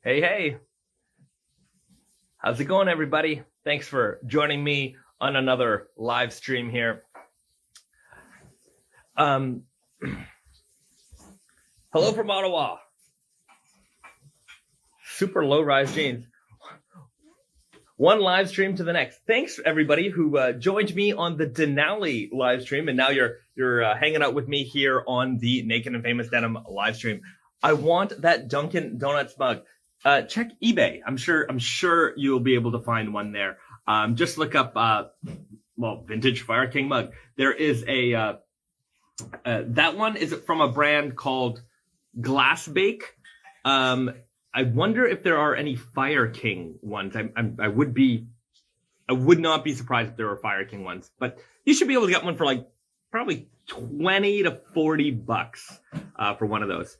Hey, how's it going, everybody? Thanks for joining me on another live stream here. Hello from Ottawa. Super low-rise jeans. One live stream to the next. Thanks, everybody who joined me on the Denali live stream, and now you're hanging out with me here on the Naked and Famous Denim live stream. I want that Dunkin' Donuts mug. Check eBay. I'm sure you'll be able to find one there. Just look up, vintage Fire King mug. There is that one is from a brand called Glass Bake. I wonder if there are any Fire King ones. I would not be surprised if there were Fire King ones, but you should be able to get one for like probably $20 to $40 for one of those.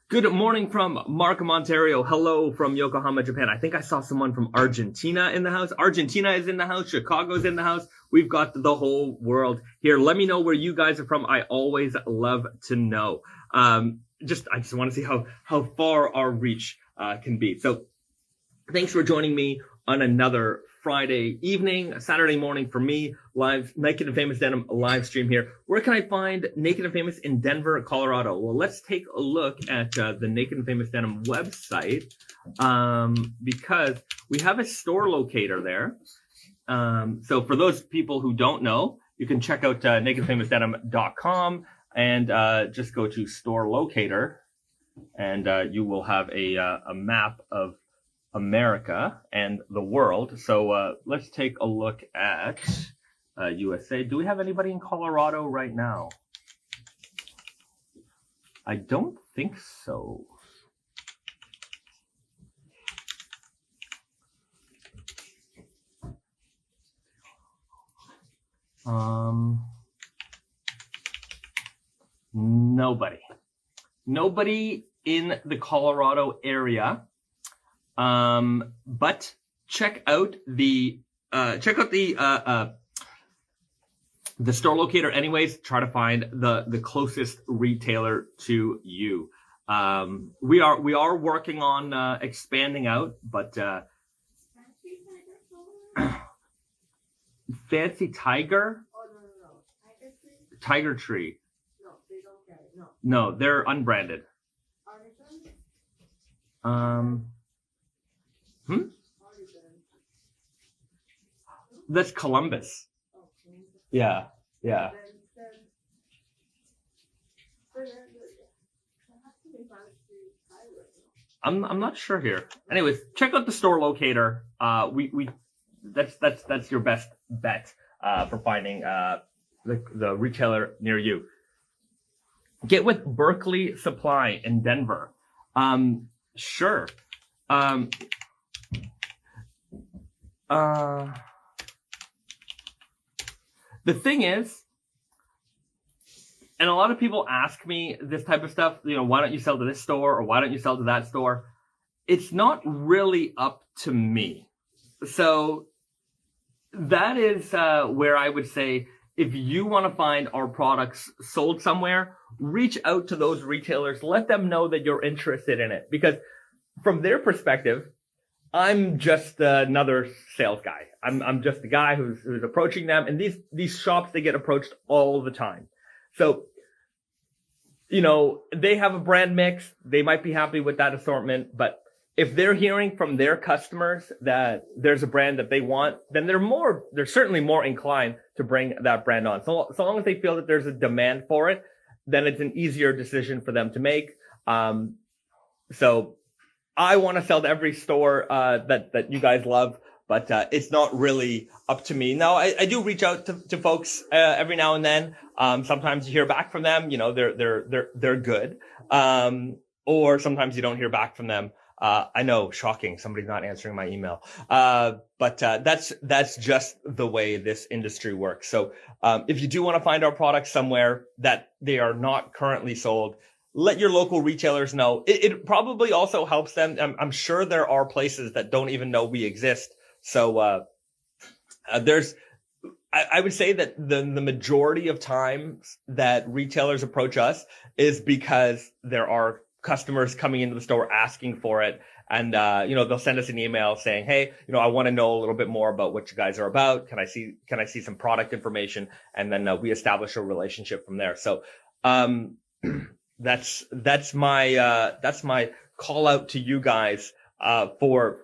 Good morning from Markham, Ontario. Hello from Yokohama, Japan. I think I saw someone from Argentina in the house. Argentina is in the house. Chicago's in the house. We've got the whole world here. Let me know where you guys are from. I always love to know. I just want to see how far our reach can be. So thanks for joining me on another Friday evening, Saturday morning for me, live Naked and Famous Denim live stream here. Where can I find Naked and Famous in Denver, Colorado? Well, let's take a look at the Naked and Famous Denim website because we have a store locator there. So for those people who don't know, you can check out nakedfamousdenim.com and just go to store locator, and you will have a map of America and the world. So let's take a look at USA. Do we have anybody in Colorado right now? I don't think so. Nobody in the Colorado area. But check out the store locator anyways. Try to find the closest retailer to you. We are working on expanding out, but Fancy Tiger? Oh, no. Tiger Tree. No, they don't carry it. No. No, they're unbranded. Artisan? That's Columbus. Oh, Columbus. Yeah. Then, I'm not sure here. Anyways, check out the store locator. That's your best bet for finding the retailer near you. Get with Berkeley Supply in Denver. Sure. The thing is, and a lot of people ask me this type of stuff, why don't you sell to this store or why don't you sell to that store? It's not really up to me. So that is where I would say, if you want to find our products sold somewhere, reach out to those retailers, let them know that you're interested in it. Because from their perspective, I'm just another sales guy. I'm just the guy who's approaching them. And these shops, they get approached all the time. So, they have a brand mix. They might be happy with that assortment. But if they're hearing from their customers that there's a brand that they want, then they're certainly more inclined to bring that brand on. So long as they feel that there's a demand for it, then it's an easier decision for them to make. So I want to sell to every store that you guys love, but it's not really up to me. Now, I do reach out to folks every now and then. Sometimes you hear back from them, they're good. Or sometimes you don't hear back from them. I know, shocking, somebody's not answering my email. But that's just the way this industry works. So if you do want to find our products somewhere that they are not currently sold, let your local retailers know. It probably also helps them. I'm sure there are places that don't even know we exist. So I would say that the majority of times that retailers approach us is because there are customers coming into the store asking for it, and they'll send us an email saying, hey, I want to know a little bit more about what you guys are about. Can I see some product information? And then we establish a relationship from there. So that's my call out to you guys for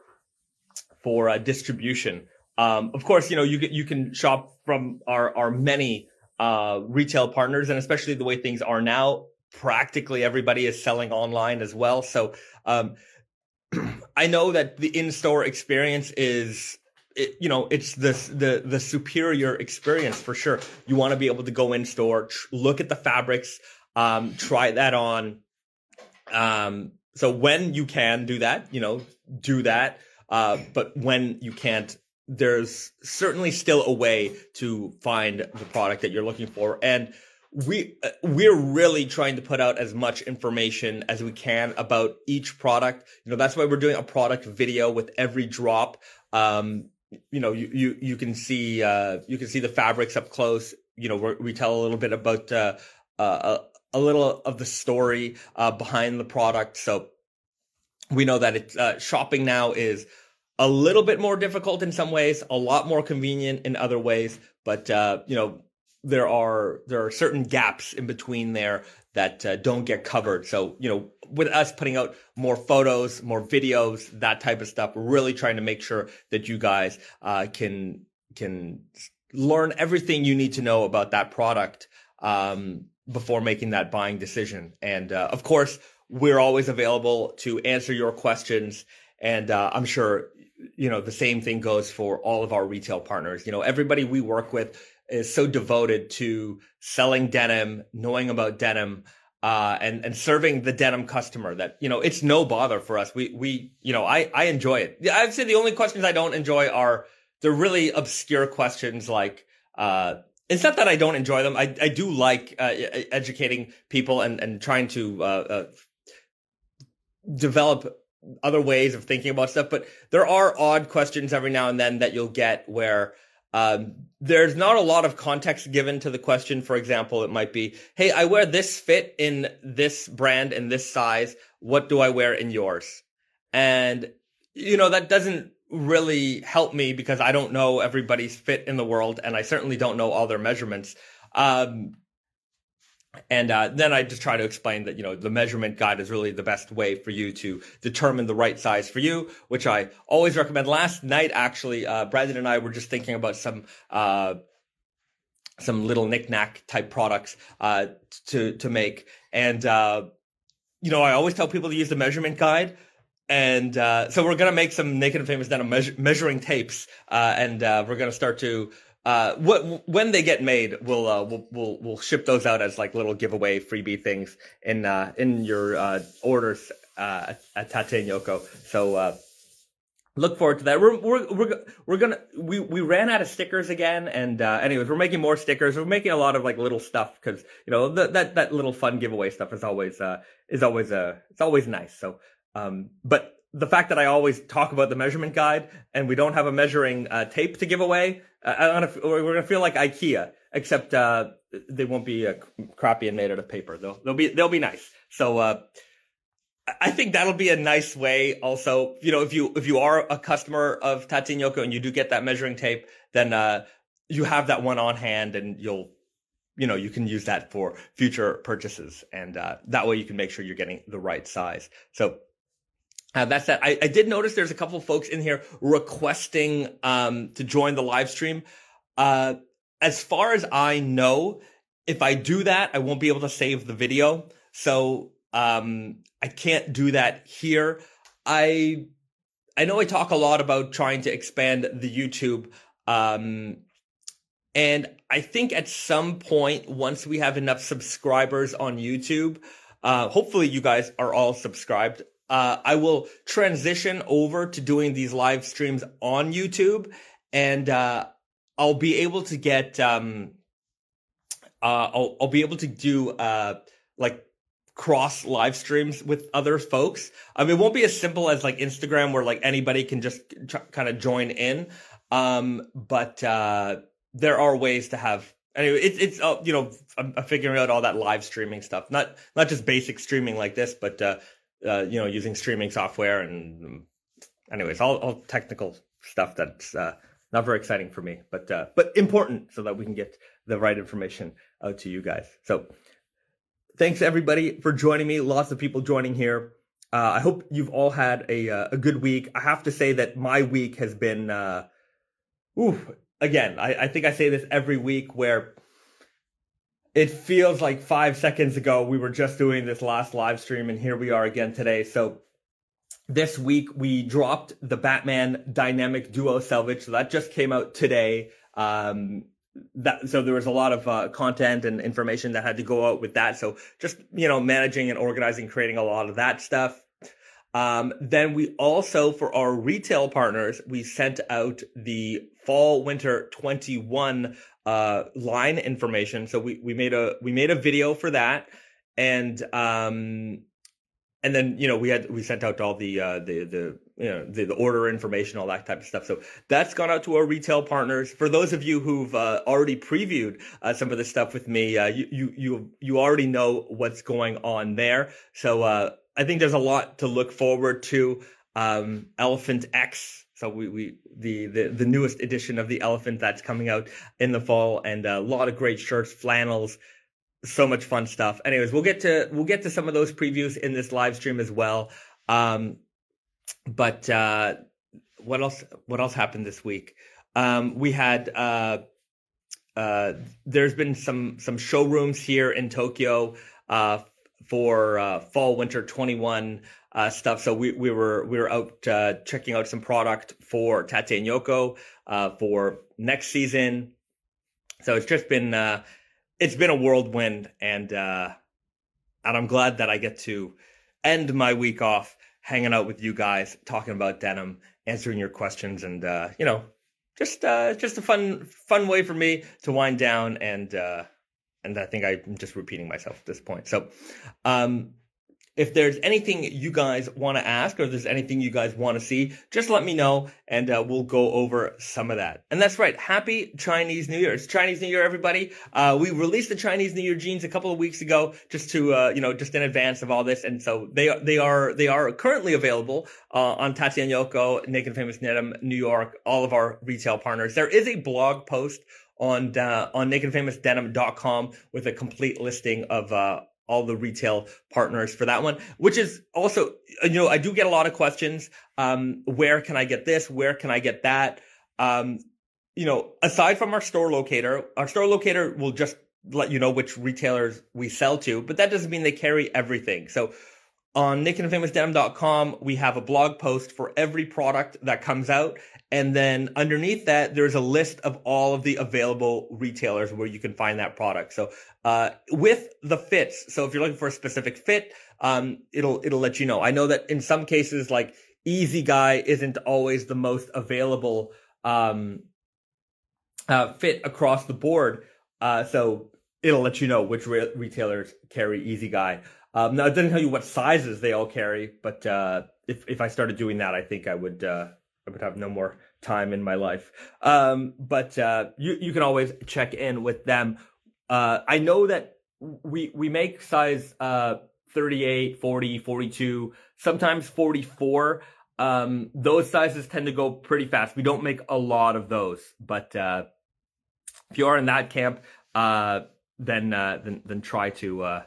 distribution. Of course, you can shop from our many retail partners, and especially the way things are now, practically everybody is selling online as well. So I know that the in-store experience is, it's the superior experience for sure. You want to be able to go in store, look at the fabrics, try that on. So when you can do that, do that. But when you can't, there's certainly still a way to find the product that you're looking for. And we're really trying to put out as much information as we can about each product. That's why we're doing a product video with every drop. You can see the fabrics up close. We tell a little bit about a little of the story behind the product. So we know that it's shopping now is a little bit more difficult in some ways, a lot more convenient in other ways, but there are certain gaps in between there that don't get covered. So with us putting out more photos, more videos, that type of stuff, we're really trying to make sure that you guys can learn everything you need to know about that product before making that buying decision. And of course, we're always available to answer your questions. And I'm sure the same thing goes for all of our retail partners. Everybody we work with is so devoted to selling denim, knowing about denim, and serving the denim customer that, it's no bother for us. I enjoy it. I'd say the only questions I don't enjoy are the really obscure questions like, it's not that I don't enjoy them. I do like educating people and trying to develop other ways of thinking about stuff. But there are odd questions every now and then that you'll get where there's not a lot of context given to the question. For example, it might be, hey, I wear this fit in this brand and this size. What do I wear in yours? And, that doesn't really help me because I don't know everybody's fit in the world, and I certainly don't know all their measurements. And then I just try to explain that, the measurement guide is really the best way for you to determine the right size for you, which I always recommend. Last night, actually, Brandon and I were just thinking about some little knick-knack type products to make. And, I always tell people to use the measurement guide. And so we're going to make some Naked and Famous Denim measuring tapes, and we're going to start to when they get made, we'll ship those out as like little giveaway freebie things in your orders at Tate and Yoko. So look forward to that. We ran out of stickers again, and anyways, we're making more stickers. We're making a lot of like little stuff because that little fun giveaway stuff is always nice. So but the fact that I always talk about the measurement guide and we don't have a measuring tape to give away, we're gonna feel like IKEA, except they won't be crappy and made out of paper. They'll be nice. So I think that'll be a nice way. Also, if you are a customer of Tate and Yoko and you do get that measuring tape, then you have that one on hand, and you can use that for future purchases, and that way you can make sure you're getting the right size. So. That's that. I did notice there's a couple of folks in here requesting to join the live stream. As far as I know, if I do that, I won't be able to save the video. So I can't do that here. I know I talk a lot about trying to expand the YouTube. And I think at some point, once we have enough subscribers on YouTube, hopefully you guys are all subscribed. I will transition over to doing these live streams on YouTube, and I'll be able to get I'll be able to do like cross live streams with other folks. It won't be as simple as like Instagram where like anybody can just kind of join in, but there are ways to have. Anyway, it's I'm figuring out all that live streaming stuff, not just basic streaming like this, but using streaming software and anyways, all technical stuff that's not very exciting for me, but important so that we can get the right information out to you guys. So thanks everybody for joining me. Lots of people joining here. I hope you've all had a good week. I have to say that my week has been, again, I think I say this every week where it feels like 5 seconds ago we were just doing this last live stream and here we are again today. So this week we dropped the Batman Dynamic Duo Selvage. So that just came out today. So there was a lot of content and information that had to go out with that. So just, managing and organizing, creating a lot of that stuff. Then we also, for our retail partners, we sent out the fall winter 21 line information. So we made a video for that, and then we sent out all the order information, all that type of stuff. So that's gone out to our retail partners. For those of you who've already previewed some of this stuff with me, you already know what's going on there. So I think there's a lot to look forward to. Elephant X. So the newest edition of the Elephant that's coming out in the fall, and a lot of great shirts, flannels, so much fun stuff. Anyways, we'll get to some of those previews in this live stream as well. But what else happened this week? We had there's been some showrooms here in Tokyo for fall winter 21 stuff. So we were out checking out some product for Tate and Yoko for next season. So it's just been it's been a whirlwind, and I'm glad that I get to end my week off hanging out with you guys, talking about denim, answering your questions, and just a fun way for me to wind down, and I think I'm just repeating myself at this point. So if there's anything you guys want to ask, or if there's anything you guys want to see, just let me know, and we'll go over some of that. And that's right. Happy Chinese New Year. It's Chinese New Year, everybody. We released the Chinese New Year jeans a couple of weeks ago, just to, just in advance of all this. And so they are currently available on Tate and Yoko, Naked and Famous Denim, New York, all of our retail partners. There is a blog post on nakedandfamousdenim.com with a complete listing of all the retail partners for that one, which is also, I do get a lot of questions. Where can I get this? Where can I get that? Aside from our store locator will just let you know which retailers we sell to, but that doesn't mean they carry everything. So on nakedandfamousdenim.com, we have a blog post for every product that comes out. And then underneath that, there's a list of all of the available retailers where you can find that product. So with the fits, so if you're looking for a specific fit, it'll let you know. I know that in some cases, like Easy Guy isn't always the most available fit across the board. So it'll let you know which retailers carry Easy Guy. Now it doesn't tell you what sizes they all carry, but if I started doing that, I think I would have no more time in my life. But you can always check in with them. I know that we make size 38, 40, 42, sometimes 44. Those sizes tend to go pretty fast. We don't make a lot of those, but if you are in that camp, then try to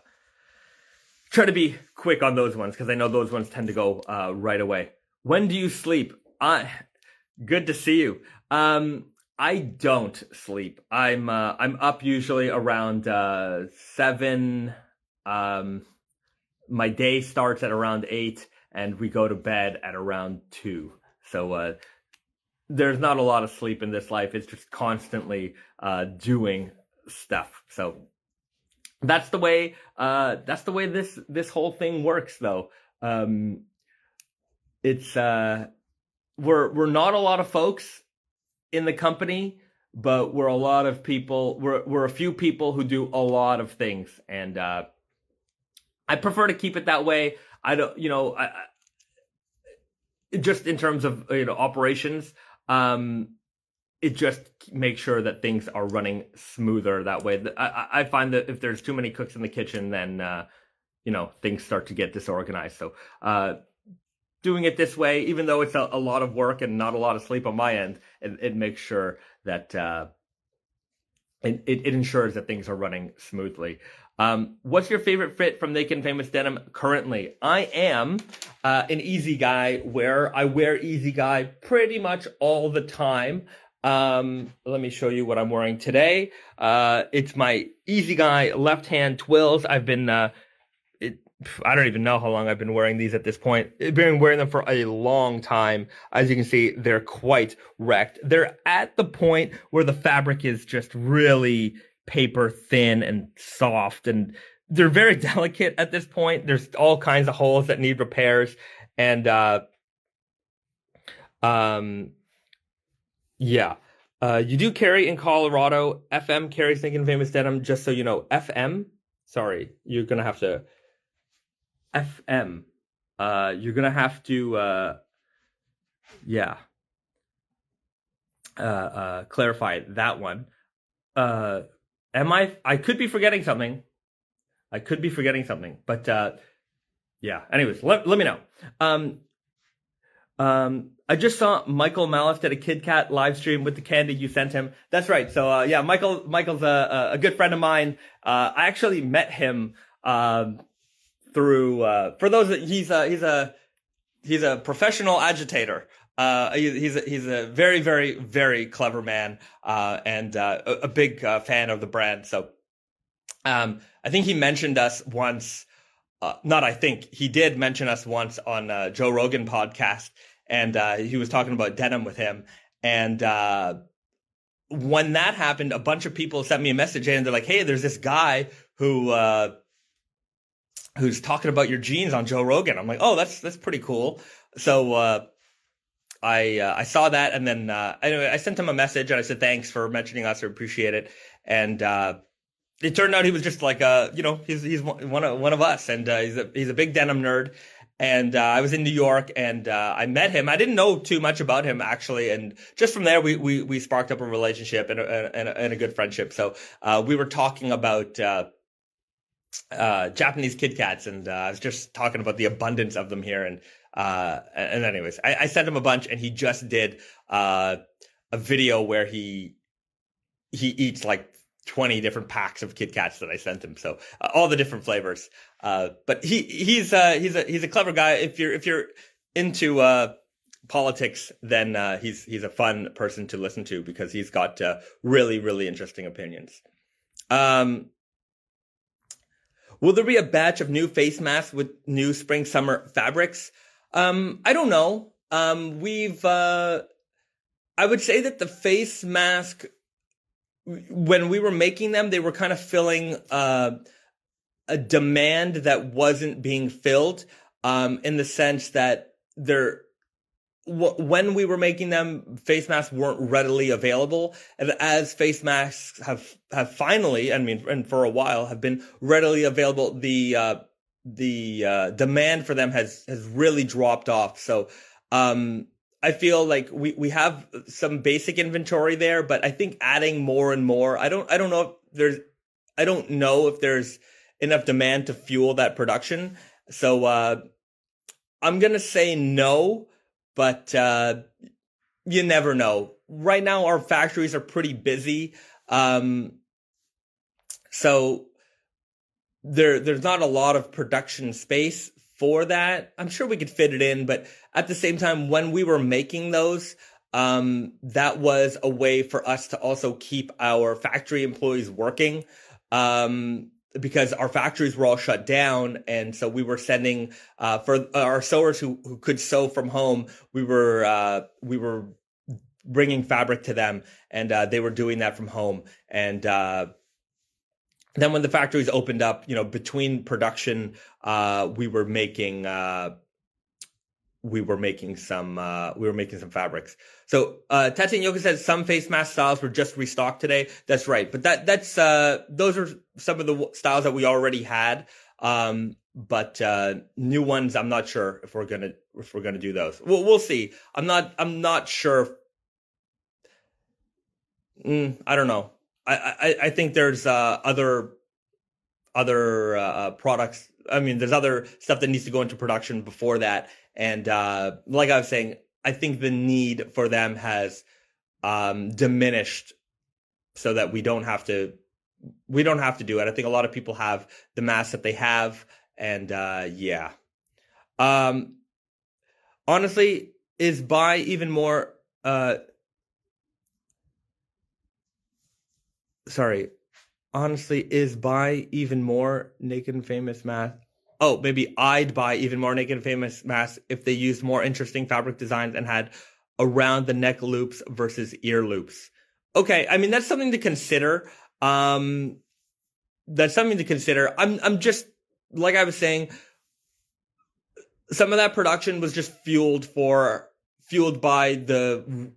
be quick on those ones, because I know those ones tend to go right away. When do you sleep? Good to see you. I don't sleep. I'm up usually around 7. My day starts at around 8, and we go to bed at around 2. So there's not a lot of sleep in this life. It's just constantly doing stuff. So that's the way this whole thing works, though. It's we're not a lot of folks in the company, but we're a lot of people. We're a few people who do a lot of things, and I prefer to keep it that way. I don't, just in terms of operations, it just makes sure that things are running smoother that way. I find that if there's too many cooks in the kitchen, then things start to get disorganized. So doing it this way, even though it's a lot of work and not a lot of sleep on my end, it makes sure that it ensures that things are running smoothly. What's your favorite fit from Naked and Famous Denim currently? I am an Easy Guy wearer. I wear Easy Guy pretty much all the time. Let me show you what I'm wearing today. It's my Easy Guy left hand twills. I've been I don't even know how long I've been wearing these at this point. I've been wearing them for a long time. As you can see, they're quite wrecked. They're at the point where the fabric is just really paper thin and soft, and they're very delicate at this point. There's all kinds of holes that need repairs, and yeah. You do carry in Colorado. FM carries Naked and Famous Denim, just so you know. FM, sorry, you're gonna have to FM. You're gonna have to clarify that one. I could be forgetting something. But yeah. Anyways, let me know. I just saw Michael Malice did a Kit Kat live stream with the candy you sent him. That's right. So yeah, Michael's a good friend of mine. I actually met him through for those that he's a professional agitator. He's a very, very, very clever man, and a big fan of the brand. So I think he mentioned us once. He did mention us once on Joe Rogan podcast, and he was talking about denim with him. And when that happened, a bunch of people sent me a message, and they're like, "Hey, there's this guy who's talking about your jeans on Joe Rogan." I'm like, "Oh, that's pretty cool." So I saw that, and then anyway, I sent him a message, and I said, "Thanks for mentioning us. I appreciate it." And it turned out he was just like he's one of us, and he's a big denim nerd. And I was in New York, and I met him. I didn't know too much about him actually, and just from there we sparked up a relationship and a good friendship. So we were talking about Japanese Kit Kats, and I was just talking about the abundance of them here. And anyways, I sent him a bunch, and he just did a video where he eats like 20 different packs of Kit Kats that I sent him. So all the different flavors. But he's a clever guy. If you're into politics, then he's a fun person to listen to, because he's got really, really interesting opinions. Will there be a batch of new face masks with new spring summer fabrics? I don't know. I would say that the face mask, when we were making them, they were kind of filling a demand that wasn't being filled, in the sense that when we were making them, face masks weren't readily available. And as face masks have finally, and for a while, have been readily available, the demand for them has really dropped off. So I feel like we have some basic inventory there, but I think adding more and more, I don't know if there's enough demand to fuel that production. So I'm gonna say no, but you never know. Right now, our factories are pretty busy, so there's not a lot of production space for that. I'm sure we could fit it in, but at the same time, when we were making those, that was a way for us to also keep our factory employees working, because our factories were all shut down. And so we were sending, for our sewers who could sew from home, we were bringing fabric to them, and they were doing that from home. And then when the factories opened up, between production, we were making some fabrics. So Tatsuya Yoka says some face mask styles were just restocked today. That's right, but that's those are some of the styles that we already had. But new ones, I'm not sure if we're gonna do those. We'll see. I'm not sure. I don't know. I think there's other products. I mean, there's other stuff that needs to go into production before that. And like I was saying, I think the need for them has diminished so that we don't have to do it. I think a lot of people have the masks that they have, and yeah. Honestly, is buy even more Honestly, is buy even more Naked and Famous masks? Oh, maybe I'd buy even more Naked and Famous masks if they used more interesting fabric designs and had around the neck loops versus ear loops. Okay, I mean, that's something to consider. I'm just, like I was saying, some of that production was just fueled by the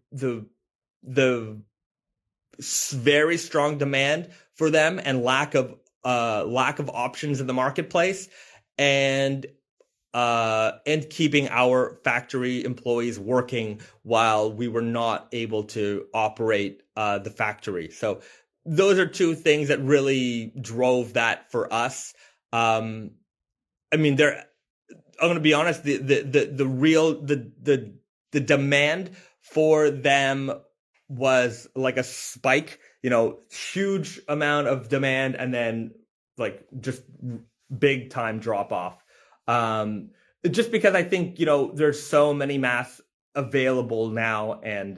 very strong demand for them and lack of options in the marketplace, and keeping our factory employees working while we were not able to operate the factory. So those are two things that really drove that for us. I mean, I'm going to be honest, the demand for them was like a spike, huge amount of demand, and then like just big time drop off. Just because I think, there's so many masks available now, and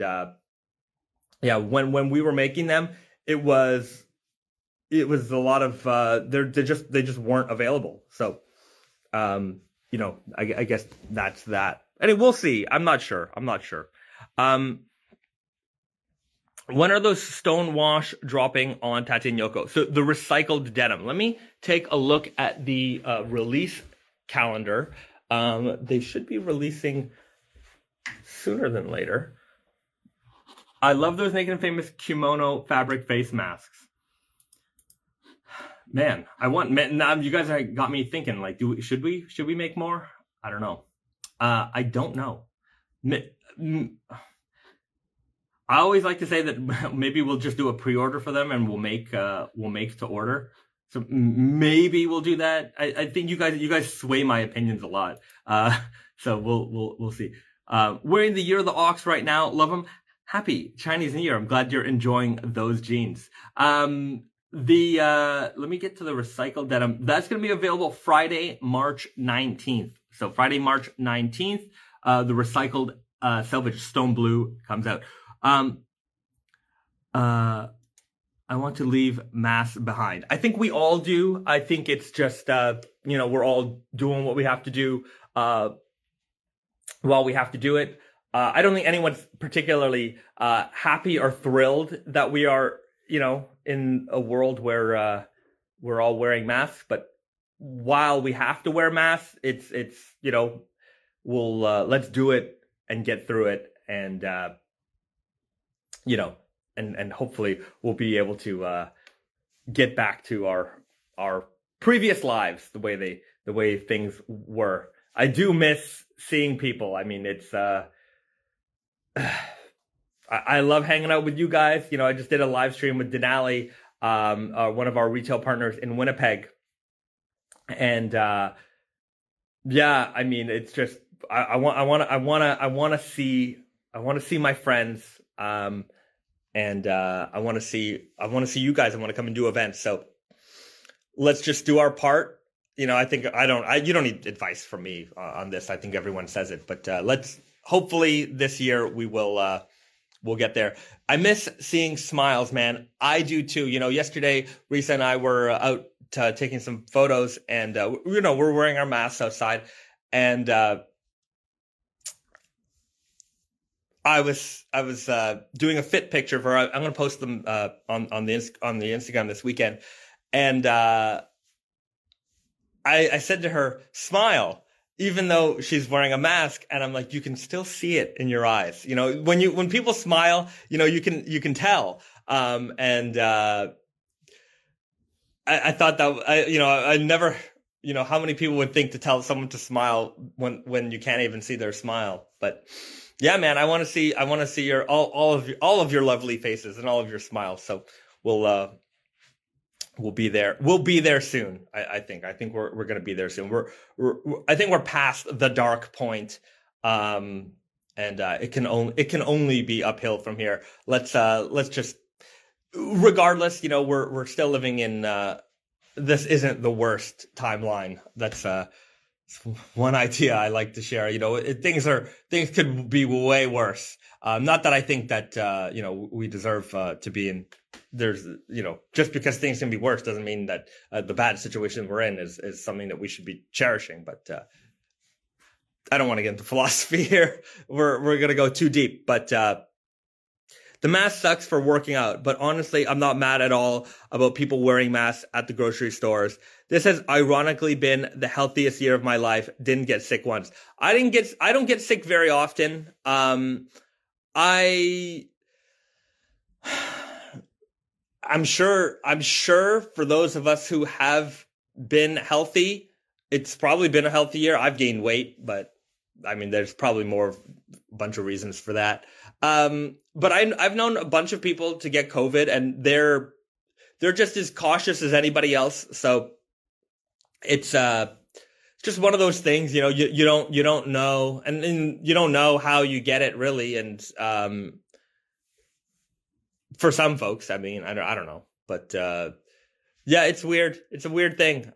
yeah, when we were making them, it was a lot of they just weren't available. So I guess that's that. Anyway, we'll see. I'm not sure. When are those stone wash dropping on Tate and Yoko? So the recycled denim. Let me take a look at the release calendar. They should be releasing sooner than later. I love those Naked and Famous kimono fabric face masks. Man, now you guys got me thinking, like, should we make more? I don't know. I don't know. I always like to say that maybe we'll just do a pre-order for them, and we'll make to order. So maybe we'll do that. I think you guys sway my opinions a lot. So we'll see. We're in the year of the ox right now. Love them. Happy Chinese New Year. I'm glad you're enjoying those jeans. Let me get to the recycled denim. That's going to be available Friday, March 19th. So Friday, March 19th, the recycled selvage stone blue comes out. I want to leave masks behind. I think we all do. I think it's just, we're all doing what we have to do while we have to do it. I don't think anyone's particularly happy or thrilled that we are, in a world where we're all wearing masks. But while we have to wear masks, it's we'll let's do it and get through it, and and hopefully we'll be able to get back to our previous lives the way things were. I do miss seeing people. I mean, it's I love hanging out with you guys. I just did a live stream with Denali, one of our retail partners in Winnipeg, and yeah, I mean, it's just I want to see my friends, and I want to see you guys. I want to come and do events. So let's just do our part. I think you don't need advice from me on this. I think everyone says it, but let's hopefully this year we'll get there. I miss seeing smiles, man. I do too. Yesterday, Risa and I were out taking some photos, and we're wearing our masks outside, and I was doing a fit picture for. I'm going to post them on the Instagram this weekend, and I said to her, "Smile," even though she's wearing a mask, and I'm like, you can still see it in your eyes. When people smile, you can tell. And I thought that I never, how many people would think to tell someone to smile when you can't even see their smile. But yeah, man, I want to see all of your lovely faces and all of your smiles. So we'll we'll be there. We'll be there soon. I think. I think we're going to be there soon. I think we're past the dark point. And it can only be uphill from here. Let's just, regardless, we're still living in, this isn't the worst timeline. That's one idea I like to share. Things could be way worse. Not that I think that we deserve to be in. There's just because things can be worse doesn't mean that the bad situation we're in is something that we should be cherishing. But I don't want to get into philosophy here. We're gonna go too deep. But the mask sucks for working out. But honestly, I'm not mad at all about people wearing masks at the grocery stores. This has ironically been the healthiest year of my life. Didn't get sick once. I don't get sick very often. I'm sure for those of us who have been healthy, it's probably been a healthy year. I've gained weight, but I mean, there's probably a bunch of reasons for that. But I've known a bunch of people to get COVID, and they're just as cautious as anybody else. So it's just one of those things, you don't know, and you don't know how you get it really, and for some folks, I mean, I don't know, but yeah, it's weird. It's a weird thing.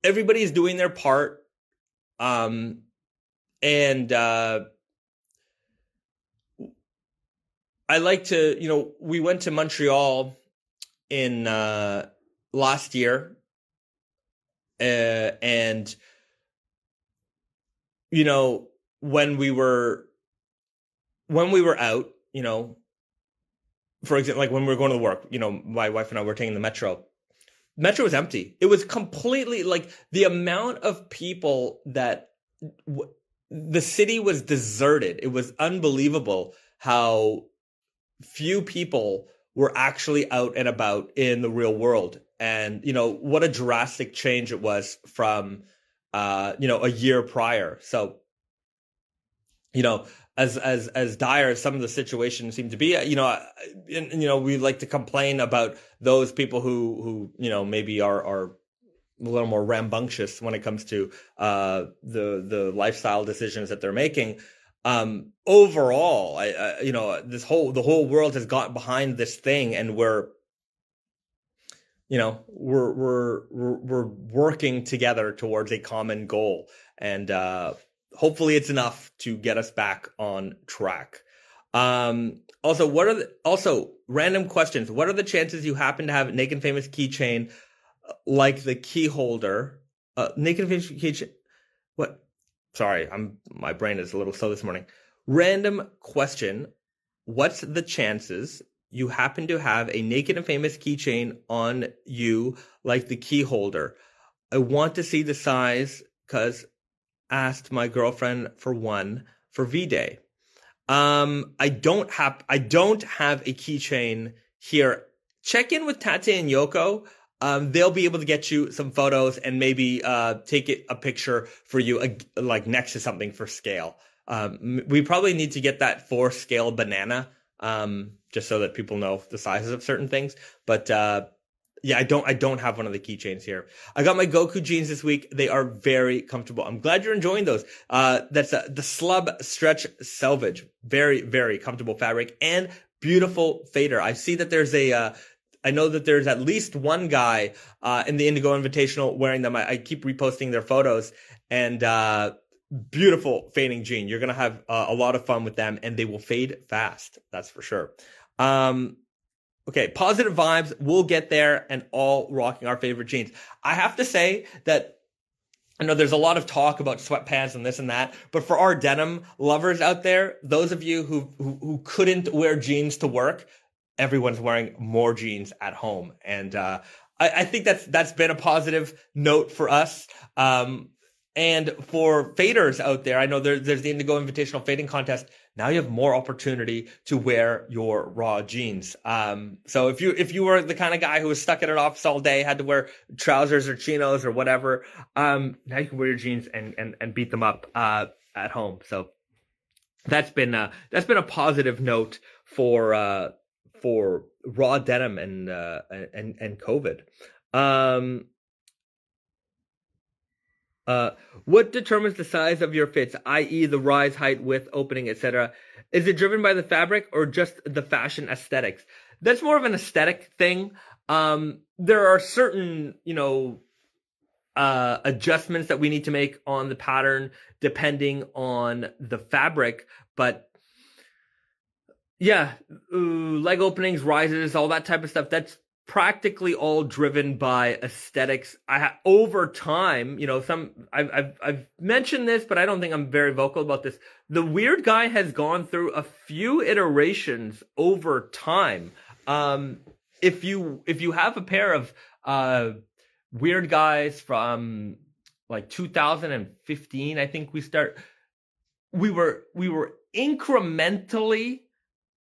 Everybody's doing their part, and I like to, we went to Montreal in last year, and when we were out, for example, like when we were going to work, my wife and I were taking the metro. Metro was empty. It was completely like the amount of people that the city was deserted. It was unbelievable how few people were actually out and about in the real world. And, what a drastic change it was from, a year prior. So, as dire as some of the situations seem to be, we like to complain about those people who maybe are a little more rambunctious when it comes to the lifestyle decisions that they're making. Overall, the whole world has gotten behind this thing, and we're working together towards a common goal, and hopefully it's enough to get us back on track. Also, random questions. What are the chances you happen to have a Naked Famous keychain like the key holder? Naked Famous keychain. What? Sorry, my brain is a little slow this morning. Random question. What's the chances you happen to have a Naked and Famous keychain on you like the key holder? I want to see the size because asked my girlfriend for one for V-Day. I don't have a keychain here. Check in with Tate and Yoko. They'll be able to get you some photos and maybe take a picture for you, like next to something for scale. We probably need to get that 4-scale banana, just so that people know the sizes of certain things. But yeah, I don't have one of the keychains here. I got my Goku jeans this week. They are very comfortable. I'm glad you're enjoying those. That's the Slub Stretch Selvage. Very, very comfortable fabric and beautiful fader. I see that there's I know that there's at least one guy in the Indigo Invitational wearing them. I keep reposting their photos, and beautiful fading jean. You're going to have a lot of fun with them, and they will fade fast. That's for sure. Okay, positive vibes. We'll get there, and all rocking our favorite jeans. I have to say that I know there's a lot of talk about sweatpants and this and that, but for our denim lovers out there, those of you who couldn't wear jeans to work, everyone's wearing more jeans at home. And I think that's been a positive note for us. And for faders out there, I know there's the Indigo Invitational Fading Contest. Now you have more opportunity to wear your raw jeans. So if you were the kind of guy who was stuck in an office all day, had to wear trousers or chinos or whatever, now you can wear your jeans and beat them up at home. So that's been a positive note for raw denim and COVID. What determines the size of your fits, i.e., the rise, height, width, opening, etc.? Is it driven by the fabric or just the fashion aesthetics? That's more of an aesthetic thing. There are certain, adjustments that we need to make on the pattern depending on the fabric, but yeah, leg openings, rises, all that type of stuff. That's practically all driven by aesthetics. Over time, I've mentioned this, but I don't think I'm very vocal about this. The Weird Guy has gone through a few iterations over time. If you have a pair of Weird Guys from like 2015, I think we were incrementally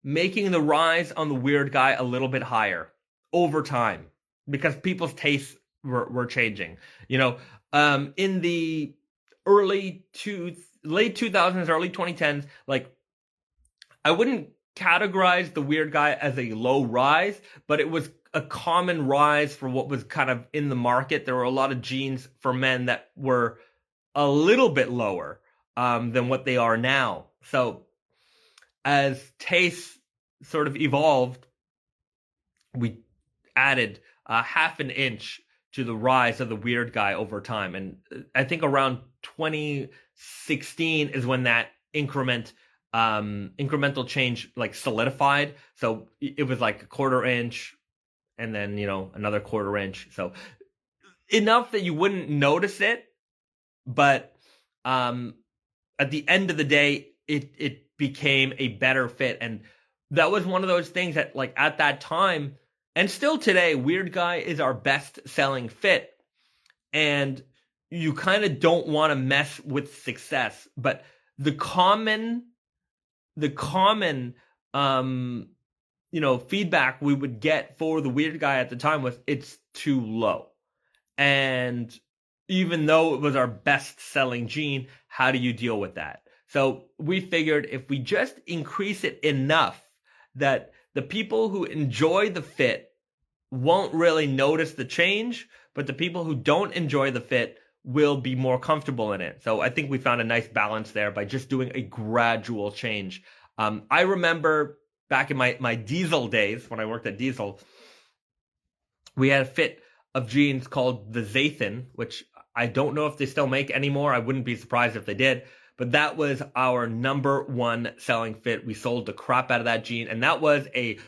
making the rise on the Weird Guy a little bit higher over time because people's tastes were changing. In the late 2000s, early 2010s, like I wouldn't categorize the Weird Guy as a low rise, but it was a common rise for what was kind of in the market. There were a lot of jeans for men that were a little bit lower than what they are now. So as tastes sort of evolved, we added half an inch to the rise of the Weird Guy over time. And I think around 2016 is when that incremental change like solidified. So it was like a quarter inch and then, another quarter inch. So enough that you wouldn't notice it. But at the end of the day, it became a better fit. And that was one of those things that, like, at that time, and still today, Weird Guy is our best selling fit. And you kind of don't want to mess with success. But the common feedback we would get for the Weird Guy at the time was it's too low. And even though it was our best selling jean, how do you deal with that? So we figured if we just increase it enough that the people who enjoy the fit won't really notice the change, but the people who don't enjoy the fit will be more comfortable in it. So I think we found a nice balance there by just doing a gradual change. I remember back in my Diesel days, when I worked at Diesel, we had a fit of jeans called the Zathan, which I don't know if they still make anymore. I wouldn't be surprised if they did. But that was our number one selling fit. We sold the crap out of that jean. And that was a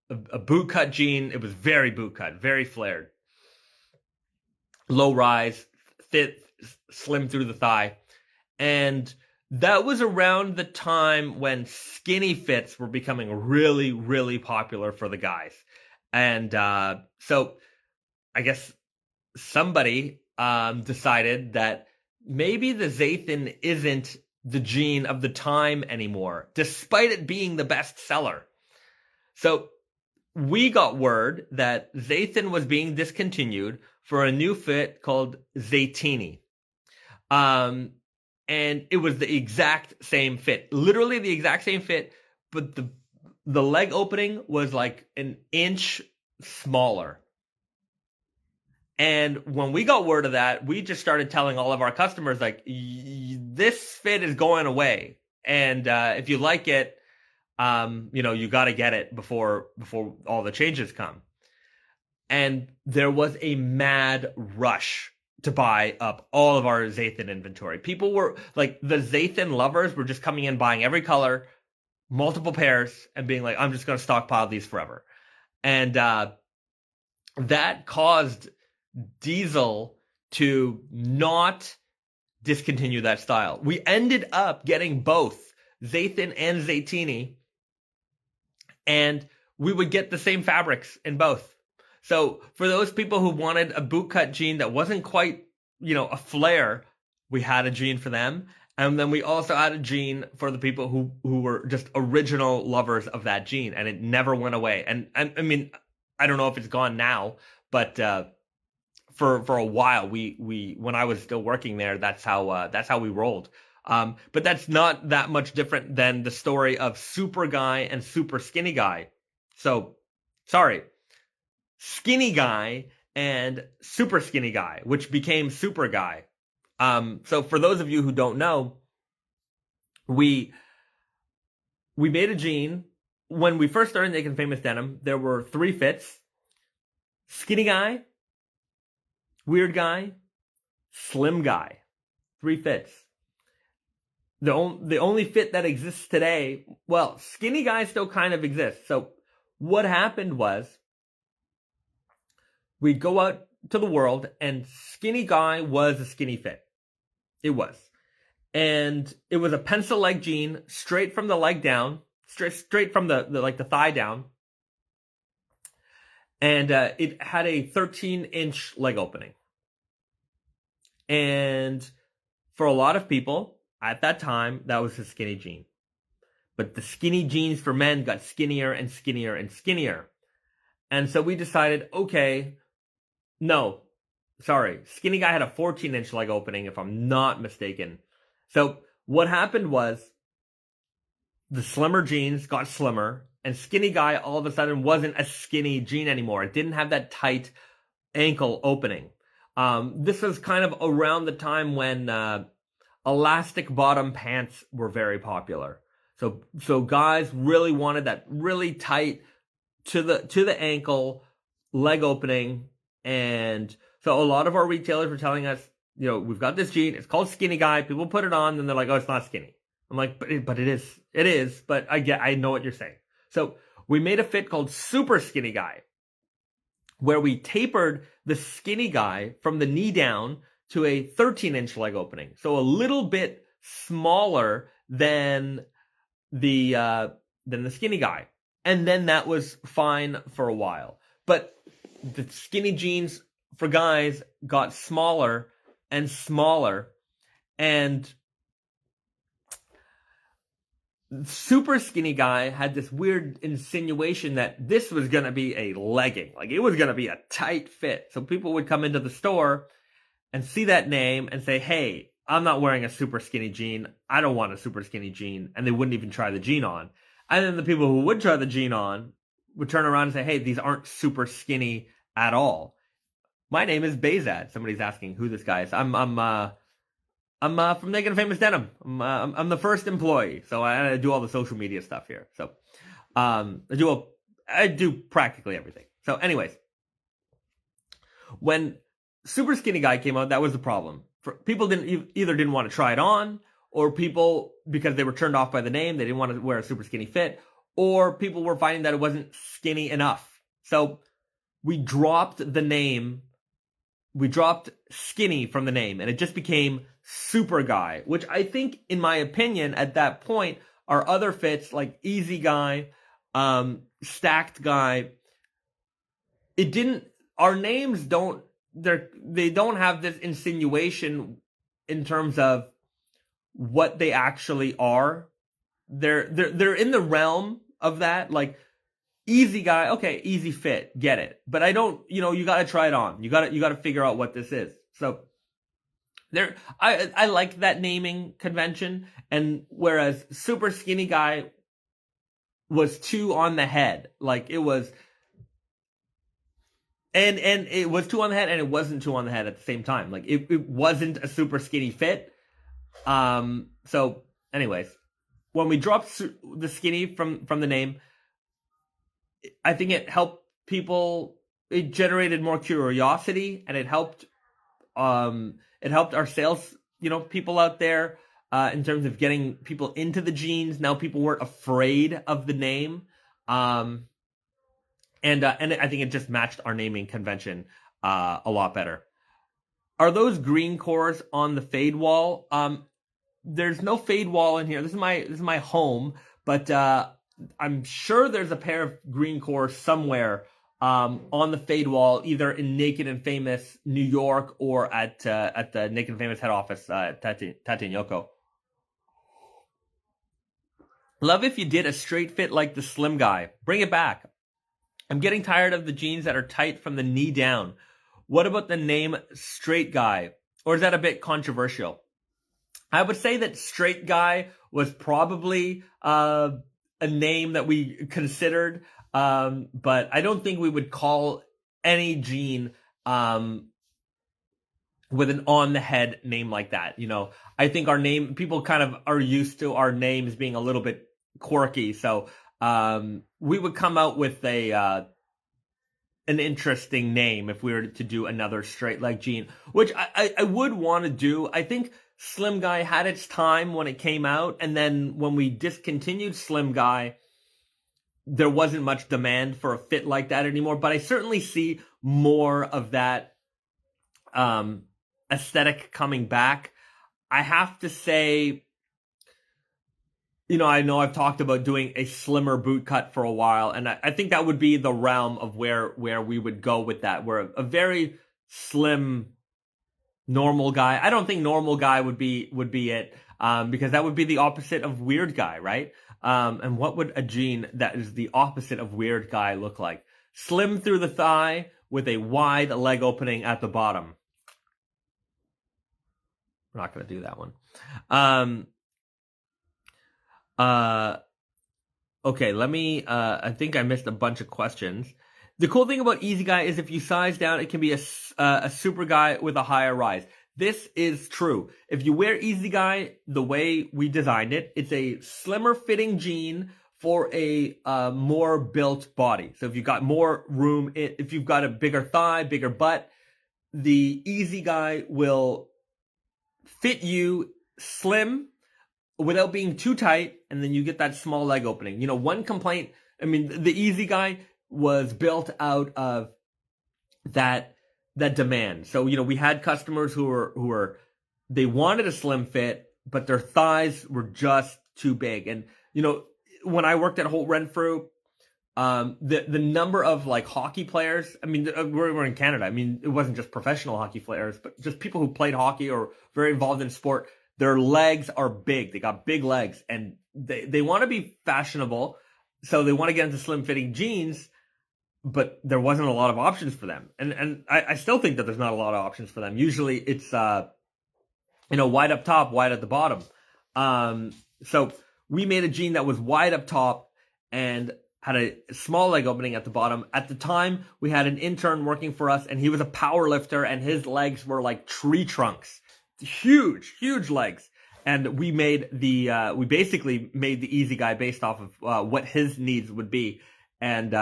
boot cut jean. It was very boot cut, very flared. Low rise, fit, slim through the thigh. And that was around the time when skinny fits were becoming really, really popular for the guys. And so I guess somebody decided that maybe the Zathan isn't the jean of the time anymore, despite it being the best seller. So we got word that Zathan was being discontinued for a new fit called Zatini. And it was the exact same fit, literally the exact same fit, but the leg opening was like an inch smaller. And when we got word of that, we just started telling all of our customers, like, this fit is going away. And if you like it, you got to get it before all the changes come. And there was a mad rush to buy up all of our Zathan inventory. People were like, the Zathan lovers were just coming in, buying every color, multiple pairs, and being like, I'm just going to stockpile these forever. And that caused Diesel to not discontinue that style. We ended up getting both Zathan and Zatini, and we would get the same fabrics in both. So for those people who wanted a bootcut jean that wasn't quite, a flare, we had a jean for them. And then we also had a jean for the people who were just original lovers of that jean, and it never went away. And I mean, I don't know if it's gone now, but for a while, we when I was still working there, that's how we rolled. But that's not that much different than the story of super guy and super skinny guy. So, sorry, skinny guy and super skinny guy, which became super guy. So for those of you who don't know, we made a jean. When we first started Naked and Famous Denim, there were 3 fits: skinny guy, weird guy, slim guy. 3 fits. The only fit that exists today, well, skinny guy still kind of exists. So what happened was, we'd go out to the world, and skinny guy was a skinny fit. It was. And it was a pencil leg jean, straight from the leg down, straight from the thigh down. And it had a 13-inch leg opening. And for a lot of people at that time, that was a skinny jean. But the skinny jeans for men got skinnier and skinnier and skinnier. And so we decided, okay, no, sorry, skinny guy had a 14-inch leg opening, if I'm not mistaken. So what happened was, the slimmer jeans got slimmer, and skinny guy all of a sudden wasn't a skinny jean anymore. It didn't have that tight ankle opening. This was kind of around the time when elastic bottom pants were very popular. So guys really wanted that really tight to the ankle leg opening. And so a lot of our retailers were telling us, we've got this jean, it's called skinny guy. People put it on and they're like, oh, it's not skinny. I'm like, but it is, but I know what you're saying. So we made a fit called super skinny guy, where we tapered the skinny guy from the knee down to a 13-inch leg opening. So a little bit smaller than the skinny guy. And then that was fine for a while. But the skinny jeans for guys got smaller and smaller, and super skinny guy had this weird insinuation that this was going to be a legging. Like, it was going to be a tight fit. So people would come into the store and see that name and say, hey, I'm not wearing a super skinny jean. I don't want a super skinny jean. And they wouldn't even try the jean on. And then the people who would try the jean on would turn around and say, hey, these aren't super skinny at all. My name is Bezad. Somebody's asking who this guy is. I'm from Naked and Famous Denim. I'm the first employee, so I do all the social media stuff here. So I do practically everything. So anyways, when super skinny guy came out, that was the problem. People didn't want to try it on, or people, because they were turned off by the name, they didn't want to wear a super skinny fit, or people were finding that it wasn't skinny enough. So we dropped the name. We dropped skinny from the name, and it just became super guy, which I think, in my opinion, at that point, our other fits like easy guy, stacked guy, our names they don't have this insinuation in terms of what they actually are. They're in the realm of that, like, easy guy, okay, easy fit, get it. But I don't, you got to try it on. You got to figure out what this is. So I like that naming convention. And whereas super skinny guy was too on the head, like it was, and it was too on the head, and it wasn't too on the head at the same time. Like it wasn't a super skinny fit. So anyways, when we dropped the skinny from the name, I think it helped people. It generated more curiosity, and it helped our sales, people out there, in terms of getting people into the jeans. Now people weren't afraid of the name, and I think it just matched our naming convention a lot better. Are those green cores on the fade wall? There's no fade wall in here. This is my home, but I'm sure there's a pair of green cores somewhere on the fade wall, either in Naked and Famous New York or at the Naked and Famous head office at Tati and Yoko. Love if you did a straight fit like the slim guy. Bring it back. I'm getting tired of the jeans that are tight from the knee down. What about the name straight guy? Or is that a bit controversial? I would say that straight guy was probably a name that we considered, but I don't think we would call any jean with an on the head name like that. You know, I think our name, people kind of are used to our names being a little bit quirky, so we would come out with an interesting name if we were to do another straight leg jean, which I would want to do. I think Slim Guy had its time when it came out, and then when we discontinued Slim Guy, there wasn't much demand for a fit like that anymore. But I certainly see more of that aesthetic coming back. I have to say, you know I've talked about doing a slimmer boot cut for a while, and I think that would be the realm of where we would go with that. Where a very slim normal guy. I don't think normal guy would be it, because that would be the opposite of weird guy, right? And what would a jean that is the opposite of weird guy look like? Slim through the thigh with a wide leg opening at the bottom. We're not going to do that one. Okay, let me, I think I missed a bunch of questions. The cool thing about Easy Guy is if you size down, it can be a super guy with a higher rise. This is true. If you wear Easy Guy the way we designed it, it's a slimmer fitting jean for a more built body. So if you've got more room, if you've got a bigger thigh, bigger butt, the Easy Guy will fit you slim without being too tight, and then you get that small leg opening. You know, one complaint, I mean, the Easy Guy was built out of that demand. So, you know, we had customers who were they wanted a slim fit, but their thighs were just too big. And, you know, when I worked at Holt Renfrew, the number of like hockey players, I mean, we're in Canada. I mean, it wasn't just professional hockey players, but just people who played hockey or very involved in sport. Their legs are big. They got big legs, and they want to be fashionable. So they want to get into slim fitting jeans, but there wasn't a lot of options for them. And I still think that there's not a lot of options for them. Usually it's, wide up top, wide at the bottom. So we made a jean that was wide up top and had a small leg opening at the bottom. At the time, we had an intern working for us, and he was a power lifter, and his legs were like tree trunks. Huge, huge legs. And we basically made the Easy Guy based off of what his needs would be. And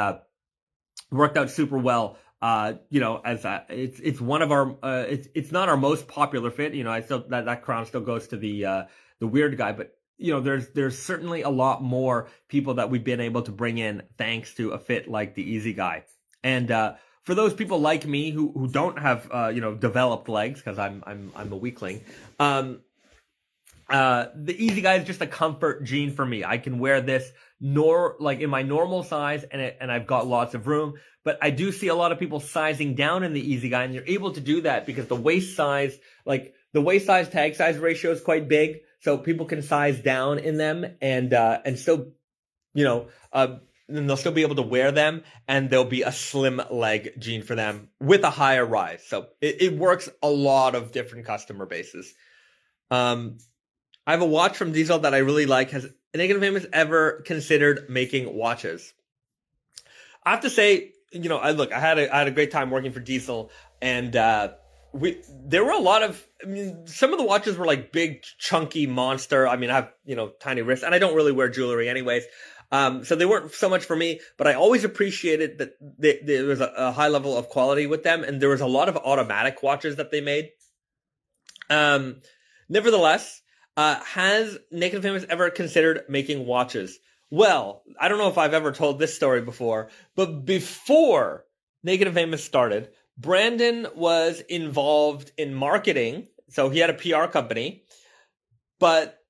worked out super well. It's one of our, it's not our most popular fit. You know, I still, that crown still goes to the weird guy, but you know, there's certainly a lot more people that we've been able to bring in thanks to a fit like the Easy Guy. And for those people like me who don't have developed legs, because I'm a weakling, the Easy Guy is just a comfort jean for me. I can wear this in my normal size, and I've got lots of room. But I do see a lot of people sizing down in the Easy Guy, and you're able to do that because the waist size tag size ratio is quite big, so people can size down in them and still, and they'll still be able to wear them, and there'll be a slim leg jean for them with a higher rise. So it works a lot of different customer bases. I have a watch from Diesel that I really like. Has Naked Famous ever considered making watches? I have to say, I had a great time working for Diesel, and there were a lot of, some of the watches were like big, chunky monster. I mean, I have, tiny wrists, and I don't really wear jewelry anyways. So they weren't so much for me, but I always appreciated that there was a high level of quality with them, and there was a lot of automatic watches that they made. Nevertheless, has Naked Famous ever considered making watches? Well, I don't know if I've ever told this story before, but before Naked Famous started, Brandon was involved in marketing. So he had a PR company, but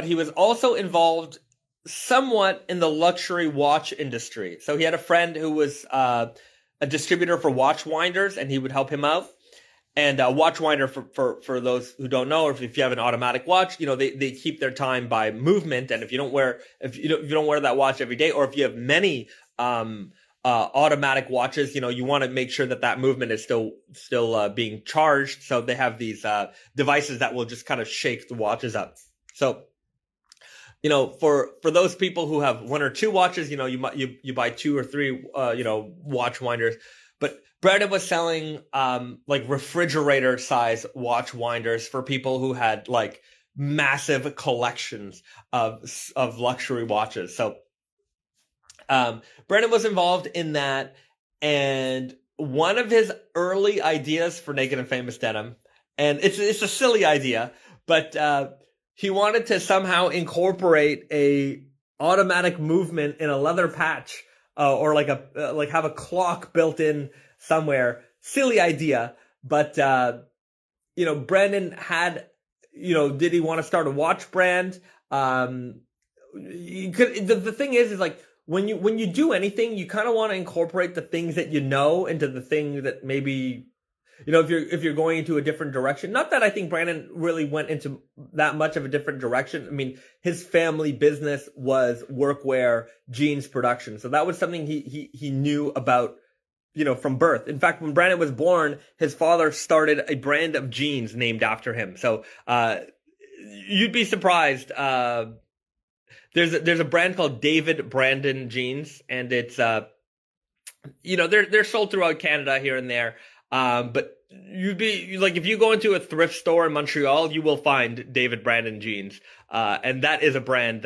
he was also involved somewhat in the luxury watch industry. So he had a friend who was a distributor for watch winders, and he would help him out. And a watch winder, for those who don't know, or if you have an automatic watch, they keep their time by movement. And if you don't wear that watch every day, or if you have many automatic watches, you want to make sure that movement is still being charged. So they have these devices that will just kind of shake the watches up. So, for those people who have one or two watches, you buy two or three, watch winders. But Brandon was selling like refrigerator size watch winders for people who had like massive collections of luxury watches. So Brandon was involved in that, and one of his early ideas for Naked and Famous Denim, and it's a silly idea, but he wanted to somehow incorporate a automatic movement in a leather patch, or like have a clock built in somewhere. Silly idea, but Brandon had, did he want to start a watch brand? The thing is like, when you do anything, you kind of want to incorporate the things that into the thing that maybe, if you're going into a different direction. Not that I think Brandon really went into that much of a different direction. I mean, his family business was workwear jeans production, so that was something he knew about, from birth. In fact, when Brandon was born, his father started a brand of jeans named after him. So you'd be surprised. There's a brand called David Brandon jeans, and it's they're sold throughout Canada here and there. But you'd be like, if you go into a thrift store in Montreal, you will find David Brandon jeans. And that is a brand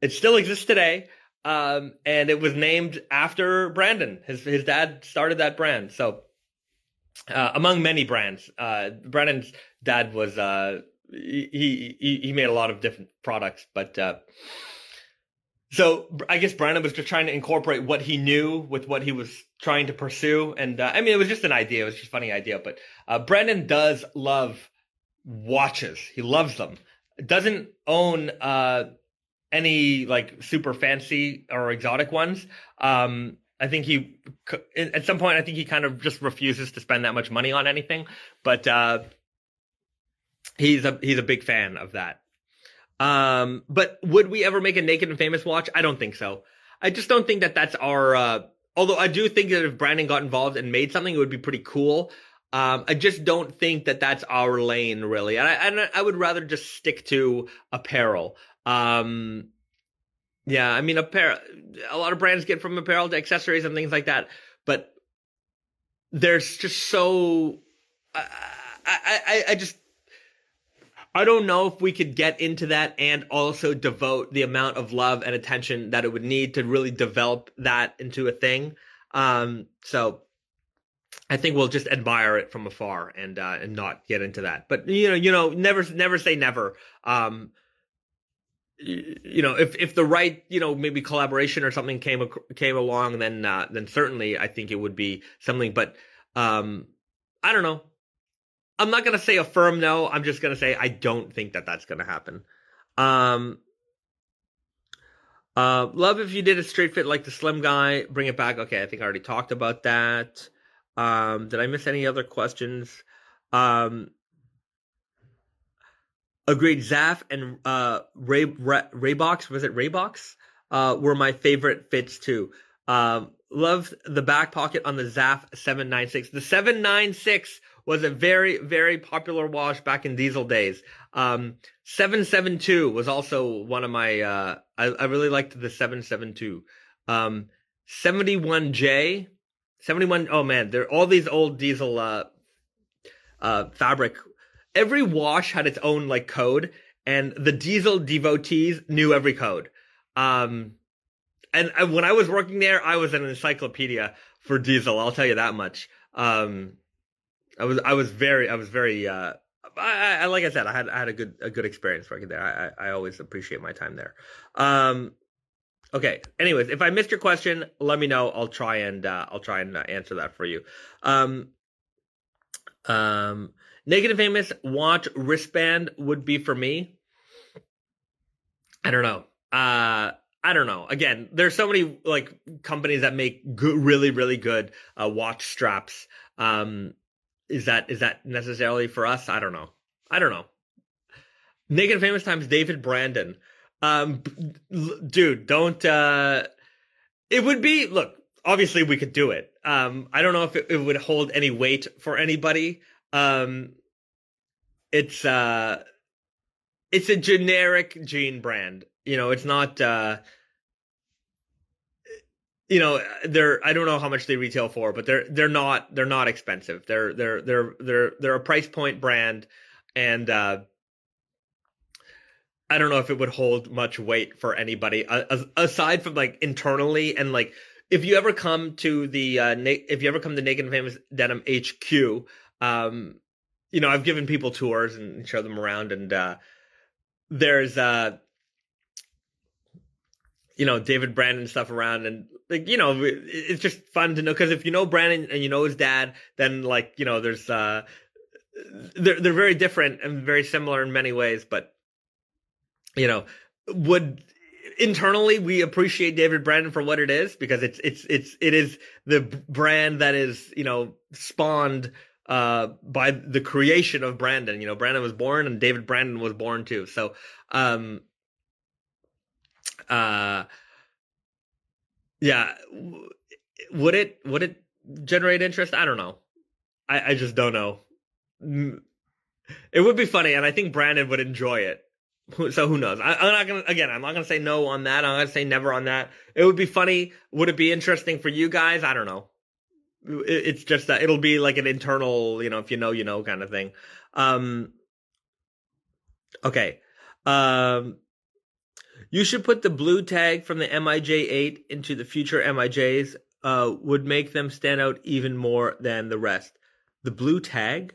it still exists today. And it was named after Brandon. His dad started that brand. So, among many brands, Brandon's dad was, he made a lot of different products, but so I guess Brandon was just trying to incorporate what he knew with what he was trying to pursue, and it was just an idea. It was just a funny idea, but Brandon does love watches. He loves them. Doesn't own any like super fancy or exotic ones. I think at some point, I think he kind of just refuses to spend that much money on anything, but he's a big fan of that. But would we ever make a Naked and Famous watch? I don't think so. I just don't think that that's our, although I do think that if Brandon got involved and made something, it would be pretty cool. I just don't think that that's our lane, really. And I would rather just stick to apparel. Yeah, I mean, apparel, a lot of brands get from apparel to accessories and things like that, but there's just so, I don't know if we could get into that and also devote the amount of love and attention that it would need to really develop that into a thing. So I think we'll just admire it from afar and not get into that. But never say never. If the right, maybe collaboration or something came along, then certainly I think it would be something. But I don't know. I'm not going to say a firm no. I'm just going to say I don't think that that's going to happen. Love if you did a straight fit like the slim guy. Bring it back. Okay, I think I already talked about that. Did I miss any other questions? Agreed. Zaf and Raybox, was it Raybox? Were my favorite fits too. Loved the back pocket on the Zaf 796. The 796 was a very, very popular watch back in diesel days. 772 was also one of my, I really liked the 772. 71J, 71, oh man, they're all these old diesel fabric. Every wash had its own like code, and the diesel devotees knew every code. And when I was working there, I was an encyclopedia for diesel. I'll tell you that much. I was very, like I said, I had a good experience working there. I always appreciate my time there. Okay. Anyways, if I missed your question, let me know. I'll try and answer that for you. Naked and Famous watch wristband would be for me. I don't know. Again, there's so many like companies that make good, really, really good watch straps. Is that necessarily for us? I don't know. Naked and Famous times David Brandon. Dude, don't. It would be, look, obviously we could do it. I don't know if it would hold any weight for anybody. It's a generic jean brand. It's not. I don't know how much they retail for, but they're not expensive. They're a price point brand, and I don't know if it would hold much weight for anybody aside from like internally, and like if you ever come to Naked and Famous Denim HQ, I've given people tours and show them around, and there's David Brandon stuff around, and like it's just fun to know, because if you know Brandon and you know his dad, then like there's they're very different and very similar in many ways, but would internally we appreciate David Brandon for what it is, because it is the brand that is spawned by the creation of Brandon. Brandon was born and David Brandon was born too, so yeah, would it generate interest? I don't know. I just don't know. It would be funny, and I think Brandon would enjoy it. So who knows? I'm not gonna say no on that. I'm gonna say never on that. It would be funny. Would it be interesting for you guys? I don't know. It's just that it'll be like an internal, if you know, kind of thing. Okay. You should put the blue tag from the MIJ8 into the future MIJs. Would make them stand out even more than the rest. The blue tag?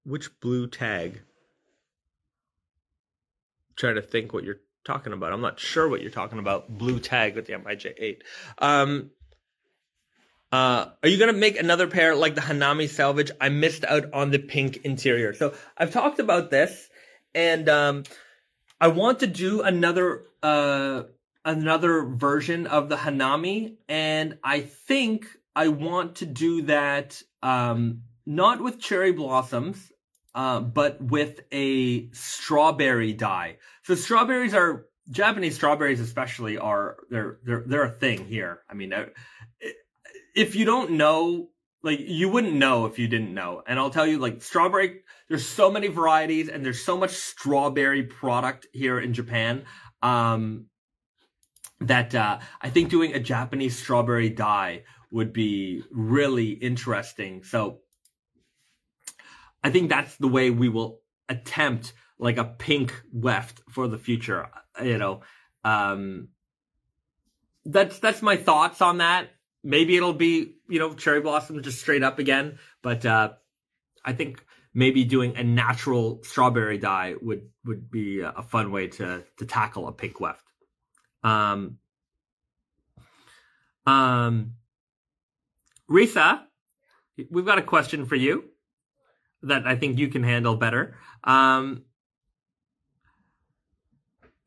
Which blue tag? Trying to think what you're talking about. I'm not sure what you're talking about. Blue tag with the MIJ8. Are you gonna make another pair like the Hanami Salvage? I missed out on the pink interior. So I've talked about this, and I want to do another version of the Hanami, and I think I want to do that not with cherry blossoms, but with a strawberry dye. So Japanese strawberries especially they're a thing here. I mean, if you don't know, like, you wouldn't know if you didn't know. And I'll tell you, like, strawberry, there's so many varieties and there's so much strawberry product here in Japan, that I think doing a Japanese strawberry dye would be really interesting. So I think that's the way we will attempt like a pink weft for the future. That's my thoughts on that. Maybe it'll be, cherry blossom just straight up again. But I think maybe doing a natural strawberry dye would be a fun way to tackle a pink weft. Risa, we've got a question for you that I think you can handle better.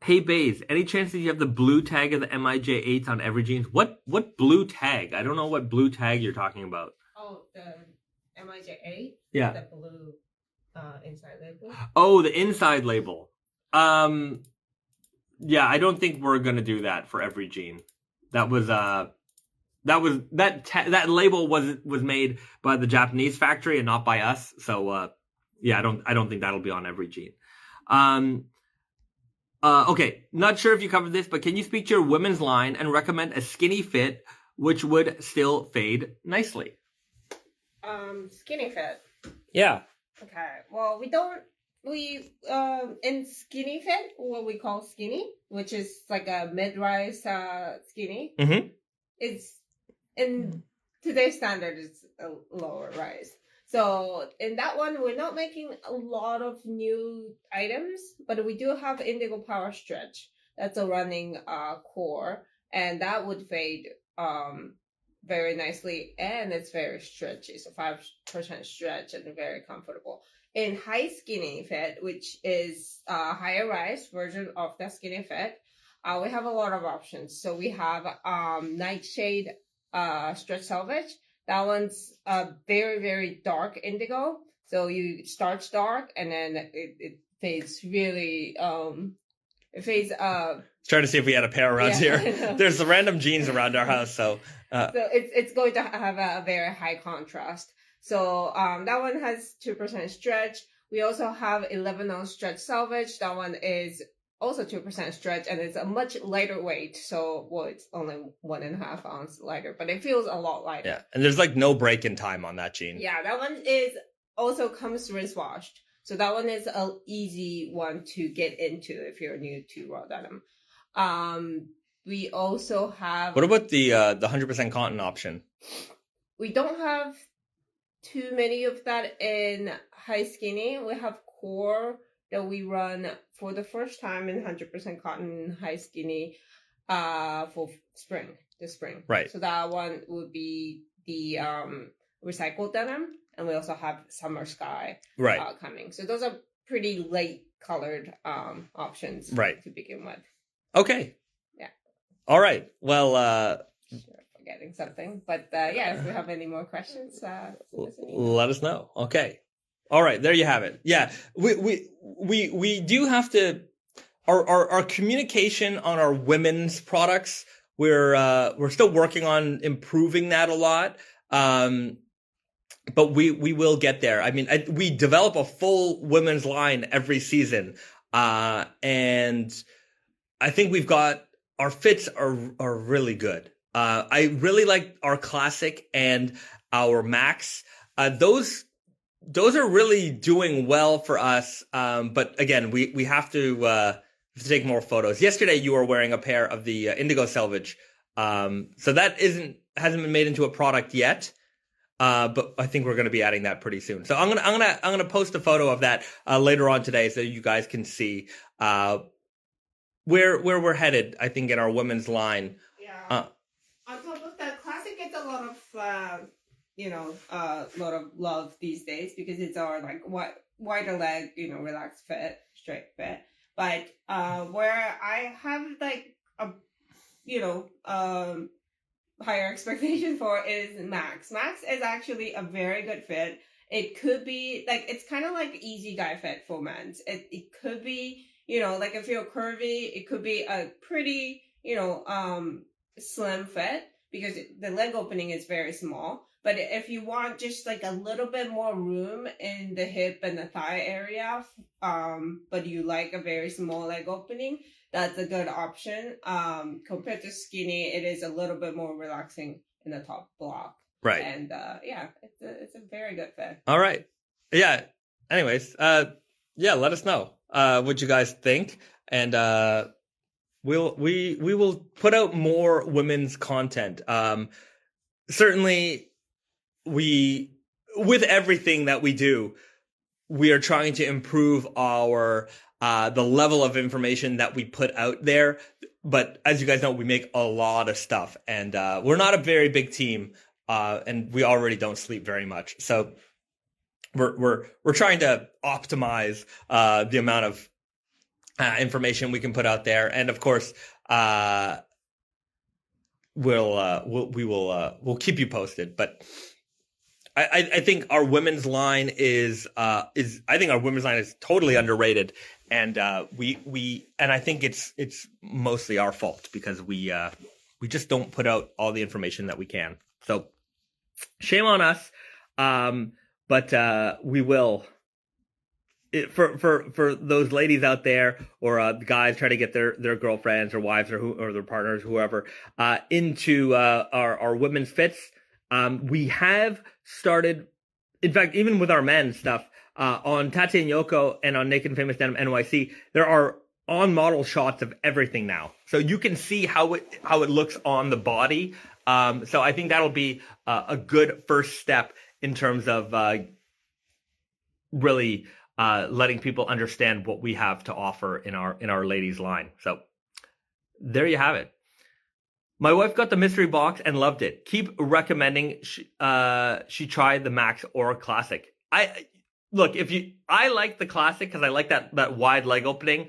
Hey, Baze, any chance that you have the blue tag of the MIJ8 on every jeans? What blue tag? I don't know what blue tag you're talking about. Oh, the MIJ8? Yeah. The blue inside label? Oh, the inside label. Yeah, I don't think we're gonna do that for every jean. That label was made by the Japanese factory and not by us. So yeah, I don't think that'll be on every jean. Okay, not sure if you covered this, but can you speak to your women's line and recommend a skinny fit which would still fade nicely? Skinny fit. Yeah. Okay. Well, in skinny fit, what we call skinny, which is like a mid-rise skinny, it's in today's standard, it's a lower rise. So in that one, we're not making a lot of new items, but we do have Indigo Power Stretch. That's a running core, and that would fade very nicely, and it's very stretchy. So 5% stretch and very comfortable. In high skinny fit, which is a higher rise version of the skinny fit, we have a lot of options. So we have Nightshade Stretch Selvage. That one's a very, very dark indigo. So you starts dark and then it fades really, If it's Trying to see if we had a pair around Yeah, I here. know. There's the random jeans around our house, so so it's going to have a very high contrast. So that one has 2% stretch. We also have 11-ounce stretch selvage. That one is also 2% stretch, and it's a much lighter weight. So, well, it's only 1.5 ounce lighter, but it feels a lot lighter. yeah. And there's like no break-in time on that jean. Yeah, that one is also comes rinse washed. So that one is an easy one to get into if you're new to raw denim. We also have. What about the 100% cotton option? We don't have too many of that in high skinny. We have core that we run for the first time in 100% cotton high skinny for this spring. Right. So that one would be the recycled denim, and we also have summer sky coming. So those are pretty light colored options to begin with. Okay. Yeah. All right. Well, forgetting something, but if we have any more questions, let us know. Okay. All right. There you have it. Yeah. We do have to, our communication on our women's products, we're still working on improving that a lot. But we will get there. I mean, we develop a full women's line every season. And I think we've got, our fits are really good. I really like our classic and our max. Those are really doing well for us. But again, we have to take more photos. Yesterday you were wearing a pair of the indigo selvage. So that hasn't been made into a product yet. But I think we're going to be adding that pretty soon. So I'm going to post a photo of that later on today so you guys can see where we're headed, I think, in our women's line. Yeah. On top of that, classic gets a lot of love these days because it's our like wider leg, relaxed fit, straight fit. But where I have like a higher expectation for is Max. Max is actually a very good fit. It could be like, it's kind of like easy guy fit for men's. It could be, like if you're curvy, it could be a pretty, slim fit because the leg opening is very small. But if you want just like a little bit more room in the hip and the thigh area, but you like a very small leg opening, that's a good option. Compared to skinny, it is a little bit more relaxing in the top block. Right. And it's a very good fit. All right. Yeah. Anyways, let us know what you guys think, and we will put out more women's content. Certainly, with everything that we do, we are trying to improve our the level of information that we put out there. But as you guys know, we make a lot of stuff, and we're not a very big team, and we already don't sleep very much. So we're trying to optimize the amount of information we can put out there, and of course, we'll keep you posted. But I think our women's line is totally underrated, and and I think it's mostly our fault because we just don't put out all the information that we can. So shame on us, but we will. For those ladies out there, or the guys trying to get their girlfriends or wives or their partners, whoever, into our women's fits. We have started, in fact, even with our men's stuff, on Tate and Yoko and on Naked and Famous Denim NYC, there are on-model shots of everything now. So you can see how it looks on the body. So I think that'll be a good first step in terms of really letting people understand what we have to offer in our ladies line. So there you have it. My wife got the mystery box and loved it. Keep recommending she tried the Max or Classic. I like the Classic because I like that wide leg opening.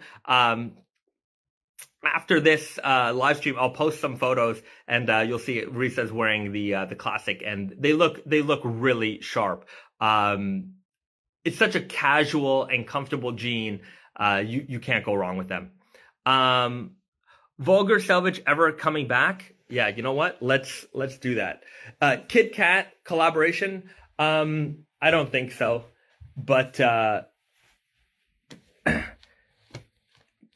After this live stream, I'll post some photos, and you'll see Risa's wearing the Classic, and they look really sharp. It's such a casual and comfortable jean. You can't go wrong with them. Vulgar Selvage ever coming back? Yeah, you know what? Let's do that. Kit Kat collaboration? I don't think so. But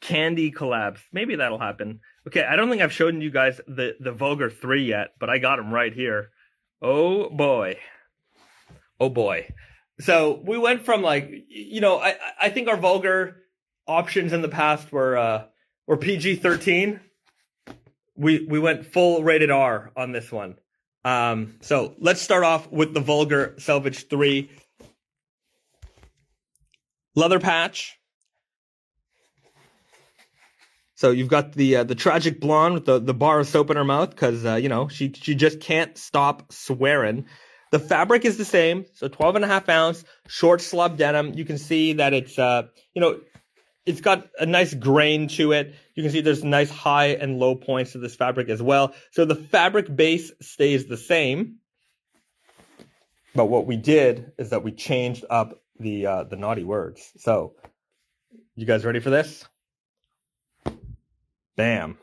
candy collabs, maybe that'll happen. Okay, I don't think I've shown you guys the Vulgar 3 yet, but I got them right here. Oh boy. Oh boy. So we went from like, I think our Vulgar options in the past were PG-13. We went full rated R on this one. So let's start off with the Vulgar Selvage 3. Leather patch. So you've got the tragic blonde with the bar of soap in her mouth because, she just can't stop swearing. The fabric is the same. So 12.5 ounce, short slub denim. You can see that it's, it's got a nice grain to it. You can see there's nice high and low points to this fabric as well. So the fabric base stays the same. But what we did is that we changed up the naughty words. So you guys ready for this? Bam.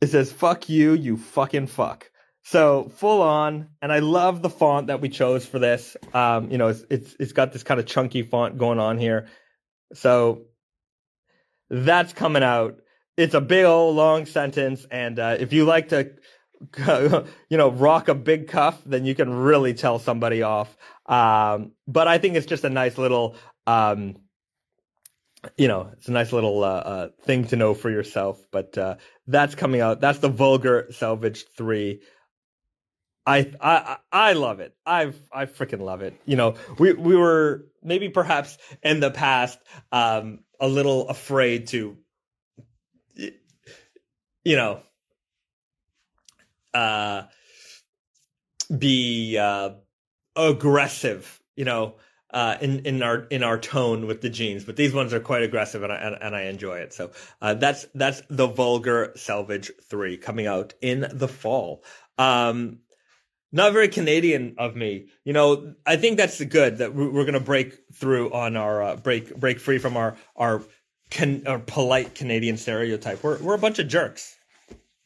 It says, fuck you, you fucking fuck. So full on, and I love the font that we chose for this. It's got this kind of chunky font going on here. So that's coming out. It's a big old long sentence, and if you like to, rock a big cuff, then you can really tell somebody off. But I think it's just a nice little, it's a nice little thing to know for yourself. But that's coming out. That's the Vulgar Selvage 3. I love it. I freaking love it. We were maybe perhaps in the past a little afraid to be aggressive, in our tone with the jeans, but these ones are quite aggressive, and I enjoy it. So that's the Vulgar Selvage 3 coming out in the fall. Not very Canadian of me. I think that's good that we're going to break through on our break free from our polite Canadian stereotype. We're a bunch of jerks.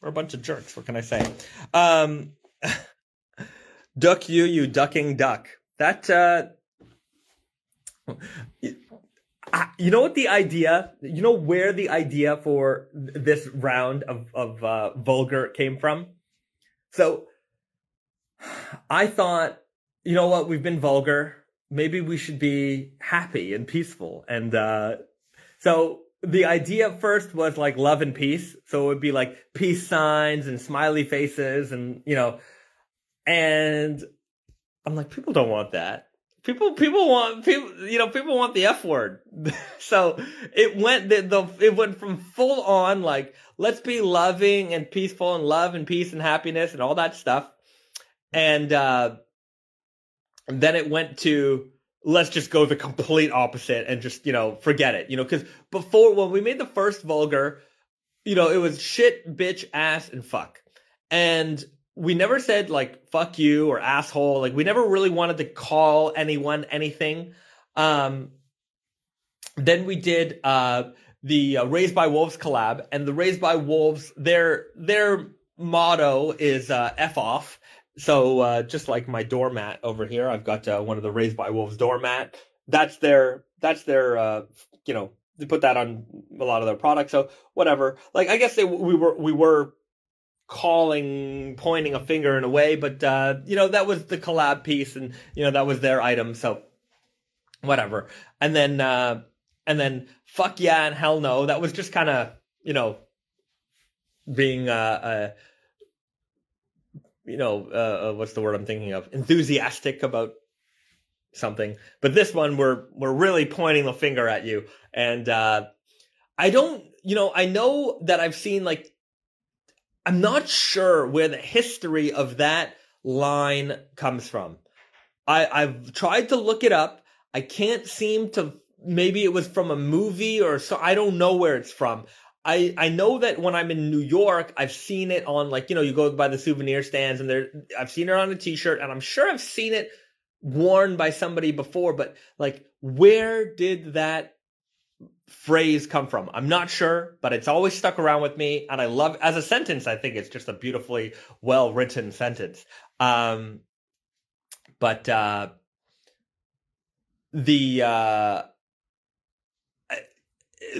We're a bunch of jerks. What can I say? Duck you ducking duck. That what the idea? Where the idea for this round of Vulgar came from? So I thought, we've been vulgar. Maybe we should be happy and peaceful. And so the idea first was like love and peace. So it would be like peace signs and smiley faces and, and I'm like, people don't want that. People want the F word. So it went from full on like, let's be loving and peaceful and love and peace and happiness and all that stuff. And then it went to, let's just go the complete opposite and just, forget it, because before, when we made the first Vulgar, it was shit, bitch, ass, and fuck. And we never said like, fuck you or asshole. Like we never really wanted to call anyone anything. Then we did the Raised by Wolves collab, and the Raised by Wolves, their motto is F off. So just like my doormat over here, I've got one of the Raised by Wolves doormat. That's their they put that on a lot of their products. So whatever. Like I guess we were pointing a finger in a way, but that was the collab piece, and that was their item. So whatever. And then fuck yeah and hell no. That was just kind of being what's the word I'm thinking of? Enthusiastic about something. But this one, we're really pointing the finger at you. And I know that I've seen like, I'm not sure where the history of that line comes from. I've tried to look it up. I can't seem to, maybe it was from a movie or so. I don't know where it's from. I know that when I'm in New York, I've seen it on like, you go by the souvenir stands and I've seen it on a t-shirt, and I'm sure I've seen it worn by somebody before, but like, where did that phrase come from? I'm not sure, but it's always stuck around with me, and I love as a sentence. I think it's just a beautifully well written sentence.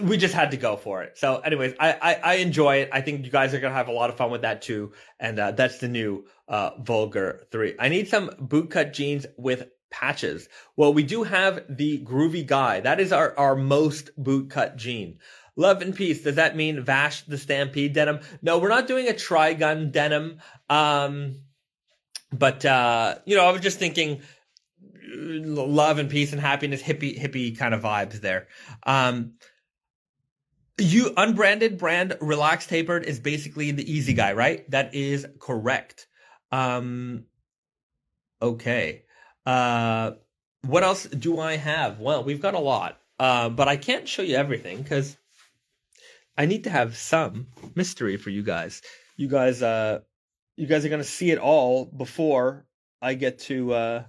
We just had to go for it. So anyways, I enjoy it. I think you guys are going to have a lot of fun with that too. And that's the new Vulgar 3. I need some bootcut jeans with patches. Well, we do have the Groovy Guy. That is our most bootcut jean. Love and peace. Does that mean Vash the Stampede denim? No, we're not doing a Trigun denim. I was just thinking love and peace and happiness, hippie kind of vibes there. You unbranded brand Relax Tapered is basically the easy guy, right? That is correct. Okay. What else do I have? Well, we've got a lot, but I can't show you everything because I need to have some mystery for you guys. You guys are going to see it all before I get to,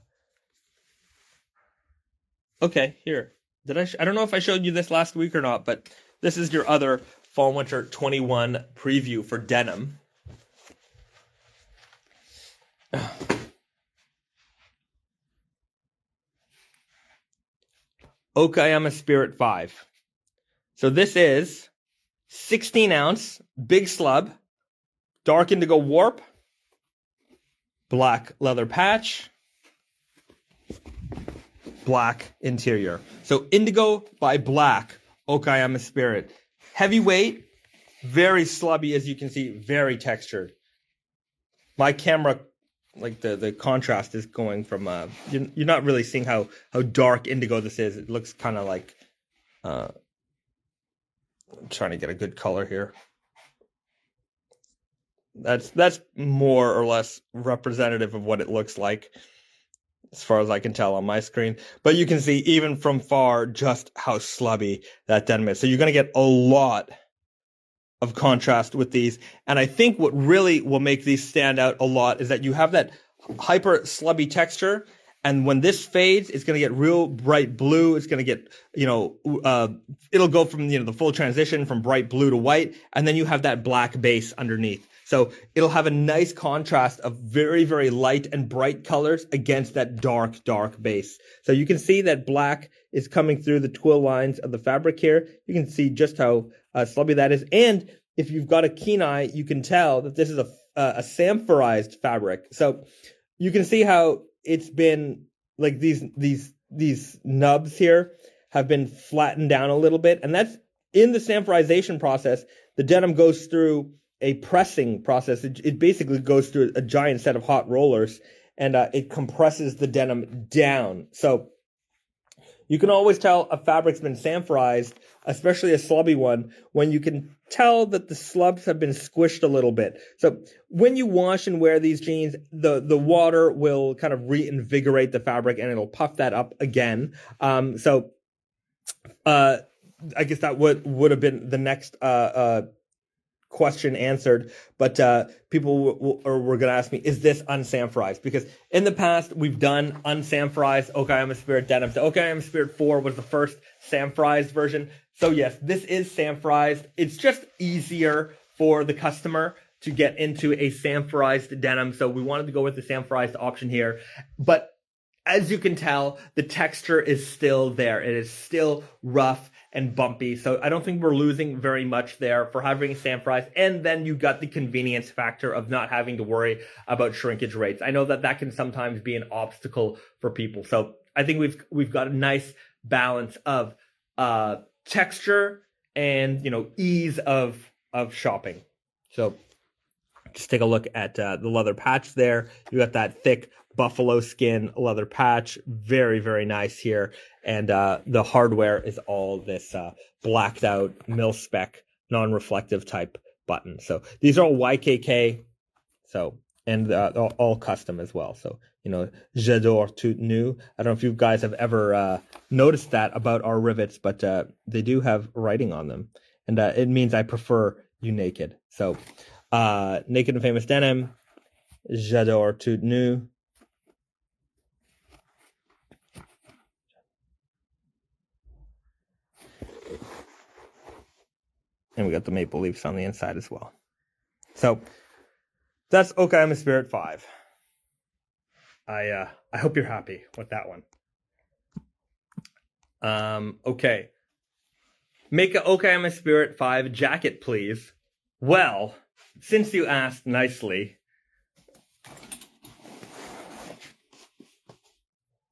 okay, here. I don't know if I showed you this last week or not, but this is your other Fall Winter 21 preview for denim. Okayama Spirit 5. So this is 16 ounce, big slub, dark indigo warp, black leather patch, black interior. So indigo by black, Okayama Spirit. Heavyweight, very slubby as you can see, very textured. My camera, like the contrast is going from, you're not really seeing how dark indigo this is. It looks kind of like, I'm trying to get a good color here. That's more or less representative of what it looks like, as far as I can tell on my screen. But you can see even from far just how slubby that denim is. So you're going to get a lot of contrast with these. And I think what really will make these stand out a lot is that you have that hyper slubby texture. And when this fades, it's going to get real bright blue. It's going to get, it'll go from, the full transition from bright blue to white. And then you have that black base underneath. So it'll have a nice contrast of very, very light and bright colors against that dark, dark base. So you can see that black is coming through the twill lines of the fabric here. You can see just how slubby that is. And if you've got a keen eye, you can tell that this is a samphorized fabric. So you can see how it's been like these nubs here have been flattened down a little bit. And that's in the samphorization process. The denim goes through a pressing process. It basically goes through a giant set of hot rollers, and it compresses the denim down. So you can always tell a fabric's been samphorized, especially a slubby one, when you can tell that the slubs have been squished a little bit. So when you wash and wear these jeans, the water will kind of reinvigorate the fabric and it'll puff that up again. I guess that would have been the next question answered, but people were going to ask me, is this unsamphorized? Because in the past, we've done unsamphorized Okayama Spirit denim. The Okayama Spirit 4 was the first samphorized version. So yes, this is samphorized. It's just easier for the customer to get into a samphorized denim. So we wanted to go with the samphorized option here. But as you can tell, the texture is still there. It is still rough and bumpy. So I don't think we're losing very much there for having samphorized. And then you got the convenience factor of not having to worry about shrinkage rates. I know that can sometimes be an obstacle for people. So I think we've got a nice balance of texture and ease of shopping. So just take a look at the leather patch there. You got that thick buffalo skin leather patch, very, very nice here. And the hardware is all this blacked out mil-spec non-reflective type button. So these are all YKK, and all custom as well. So j'adore tout nu. I don't know if you guys have ever noticed that about our rivets, but they do have writing on them, and it means I prefer you naked. So Naked and Famous Denim, j'adore tout nu. And we got the maple leaves on the inside as well. So that's Okay, I'm a Spirit 5. I hope you're happy with that one. Okay. Make a Okay, I'm a Spirit 5 jacket, please. Well, since you asked nicely,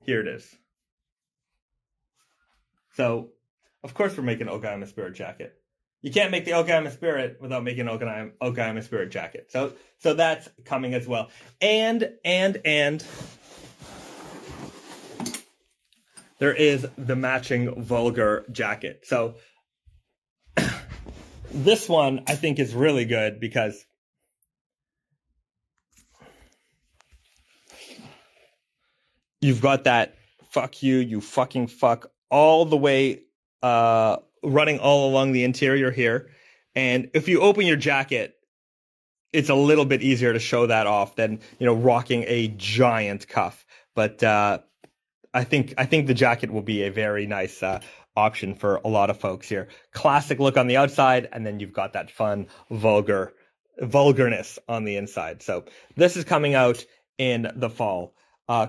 here it is. So, of course we're making Okay, I'm a Spirit jacket. You can't make the Okay, I'm a Spirit without making Okay, I'm a Spirit jacket. So that's coming as well. And there is the matching Vulgar jacket. So this one I think is really good because you've got that fuck you, you fucking fuck all the way running all along the interior here. And if you open your jacket, it's a little bit easier to show that off than, rocking a giant cuff. But I think the jacket will be a very nice option for a lot of folks here. Classic look on the outside, and then you've got that fun vulgarness on the inside. So this is coming out in the fall.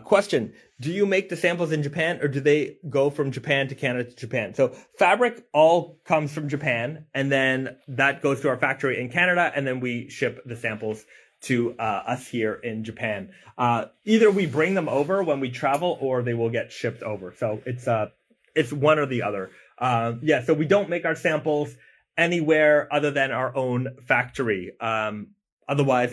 Question, do you make the samples in Japan, or do they go from Japan to Canada to Japan? So fabric all comes from Japan, and then that goes to our factory in Canada, and then we ship the samples to us here in Japan. Either we bring them over when we travel, or they will get shipped over. So it's one or the other. So we don't make our samples anywhere other than our own factory. Otherwise,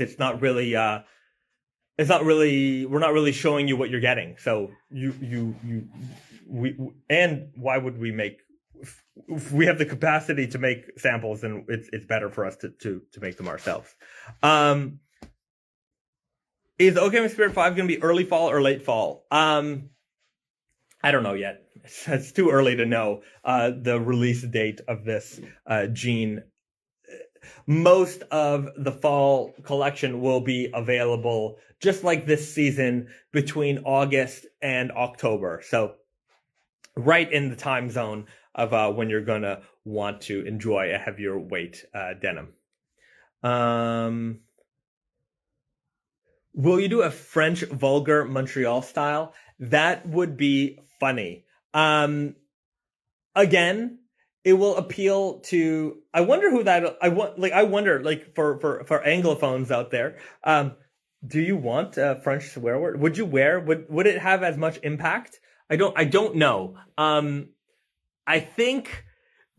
we're not really showing you what you're getting. So and why would we make, if we have the capacity to make samples, and it's better for us to make them ourselves. Is Okay, I'm a Spirit 5 going to be early fall or late fall? I don't know yet. It's too early to know the release date of this jean. Most of the fall collection will be available, just like this season, between August and October. So right in the time zone of when you're going to want to enjoy a heavier weight denim. Will you do a French Vulgar Montreal style? That would be funny. Again, it will appeal to, I wonder who that, I wonder, for Anglophones out there, do you want a French swear word? Would you would it have as much impact? I don't know. I think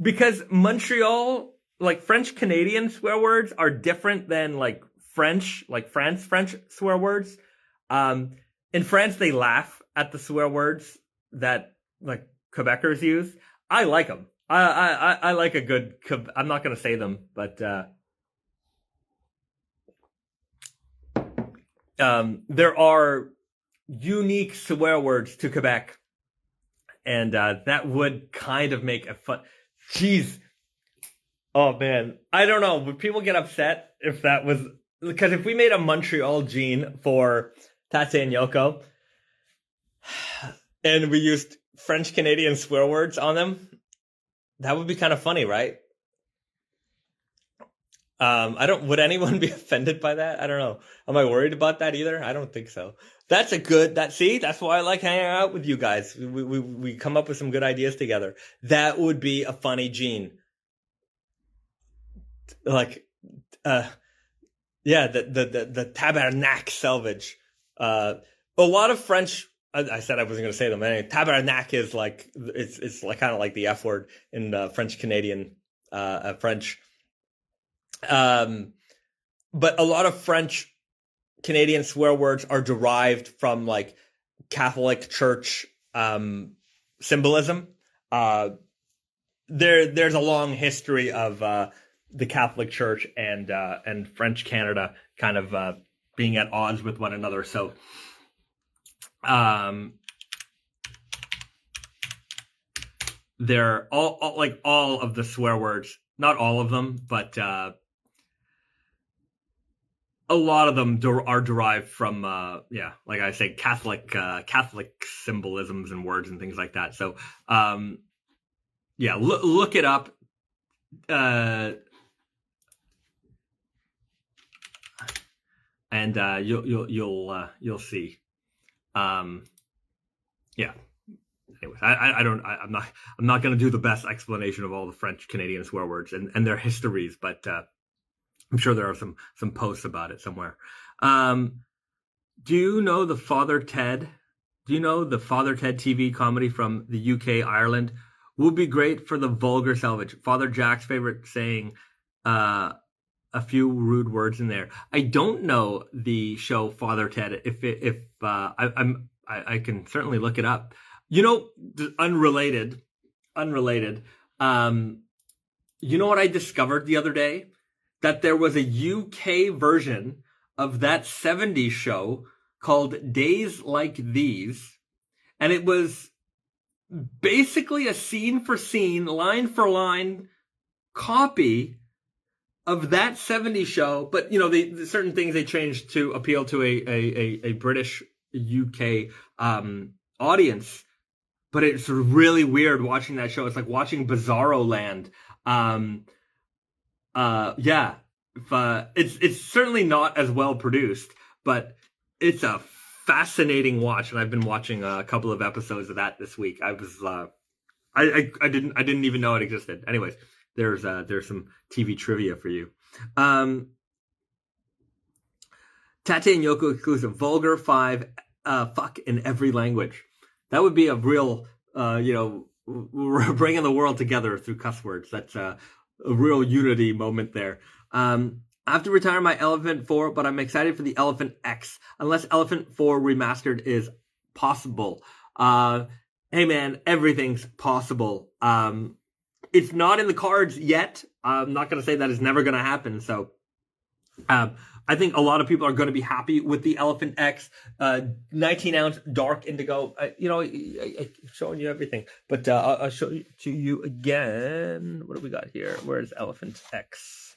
because Montreal, French Canadian swear words are different than French swear words. In France, they laugh at the swear words that Quebecers use. I like them. I like a good, I'm not going to say them, but there are unique swear words to Quebec, and that would kind of make a fun. Jeez. Oh man, I don't know. Would people get upset if that was, because if we made a Montreal jean for Tate and Yoko and we used French Canadian swear words on them, that would be kind of funny, right? Would anyone be offended by that? I don't know. Am I worried about that either? I don't think so. That's why I like hanging out with you guys. We come up with some good ideas together. That would be a funny jean. The tabernacle selvage. A lot of French, I said I wasn't going to say them anyway. Tabernacle is it's kind of like the F word in French Canadian French. But a lot of French Canadian swear words are derived from Catholic Church symbolism. There's a long history of the Catholic Church and French Canada kind of being at odds with one another. So they're all of the swear words, not all of them, but a lot of them are derived from like I say, Catholic symbolisms and words and things like that. So look it up. and you'll see. Yeah. Anyways, I'm not going to do the best explanation of all the French Canadian swear words and their histories, but I'm sure there are some posts about it somewhere. Do you know the Father Ted? Do you know the Father Ted TV comedy from the UK, Ireland? Would be great for the vulgar salvage. Father Jack's favorite saying, a few rude words in there. I don't know the show Father Ted. I can certainly look it up. You know, unrelated. You know what I discovered the other day? That there was a UK version of that 70s show called Days Like These. And it was basically a scene for scene, line for line copy of that 70s show. But, you know, the certain things they changed to appeal to a British UK audience. But it's really weird watching that show. It's like watching Bizarro Land. It's certainly not as well produced, but it's a fascinating watch, and I've been watching a couple of episodes of that this week. I was I didn't even know it existed. Anyways, there's some TV trivia for you. Tate and Yoko exclusive. Vulgar 5 fuck in every language. That would be a real we're bringing the world together through cuss words. That's a real unity moment there. I have to retire my Elephant 4, but I'm excited for the Elephant X, unless Elephant 4 Remastered is possible. Hey man, everything's possible. It's not in the cards yet. I'm not going to say that is never going to happen. So I think a lot of people are going to be happy with the Elephant X, 19-ounce dark indigo. I'm showing you everything, but I'll show it to you again. What do we got here? Where's Elephant X?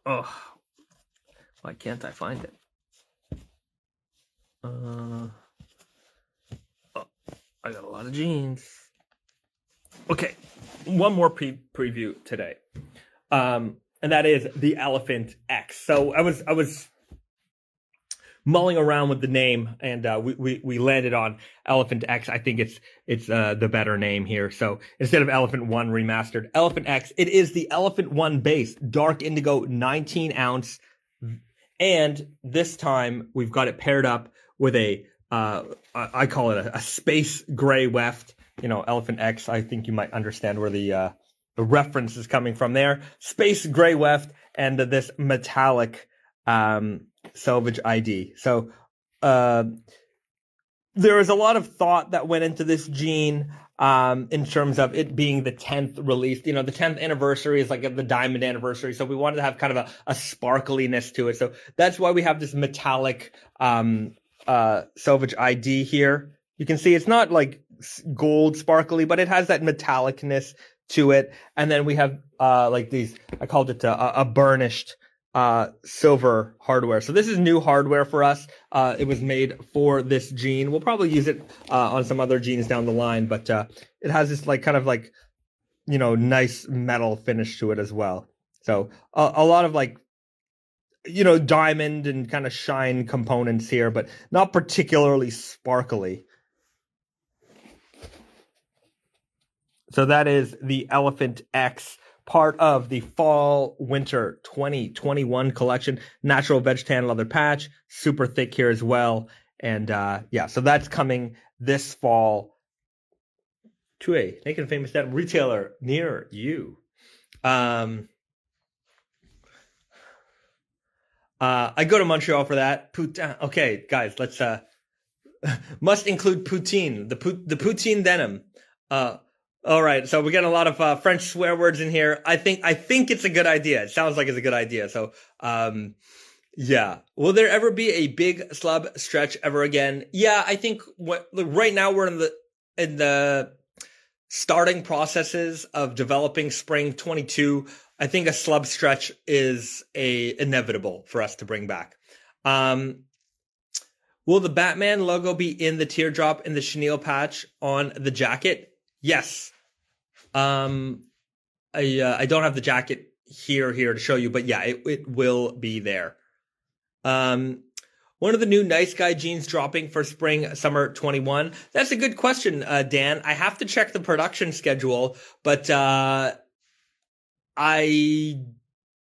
Oh, why can't I find it? I got a lot of jeans. Okay, one more preview today, and that is the Elephant X. So I was mulling around with the name, and we landed on Elephant X. I think it's the better name here. So instead of Elephant 1 Remastered, Elephant X, it is the Elephant 1 base, dark indigo, 19-ounce, and this time we've got it paired up with I call it a space gray weft. You know, Elephant X, I think you might understand where the reference is coming from there. Space gray weft and this metallic Selvage ID. So there was a lot of thought that went into this jean in terms of it being the 10th release. You know, the 10th anniversary is like the diamond anniversary. So we wanted to have kind of a sparkliness to it. So that's why we have this metallic Selvage ID here. You can see it's not like gold sparkly, but it has that metallicness to it. And then we have like these, I called it a burnished silver hardware. So this is new hardware for us. It was made for this jean. We'll probably use it on some other jeans down the line, but it has this like kind of like, you know, nice metal finish to it as well. So a lot of like, you know, diamond and kind of shine components here, but not particularly sparkly. So that is the Elephant X, part of the fall winter 2021 collection. Natural veg tan leather patch, super thick here as well. And so that's coming this fall to a Naked and Famous Denim retailer near you. I go to Montreal for that. Okay, guys, let's must include poutine. The poutine denim. All right, so we're getting a lot of French swear words in here. I think it's a good idea. It sounds like it's a good idea. So, yeah. Will there ever be a big slub stretch ever again? Yeah, I think right now we're in the starting processes of developing spring 22. I think a slub stretch is inevitable for us to bring back. Will the Batman logo be in the teardrop in the chenille patch on the jacket? Yes. I don't have the jacket here to show you, but yeah, it will be there. One of the new Nice Guy jeans dropping for spring summer 21. That's a good question, Dan. I have to check the production schedule, but as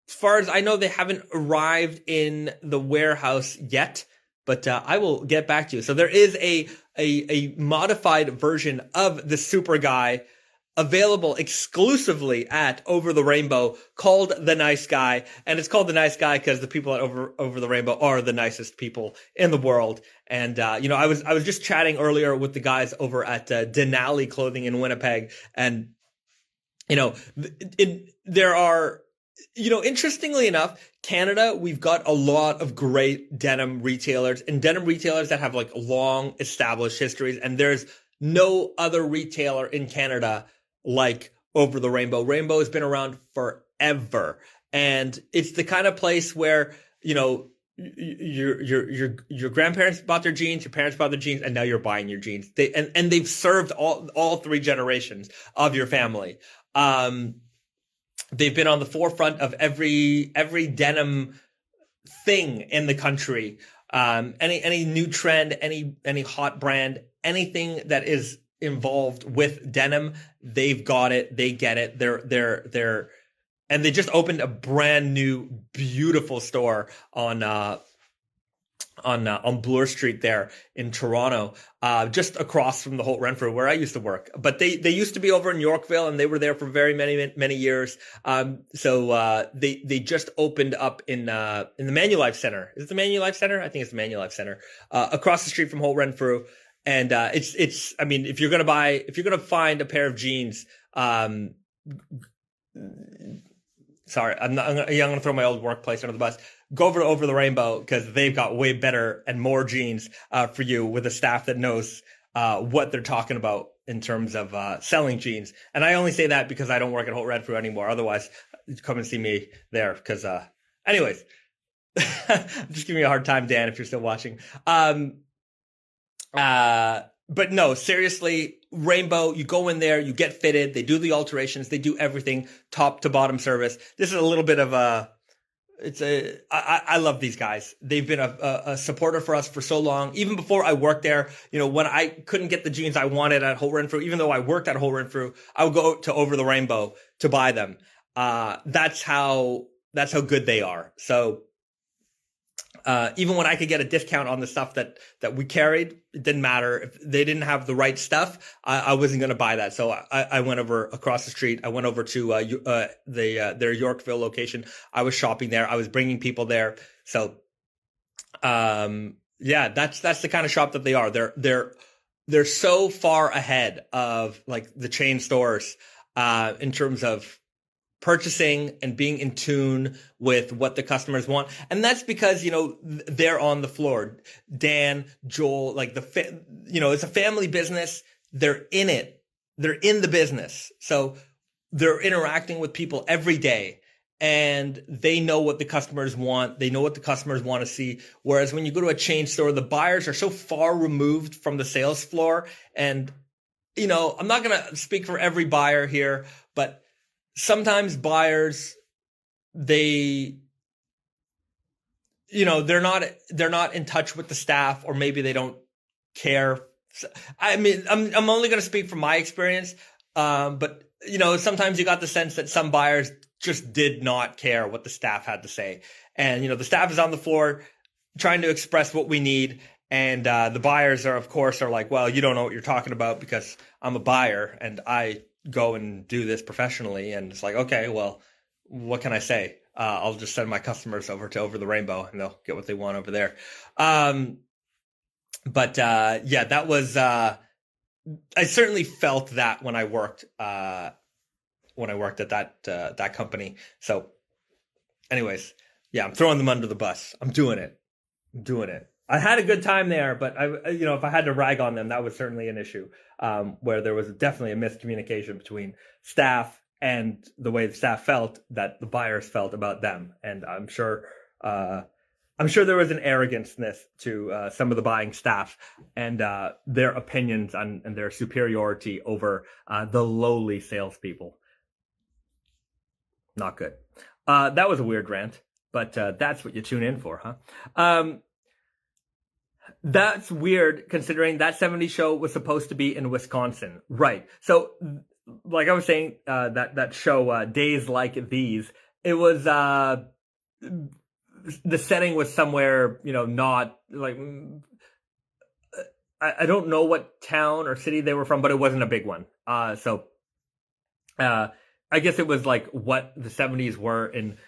far as I know, they haven't arrived in the warehouse yet, but I will get back to you. So there is a modified version of the Super Guy available exclusively at Over the Rainbow called The Nice Guy. And it's called The Nice Guy because the people at Over the Rainbow are the nicest people in the world. And, I was just chatting earlier with the guys over at Denali Clothing in Winnipeg. And, there are, interestingly enough, Canada, we've got a lot of great denim retailers and denim retailers that have like long established histories. And there's no other retailer in Canada like Over the Rainbow. Rainbow has been around forever. And it's the kind of place where, your grandparents bought their jeans, your parents bought their jeans, and now you're buying your jeans. And they've served all three generations of your family. They've been on the forefront of every denim thing in the country. Any new trend, any hot brand, anything that is involved with denim, they've got it. They get it. They're and they just opened a brand new, beautiful store on Bloor Street there in Toronto, just across from the Holt Renfrew where I used to work. But they used to be over in Yorkville, and they were there for very many years. So they just opened up in the Manulife Center. Is it the Manulife Center? I think it's the Manulife Center, across the street from Holt Renfrew. And it's I mean, if you're gonna find a pair of jeans, sorry, I'm gonna throw my old workplace under the bus. Go over the Rainbow because they've got way better and more jeans for you with a staff that knows what they're talking about in terms of selling jeans. And I only say that because I don't work at Holt Renfrew anymore. Otherwise, come and see me there. Because, anyways, just giving you a hard time, Dan, if you're still watching. But no, seriously, Rainbow, you go in there, you get fitted, they do the alterations, they do everything top to bottom service. This is a little bit of I love these guys. They've been a supporter for us for so long. Even before I worked there, when I couldn't get the jeans I wanted at Holt Renfrew, even though I worked at Holt Renfrew, I would go to Over the Rainbow to buy them. That's how good they are. So, even when I could get a discount on the stuff that we carried, it didn't matter. If they didn't have the right stuff, I wasn't going to buy that. So I went over across the street. I went over to their Yorkville location. I was shopping there. I was bringing people there. So, yeah, that's the kind of shop that they are. They're so far ahead of like the chain stores in terms of purchasing and being in tune with what the customers want. And that's because, they're on the floor. Dan, Joel, like it's a family business. They're in it. They're in the business. So they're interacting with people every day, and they know what the customers want. They know what the customers want to see. Whereas when you go to a chain store, the buyers are so far removed from the sales floor. And, I'm not going to speak for every buyer here, but sometimes buyers, they're not in touch with the staff, or maybe they don't care. I mean, I'm only going to speak from my experience. But sometimes you got the sense that some buyers just did not care what the staff had to say. And, the staff is on the floor trying to express what we need. And, the buyers are like, well, you don't know what you're talking about because I'm a buyer and I go and do this professionally. And it's like, okay, well, what can I say? I'll just send my customers over to Over the Rainbow and they'll get what they want over there. Yeah, that was, I certainly felt that when I worked at that company. So anyways, yeah, I'm throwing them under the bus. I'm doing it. I had a good time there, but if I had to rag on them, that was certainly an issue, where there was definitely a miscommunication between staff and the way the staff felt that the buyers felt about them. And I'm sure there was an arroganceness to some of the buying staff and their opinions and their superiority over the lowly salespeople. Not good. That was a weird rant, but that's what you tune in for, huh? That's weird considering that 70s show was supposed to be in Wisconsin. Right. So, like I was saying, that show, Days Like These, it was, the setting was somewhere, not like, I don't know what town or city they were from, but it wasn't a big one. So, I guess it was like what the 70s were in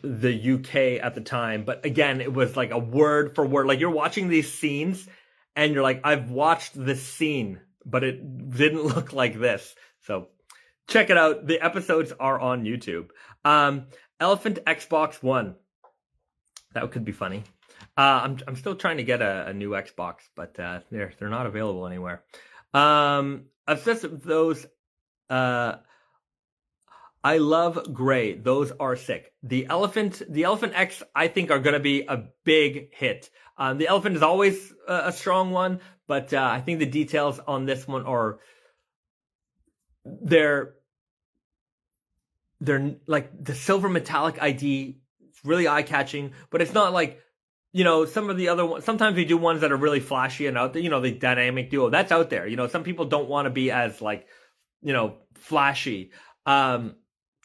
the UK at the time. But again, it was like a word for word. Like you're watching these scenes and you're like, I've watched this scene, but it didn't look like this. So check it out. The episodes are on YouTube. Elephant Xbox One. That could be funny. I'm still trying to get a new Xbox, but they're not available anywhere. Obsessed with those. I love gray. Those are sick. The Elephant X, I think, are going to be a big hit. The Elephant is always a strong one, but I think the details on this one are they're like the silver metallic ID. It's really eye catching, but it's not like some of the other ones. Sometimes we do ones that are really flashy and out there. The dynamic duo that's out there. Some people don't want to be as like flashy.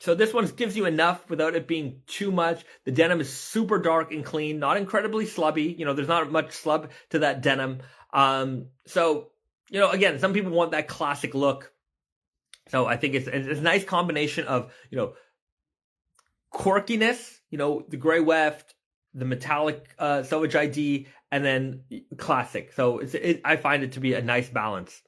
So this one gives you enough without it being too much. The denim is super dark and clean, not incredibly slubby. There's not much slub to that denim. So, again, some people want that classic look. So I think it's a nice combination of, quirkiness, the gray weft, the metallic Sewage ID, and then classic. So I find it to be a nice balance.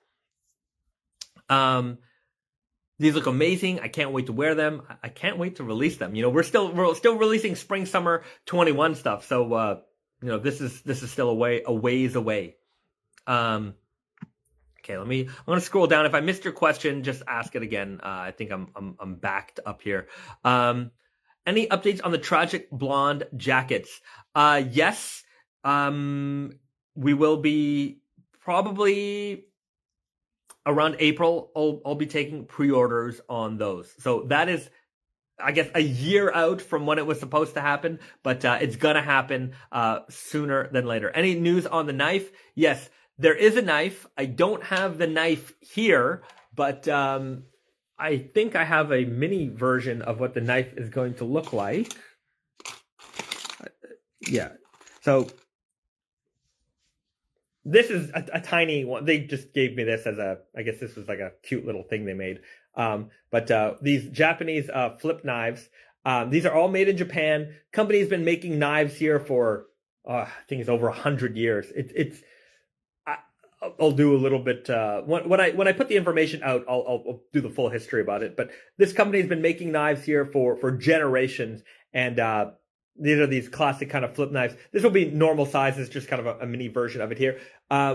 These look amazing. I can't wait to wear them. I can't wait to release them. We're still releasing spring summer 21 stuff. So this is still a ways away. Okay, I'm going to scroll down. If I missed your question, just ask it again. I think I'm backed up here. Any updates on the Tragic Blonde jackets? Yes. We will be probably around April. I'll be taking pre-orders on those. So that is, I guess, a year out from when it was supposed to happen, but it's gonna happen sooner than later. Any news on the knife? Yes, there is a knife. I don't have the knife here, but I think I have a mini version of what the knife is going to look like. Yeah. So this is a tiny one. They just gave me this as I guess this was like a cute little thing they made. But these Japanese flip knives, these are all made in Japan. Company's been making knives here for, I think it's over 100 years. I'll do a little bit, when I put the information out, I'll do the full history about it. But this company's been making knives here for generations. And, these are these classic kind of flip knives. This will be normal sizes, just kind of a mini version of it here.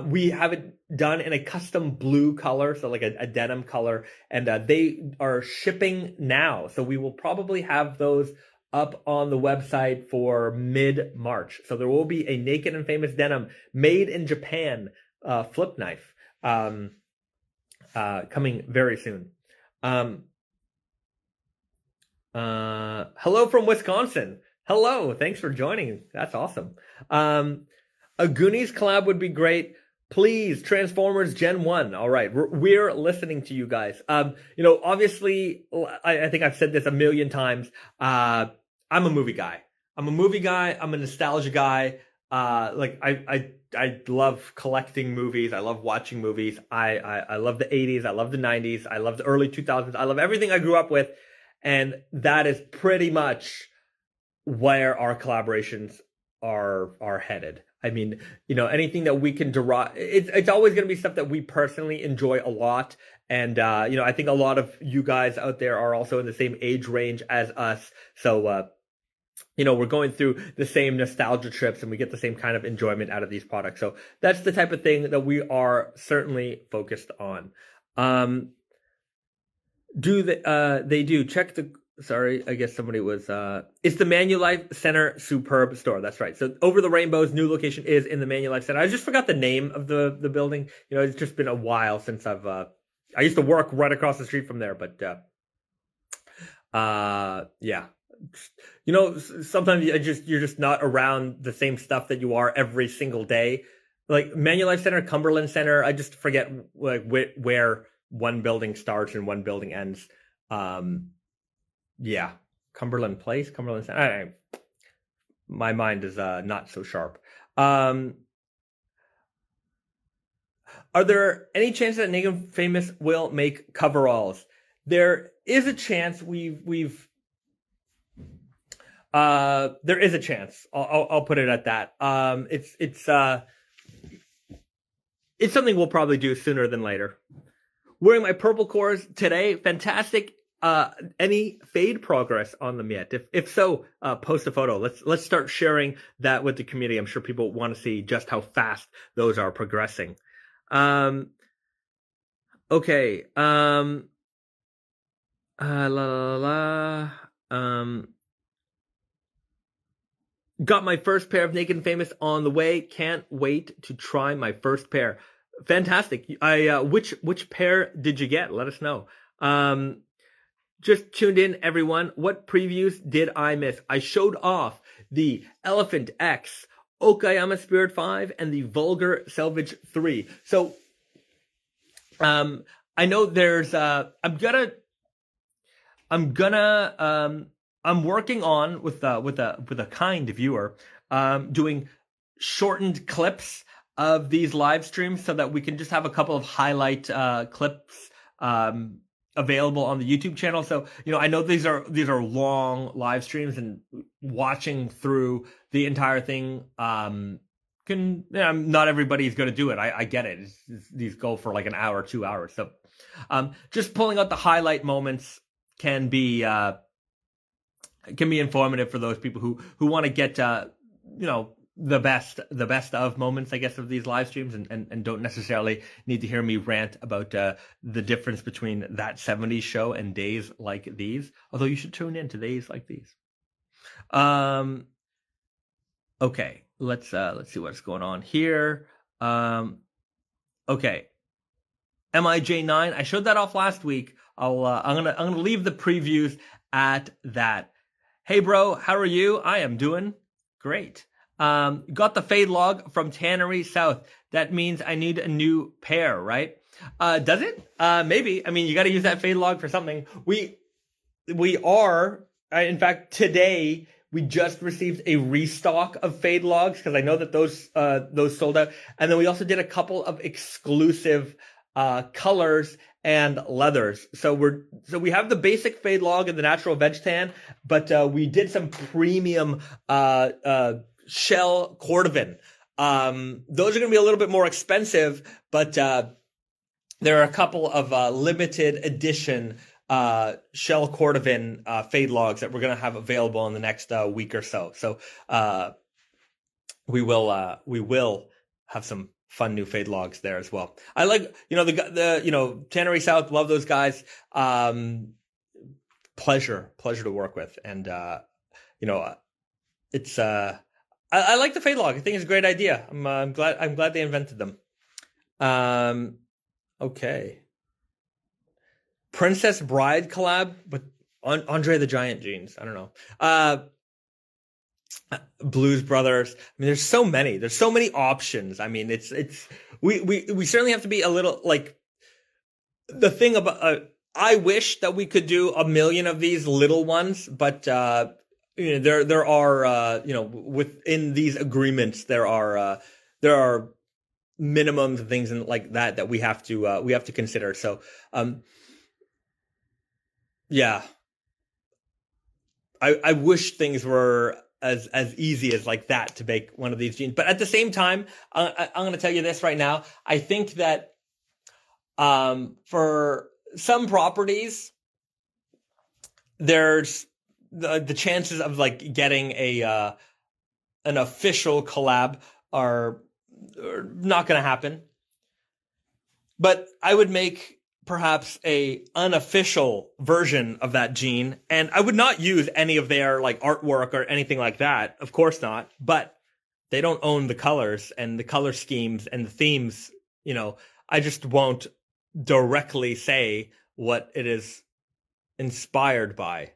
We have it done in a custom blue color, so like a denim color, and they are shipping now. So we will probably have those up on the website for mid-March. So there will be a Naked and Famous Denim made in Japan flip knife coming very soon. Hello from Wisconsin. Hello, thanks for joining. That's awesome. A Goonies collab would be great. Please, Transformers Gen 1. All right, we're listening to you guys. Obviously, I think I've said this a million times. I'm a movie guy. I'm a nostalgia guy. I love collecting movies. I love watching movies. I love the 80s. I love the 90s. I love the early 2000s. I love everything I grew up with. And that is pretty much where our collaborations are headed. I mean, anything that we can derive, it's always going to be stuff that we personally enjoy a lot. And, I think a lot of you guys out there are also in the same age range as us. So, we're going through the same nostalgia trips and we get the same kind of enjoyment out of these products. So that's the type of thing that we are certainly focused on. They do check the, sorry, I guess somebody was, it's the Manulife Center Superb store. That's right. So Over the Rainbow's new location is in the Manulife Center. I just forgot the name of the building. It's just been a while since I used to work right across the street from there, but, yeah, sometimes you're just not around the same stuff that you are every single day. Like Manulife Center, Cumberland Center, I just forget like where one building starts and one building ends. Yeah, Cumberland Place, Cumberland Center. My mind is not so sharp. Are there any chances that Naked Famous will make coveralls? There is a chance. There is a chance. I'll put it at that. It's something we'll probably do sooner than later. Wearing my purple cores today. Fantastic. Any fade progress on them yet? If so, post a photo. Let's start sharing that with the community. I'm sure people want to see just how fast those are progressing. Okay. Got my first pair of Naked and Famous on the way. Can't wait to try my first pair. Fantastic. Which pair did you get? Let us know. Just tuned in, everyone. What previews did I miss? I showed off the Elephant X, Okayama Spirit 5, and the Vulgar Selvage 3. So, I know there's, I'm working on with a kind viewer, doing shortened clips of these live streams so that we can just have a couple of highlight clips available on the YouTube channel. So, I know these are long live streams, and watching through the entire thing not everybody's going to do it. I get it. These go for like an hour, 2 hours. So, just pulling out the highlight moments can be informative for those people who want to get the best of moments, I guess, of these live streams, and don't necessarily need to hear me rant about the difference between that 70s show and days like these. Although you should tune in to days like these. Okay, let's see what's going on here. Okay, MIJ9. I showed that off last week. I'm gonna leave the previews at that. Hey bro, how are you? I am doing great. Got the fade log from Tannery South. That means I need a new pair, right? Does it? Maybe. I mean, you got to use that fade log for something. We are, in fact, today we just received a restock of fade logs because I know that those sold out. And then we also did a couple of exclusive colors and leathers. So we have the basic fade log and the natural veg tan, but we did some premium shell cordovan. Those are going to be a little bit more expensive, but there are a couple of limited edition shell cordovan fade logs that we're going to have available in the next week or so. So we will have some fun new fade logs there as well. I like, the Tannery South, love those guys. Pleasure to work with. And, it's, I like the fade log. I think it's a great idea. I'm glad they invented them. Okay. Princess Bride collab with Andre the Giant jeans. I don't know. Blues Brothers. I mean, there's so many options. I mean, we certainly have to be a little like the thing about, I wish that we could do 1 million of these little ones, but, there are, within these agreements, there are minimums and things like that we have to consider. So, yeah, I wish things were as easy as like that to make one of these jeans. But at the same time, I'm going to tell you this right now. I think that, for some properties, there's the chances of like getting an official collab are not going to happen. But I would make perhaps a unofficial version of that jean, and I would not use any of their like artwork or anything like that. Of course not. But they don't own the colors and the color schemes and the themes. I just won't directly say what it is inspired by.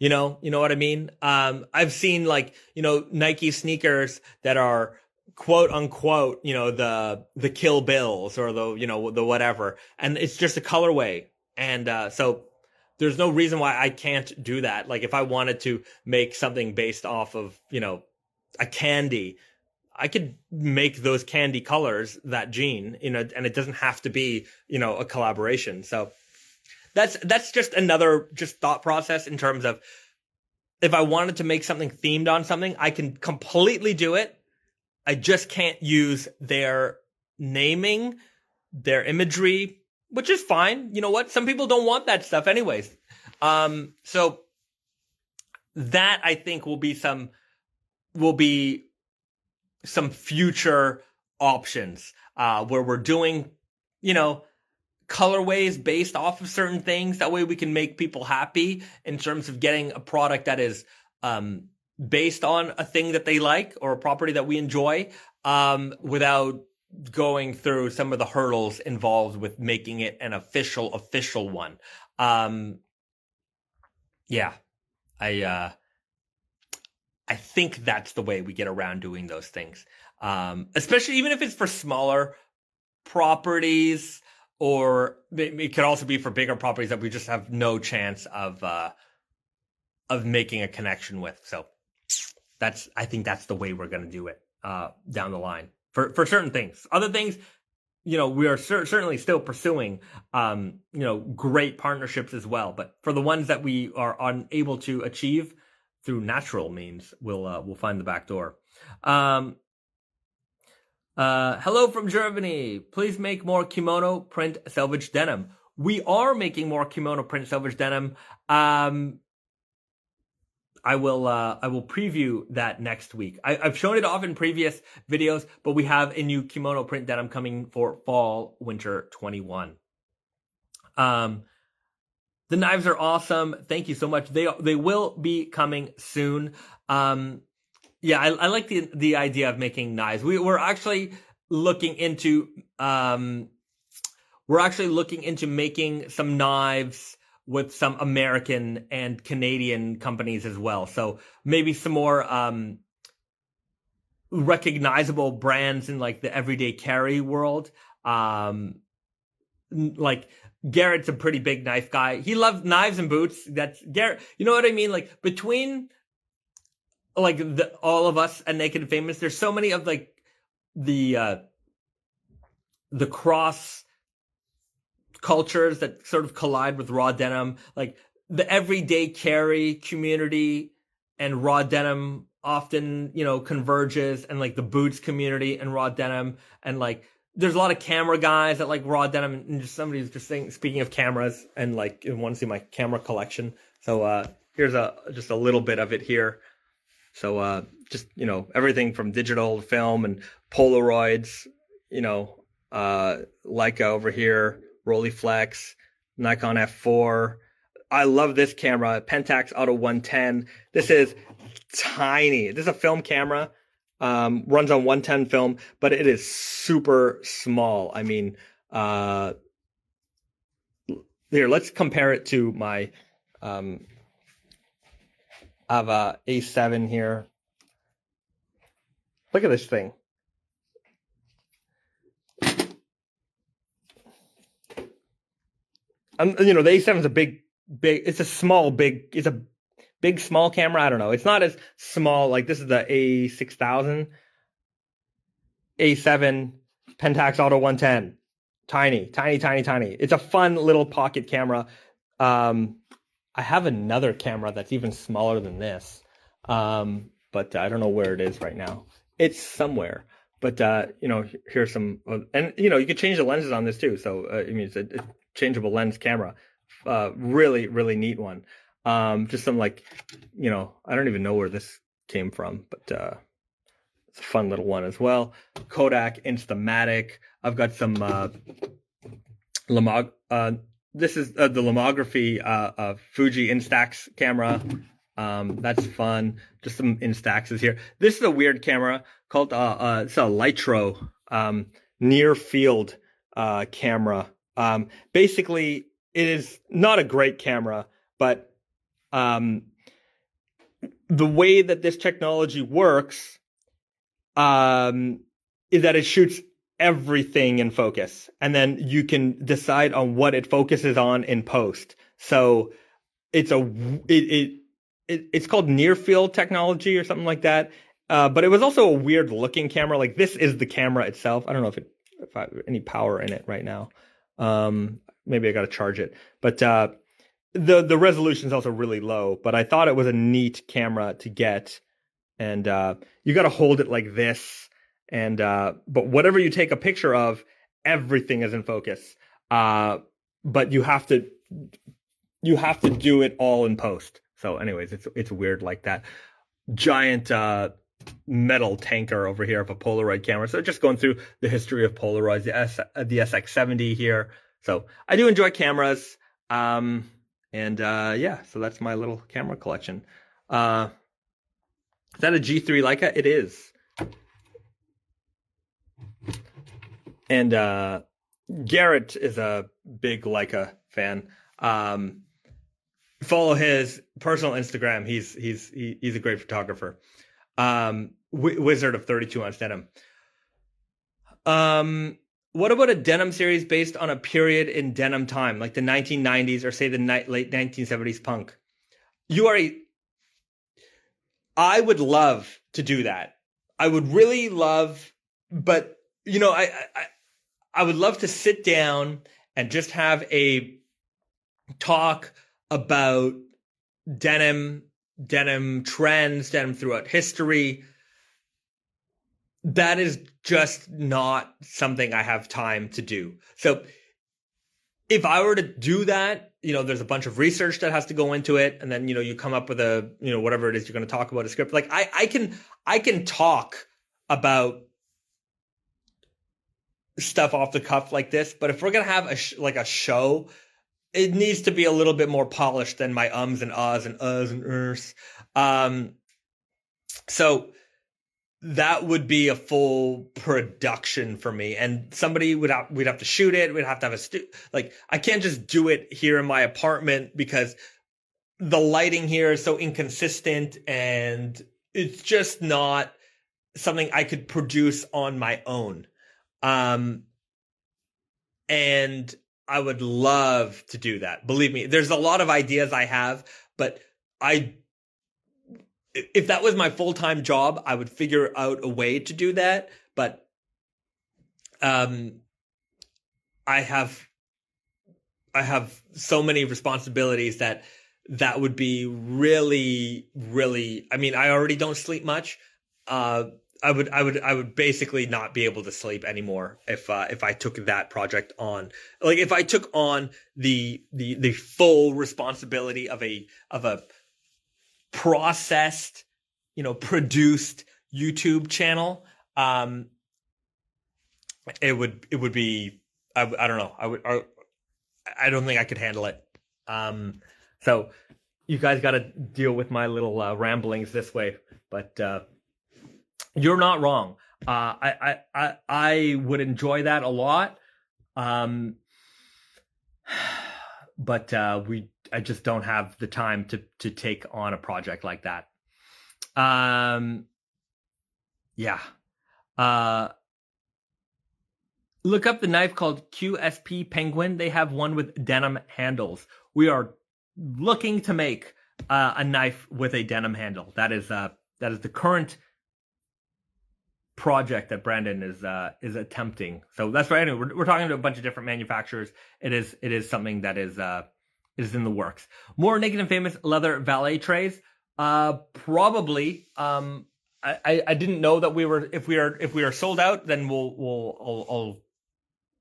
You know what I mean? I've seen like, Nike sneakers that are quote unquote, the Kill Bills or the whatever. And it's just a colorway. And, so there's no reason why I can't do that. Like if I wanted to make something based off of, a candy, I could make those candy colors, that jean, and it doesn't have to be, a collaboration. So that's just another thought process in terms of if I wanted to make something themed on something, I can completely do it. I just can't use their naming, their imagery, which is fine. You know what? Some people don't want that stuff anyways. So that I think will be some future options, where we're doing, colorways based off of certain things. That way we can make people happy in terms of getting a product that is, based on a thing that they like or a property that we enjoy, without going through some of the hurdles involved with making it an official one. Yeah, I think that's the way we get around doing those things. Especially even if it's for smaller properties, or it could also be for bigger properties that we just have no chance of making a connection with. So I think that's the way we're going to do it, down the line for certain things. Other things, we are certainly still pursuing, great partnerships as well. But for the ones that we are unable to achieve through natural means, we'll find the back door. Hello from Germany. Please make more kimono print selvage denim. We are making more kimono print selvage denim. I will preview that next week. I've shown it off in previous videos, but we have a new kimono print denim coming for fall winter 21. The knives are awesome. Thank you so much. They will be coming soon. Yeah, I like the idea of making knives. We're actually looking into making some knives with some American and Canadian companies as well. So maybe some more recognizable brands in like the everyday carry world. Like Garrett's a pretty big knife guy. He loves knives and boots. That's Garrett. You know what I mean? Like between like all of us at Naked and Famous, there's so many of like the cross cultures that sort of collide with raw denim. Like the everyday carry community and raw denim often, converges, and like the boots community and raw denim, and like there's a lot of camera guys that like raw denim, and just somebody's just saying, speaking of cameras, and like you want to see my camera collection. So here's just a little bit of it here. So just everything from digital film and Polaroids, Leica over here, Rolleiflex, Nikon F4. I love this camera, Pentax Auto 110. This is tiny. This is a film camera, runs on 110 film, but it is super small. I mean, here, let's compare it to my I have a A7 here. Look at this thing. The A7 is a big, it's a small, it's a big, small camera. I don't know. It's not as small. Like this is the A6000, A7, Pentax Auto 110. Tiny, tiny, tiny, tiny. It's a fun little pocket camera. I have another camera that's even smaller than this, but I don't know where it is right now. It's somewhere, but here's some, and you can change the lenses on this too. So it's a changeable lens camera, really, really neat one. Just some like, I don't even know where this came from, but it's a fun little one as well. Kodak Instamatic. I've got some this is the Lomography Fuji Instax camera. That's fun. Just some Instaxes here. This is a weird camera called it's a Lytro near field camera. Basically, it is not a great camera, but the way that this technology works is that it shoots everything in focus, and then you can decide on what it focuses on in post. So it's it's called near field technology or something like that. But it was also a weird looking camera. Like, this is the camera itself. I don't know if I have any power in it right now. Maybe I got to charge it. But the resolution is also really low. But I thought it was a neat camera to get. And you got to hold it like this. And but whatever you take a picture of, everything is in focus. But you have to do it all in post. So anyways, it's weird like that. Giant metal tanker over here of a Polaroid camera. So just going through the history of Polaroids, the SX70 here. So I do enjoy cameras. Yeah, so that's my little camera collection. Is that a G3 Leica? It is. And Garrett is a big Leica fan. Follow his personal Instagram. He's a great photographer. Wizard of 32 ounce denim. What about a denim series based on a period in denim time, like the 1990s or say the late 1970s punk? I would love to do that. I would really love, but I would love to sit down and just have a talk about denim trends, denim throughout history. That is just not something I have time to do. So if I were to do that, there's a bunch of research that has to go into it. And then, you come up with whatever it is you're going to talk about, a script. Like I can talk about stuff off the cuff like this, but if we're going to have a show, it needs to be a little bit more polished than my ums and ahs and uhs and ers. So that would be a full production for me, and we'd have to shoot it. We'd have to have I can't just do it here in my apartment because the lighting here is so inconsistent, and it's just not something I could produce on my own. And I would love to do that. Believe me, there's a lot of ideas I have, but if that was my full-time job, I would figure out a way to do that. But I have so many responsibilities that would be really, really, I already don't sleep much. I would basically not be able to sleep anymore if I took that project on. Like, if I took on the full responsibility of a processed, produced YouTube channel, it would be, I don't know. I don't think I could handle it. So you guys got to deal with my little ramblings this way, but you're not wrong. I would enjoy that a lot. But I just don't have the time to take on a project like that. Yeah. Look up the knife called QSP Penguin. They have one with denim handles. We are looking to make a knife with a denim handle. That is the current project that Brandon is attempting. So that's right. Anyway, we're talking to a bunch of different manufacturers. It is something that is in the works. More Naked and Famous leather valet trays. Probably. I didn't know that if we are sold out, then I'll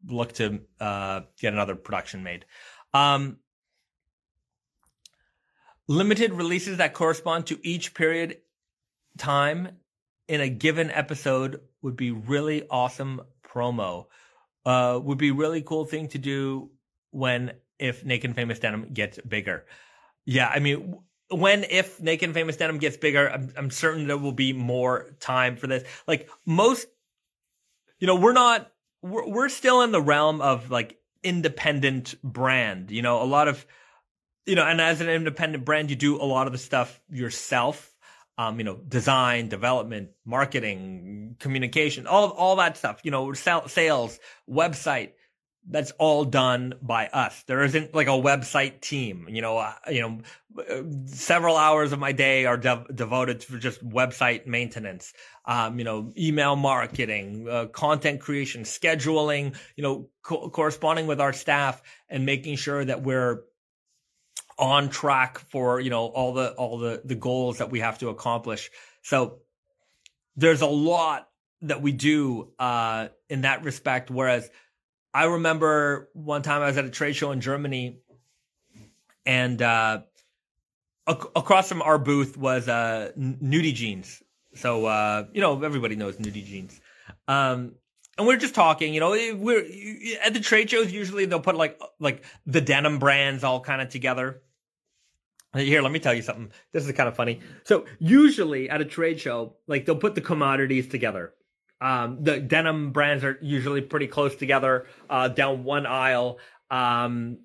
look to get another production made. Limited releases that correspond to each period time in a given episode would be really awesome promo. Would be really cool thing to do if Naked and Famous Denim gets bigger. Yeah, if Naked and Famous Denim gets bigger, I'm certain there will be more time for this. Like, most, we're still in the realm of like independent brand, a lot of, and as an independent brand, you do a lot of the stuff yourself. design, development, marketing, communication, all that stuff, sales, website. That's all done by us. There isn't like a website team. Several hours of my day are devoted to just website maintenance. Email marketing, content creation, scheduling. Corresponding with our staff and making sure that we're on track for all the goals that we have to accomplish. So there's a lot that we do in that respect. Whereas I remember one time I was at a trade show in Germany, and across from our booth was Nudie Jeans. So everybody knows Nudie Jeans. And we're just talking. We're at the trade shows. Usually they'll put like the denim brands all kind of together. Here, let me tell you something. This is kind of funny. So usually at a trade show, like they'll put the commodities together. The denim brands are usually pretty close together, down one aisle. The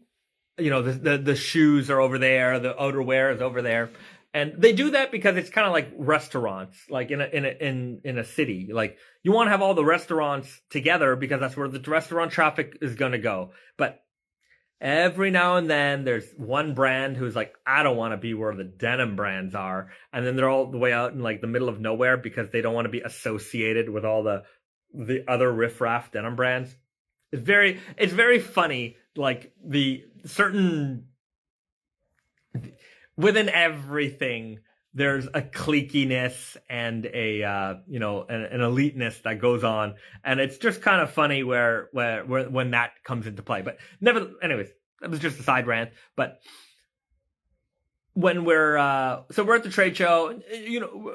shoes are over there, the outerwear is over there. And they do that because it's kind of like restaurants, like in a city. Like you want to have all the restaurants together because that's where the restaurant traffic is going to go. But every now and then there's one brand who's like, I don't want to be where the denim brands are. And then they're all the way out in like the middle of nowhere because they don't want to be associated with all the other riffraff denim brands. It's very funny. Like the certain, within everything, there's a cliquiness and an eliteness that goes on, and it's just kind of funny where when that comes into play. But anyways, that was just a side rant. But when we're at the trade show,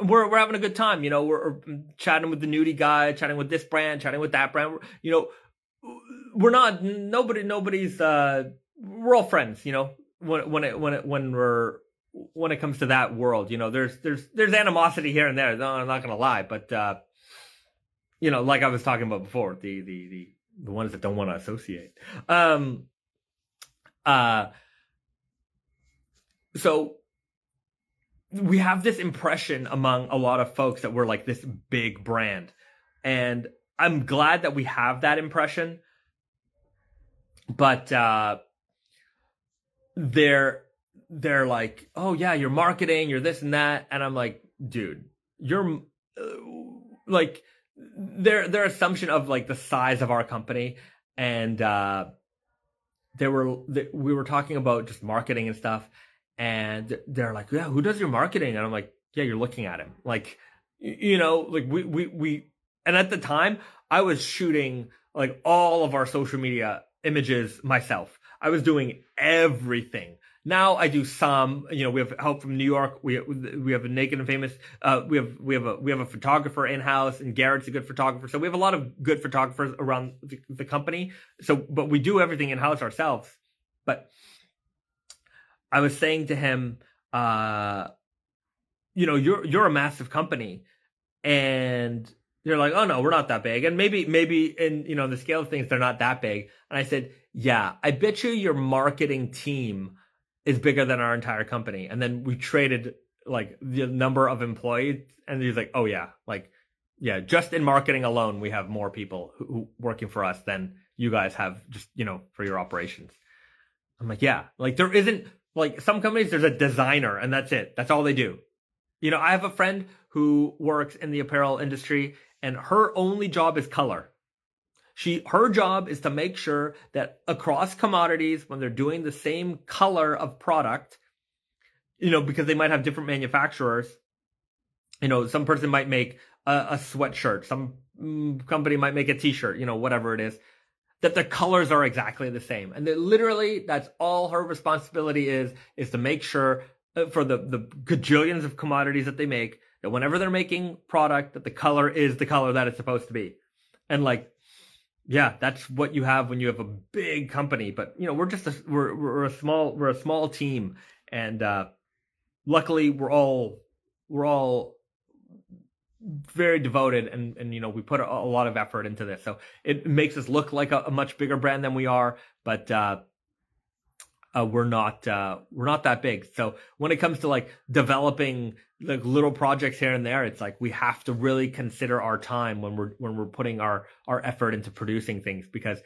we're having a good time. We're chatting with the nudie guy, chatting with this brand, chatting with that brand. We're not nobody's. We're all friends. When it comes to that world, there's animosity here and there. No, I'm not gonna lie, but like I was talking about before, the ones that don't want to associate. So we have this impression among a lot of folks that we're like this big brand, and I'm glad that we have that impression. But they're like, oh yeah, you're marketing, you're this and that, and I'm like, dude, you're like their assumption of like the size of our company, and we were talking about just marketing and stuff, and they're like, yeah, who does your marketing? And I'm like, yeah, you're looking at him, like like we and at the time I was shooting like all of our social media images myself. I was doing everything. Now I do some. We have help from New York. We have a Naked and Famous. We have a photographer in house, and Garrett's a good photographer. So we have a lot of good photographers around the company. So, but we do everything in house ourselves. But I was saying to him, you're a massive company, and they're like, oh no, we're not that big. And maybe in the scale of things, they're not that big. And I said, yeah, I bet you your marketing team is bigger than our entire company. And then we traded like the number of employees, and he's like, oh yeah, like, yeah, just in marketing alone, we have more people who working for us than you guys have just, for your operations. I'm like, yeah, like there isn't like some companies, there's a designer and that's it. That's all they do. I have a friend who works in the apparel industry, and her only job is color. Her job is to make sure that across commodities, when they're doing the same color of product, because they might have different manufacturers, some person might make a sweatshirt, some company might make a t-shirt, whatever it is, that the colors are exactly the same. And literally that's all her responsibility is to make sure for the gajillions of commodities that they make, that whenever they're making product, that the color is the color that it's supposed to be. And like, yeah, that's what you have when you have a big company. But we're a small team, and luckily we're all very devoted, and we put a lot of effort into this. So it makes us look like a much bigger brand than we are. But we're not that big. So when it comes to like developing like little projects here and there, it's like we have to really consider our time when we're putting our effort into producing things, because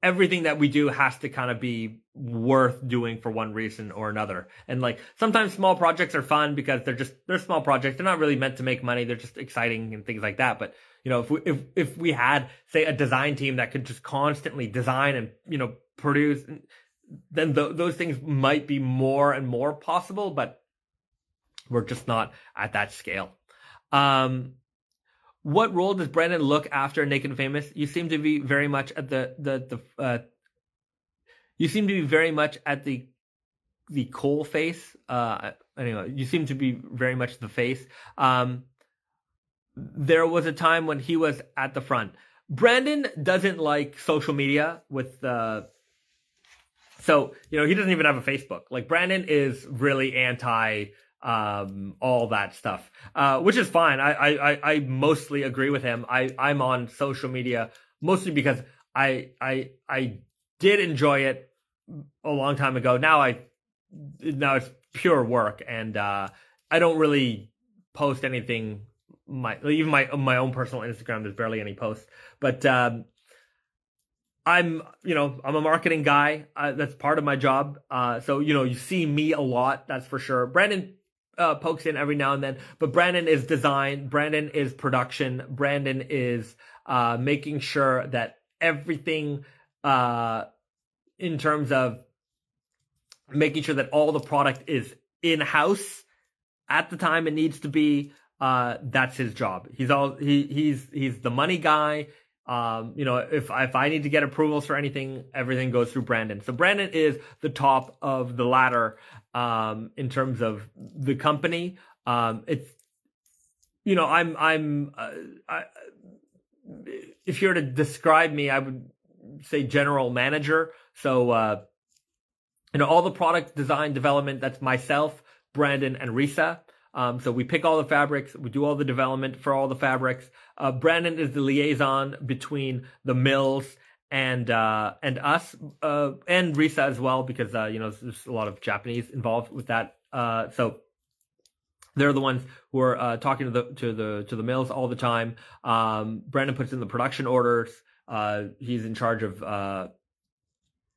everything that we do has to kind of be worth doing for one reason or another. And like sometimes small projects are fun because they're small projects. They're not really meant to make money. They're just exciting and things like that. But if we had, say, a design team that could just constantly design and produce, then those things might be more and more possible. But we're just not at that scale. What role does Brandon look after Naked and Famous? You seem to be very much at you seem to be very much at the coal face. Anyway, you seem to be very much the face. There was a time when he was at the front. Brandon doesn't like social media so he doesn't even have a Facebook. Like Brandon is really anti all that stuff, which is fine. I mostly agree with him. I'm on social media mostly because I did enjoy it a long time ago. Now it's pure work, and I don't really post anything. Even my own personal Instagram, there's barely any posts. But I'm a marketing guy. That's part of my job. So you see me a lot. That's for sure. Brandon pokes in every now and then, but Brandon is design, Brandon is production, Brandon is making sure that everything in terms of making sure that all the product is in-house at the time it needs to be. That's his job. He's the money guy. If I need to get approvals for anything, everything goes through Brandon. So Brandon is the top of the ladder in terms of the company. It's if you were to describe me, I would say general manager. So all the product design development, that's myself, Brandon, and Risa. So we pick all the fabrics, we do all the development for all the fabrics. Brandon is the liaison between the mills and us, and Risa as well, because there's a lot of Japanese involved with that. So they're the ones who are talking to the mills all the time. Brandon puts in the production orders. He's in charge of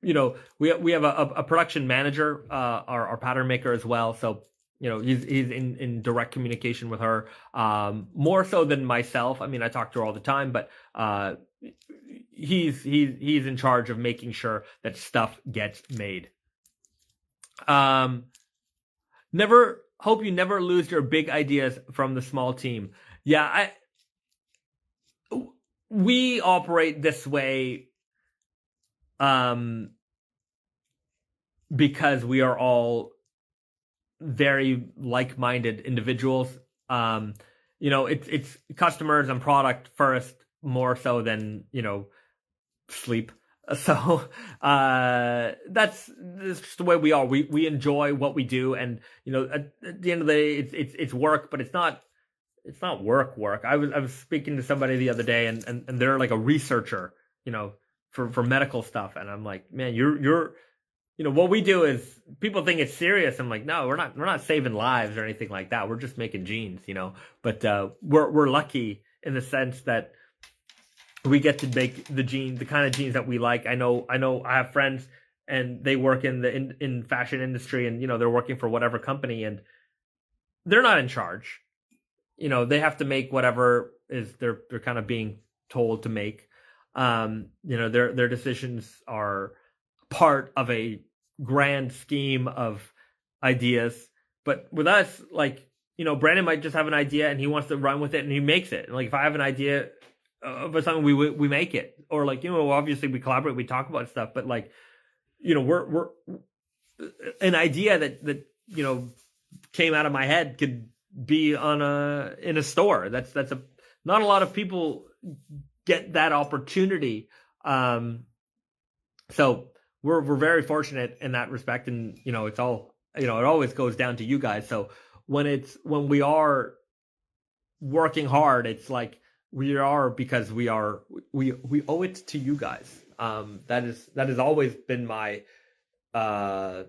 we have a production manager, our pattern maker as well. So he's in direct communication with her, more so than myself. I mean, I talk to her all the time, but he's in charge of making sure that stuff gets made. Hope you never lose your big ideas from the small team. Yeah, we operate this way because we are all very like-minded individuals. It's customers and product first, more so than sleep. So that's just the way we are. We enjoy what we do, and at the end of the day, it's work, but it's not work. I was speaking to somebody the other day, and they're like a researcher, for medical stuff, and I'm like, man, you're what we do is, people think it's serious. I'm like, no, we're not saving lives or anything like that. We're just making jeans, But we're lucky in the sense that we get to make the kind of jeans that we like. I know I have friends and they work in the fashion industry, and they're working for whatever company, and they're not in charge. They have to make whatever is they're kind of being told to make. Their decisions are part of a grand scheme of ideas. But with us, like, Brandon might just have an idea and he wants to run with it, and he makes it. And like, if I have an idea of something, we make it. Or like, obviously we collaborate, we talk about stuff, but like, we're an idea that came out of my head could be in a store. That's not a lot of people get that opportunity. So we're very fortunate in that respect, and it's all it always goes down to you guys. So when we are working hard, it's like we are because we owe it to you guys. That has always been my, the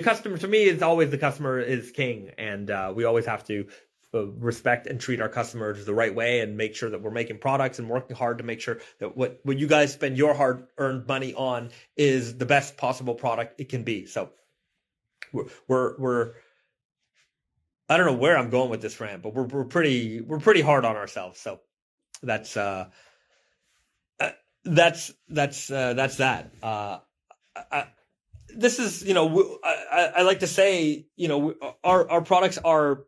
customer, to me, is always the customer is king. And we always have to respect and treat our customers the right way and make sure that we're making products and working hard to make sure that what you guys spend your hard-earned money on is the best possible product it can be. So we're I don't know where I'm going with this rant, but we're pretty hard on ourselves. So that's that. This is, I like to say, our products are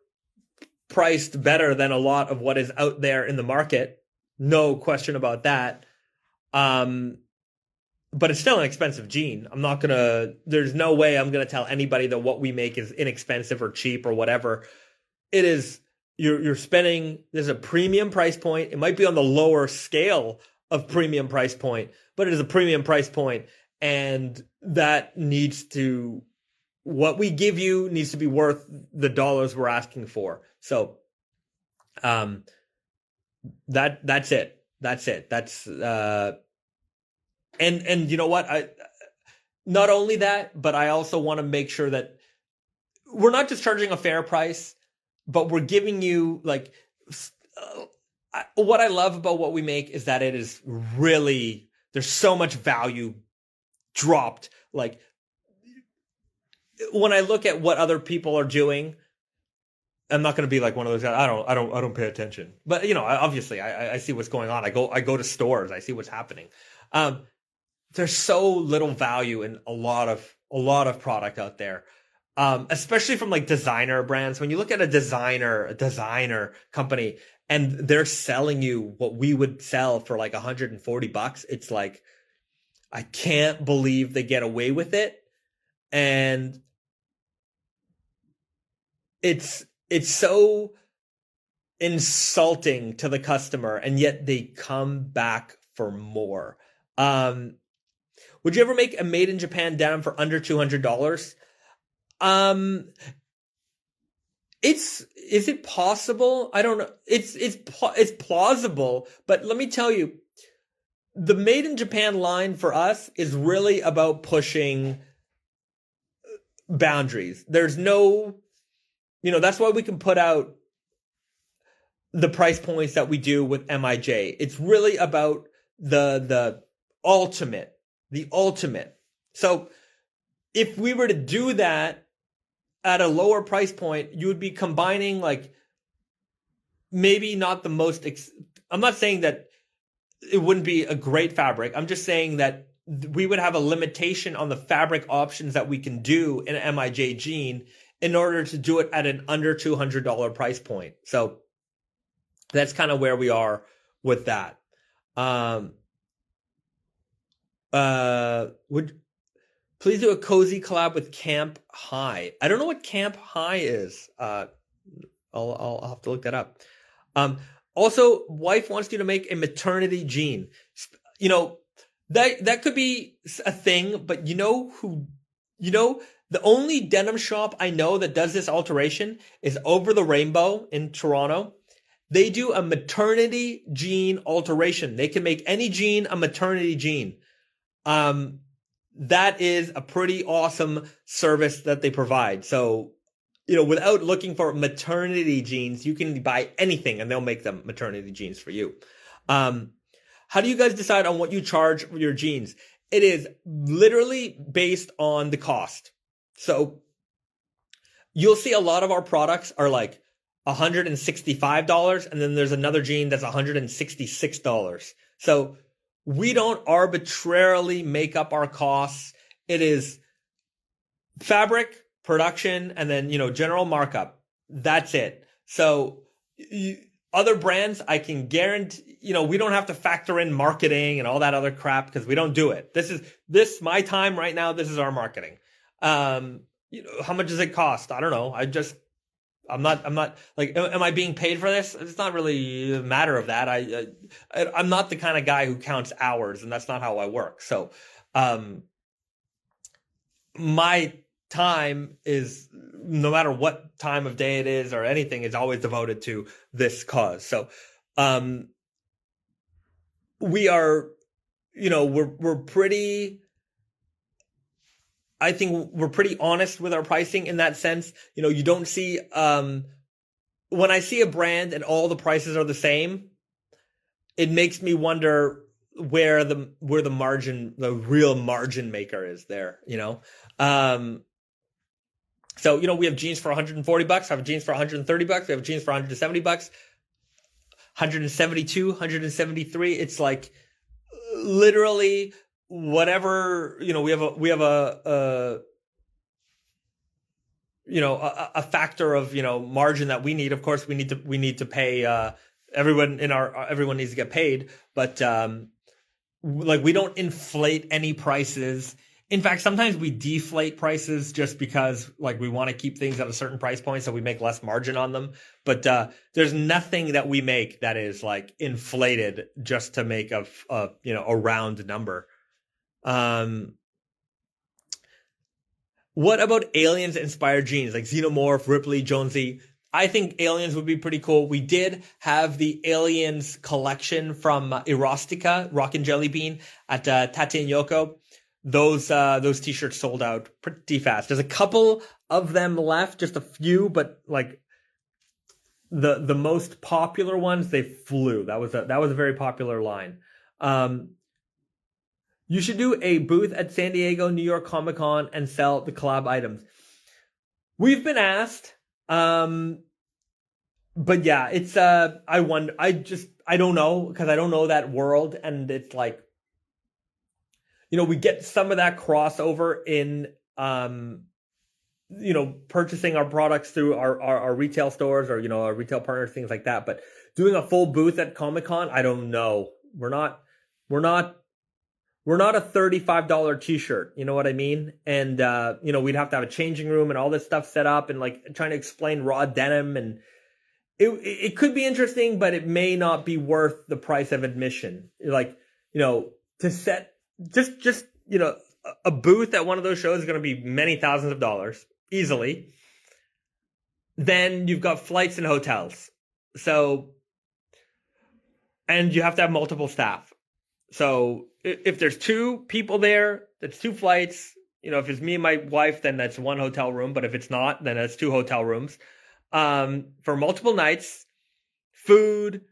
priced better than a lot of what is out there in the market. No question about that. But it's still an expensive jean. There's no way I'm going to tell anybody that what we make is inexpensive or cheap or whatever. It is, you're spending, there's a premium price point. It might be on the lower scale of premium price point, but it is a premium price point, and that what we give you needs to be worth the dollars we're asking for. So, that's it. That's, and you know what? Not only that, but I also want to make sure that we're not just charging a fair price, but we're giving you what I love about what we make is that it is really, there's so much value dropped. Like, when I look at what other people are doing, I'm not going to be like one of those guys. I don't pay attention. But obviously, I see what's going on. I go to stores. I see what's happening. There's so little value in a lot of product out there, especially from like designer brands. When you look at a designer company, and they're selling you what we would sell for like $140, it's like, I can't believe they get away with it. And it's so insulting to the customer, and yet they come back for more. Would you ever make a made in Japan denim for under $200? Is it possible? I don't know. It's plausible, but let me tell you, the made in Japan line for us is really about pushing boundaries. There's no, that's why we can put out the price points that we do with MIJ. It's really about the ultimate. So if we were to do that at a lower price point, you would be combining like maybe not the most, I'm not saying that it wouldn't be a great fabric. I'm just saying that we would have a limitation on the fabric options that we can do in an MIJ jean in order to do it at an under $200 price point. So that's kind of where we are with that. Would please do a cozy collab with Camp High. I don't know what Camp High is. I'll have to look that up. Also, wife wants you to make a maternity jean. That could be a thing, but the only denim shop I know that does this alteration is Over the Rainbow in Toronto. They do a maternity jean alteration. They can make any jean a maternity jean. That is a pretty awesome service that they provide. So, without looking for maternity jeans, you can buy anything and they'll make them maternity jeans for you. How do you guys decide on what you charge for your jeans? It is literally based on the cost. So you'll see a lot of our products are like $165, and then there's another jean that's $166. So we don't arbitrarily make up our costs. It is fabric, production, and then, general markup. That's it. So other brands, I can guarantee, we don't have to factor in marketing and all that other crap because we don't do it. This my time right now. This is our marketing. How much does it cost? I don't know. I'm not like, am I being paid for this? It's not really a matter of that. I'm not the kind of guy who counts hours, and that's not how I work. So, my time is, no matter what time of day it is or anything, is always devoted to this cause. So, we are, we're pretty. I think we're pretty honest with our pricing in that sense. You don't see when I see a brand and all the prices are the same, it makes me wonder where the margin, the real margin maker is there. So we have jeans for $140, I have jeans for $130, we have jeans for $170, $172, $173. It's like literally whatever, we have a factor of, margin that we need. Of course, we need to pay, everyone needs to get paid, but, we don't inflate any prices. In fact, sometimes we deflate prices just because we want to keep things at a certain price point, so we make less margin on them. But there's nothing that we make that is inflated just to make a round number. What about aliens inspired jeans like Xenomorph, Ripley, Jonesy? I think aliens would be pretty cool. We did have the aliens collection from Erotica, Rock and Jelly Bean at Tate and Yoko. Those t-shirts sold out pretty fast. There's a couple of them left, just a few, but the most popular ones, they flew. That was a very popular line. You should do a booth at San Diego, New York Comic Con and sell the collab items. We've been asked, but yeah, it's I wonder. I don't know, because I don't know that world, and it's we get some of that crossover in, purchasing our products through our retail stores or, our retail partners, things like that. But doing a full booth at Comic-Con, I don't know. We're not a $35 t-shirt. You know what I mean? And, we'd have to have a changing room and all this stuff set up and trying to explain raw denim, and it could be interesting, but it may not be worth the price of admission. To set, just a booth at one of those shows is going to be many thousands of dollars easily. Then you've got flights and hotels, and you have to have multiple staff. So if there's two people there, that's two flights. If it's me and my wife, then that's one hotel room. But if it's not, then that's two hotel rooms for multiple nights. Food,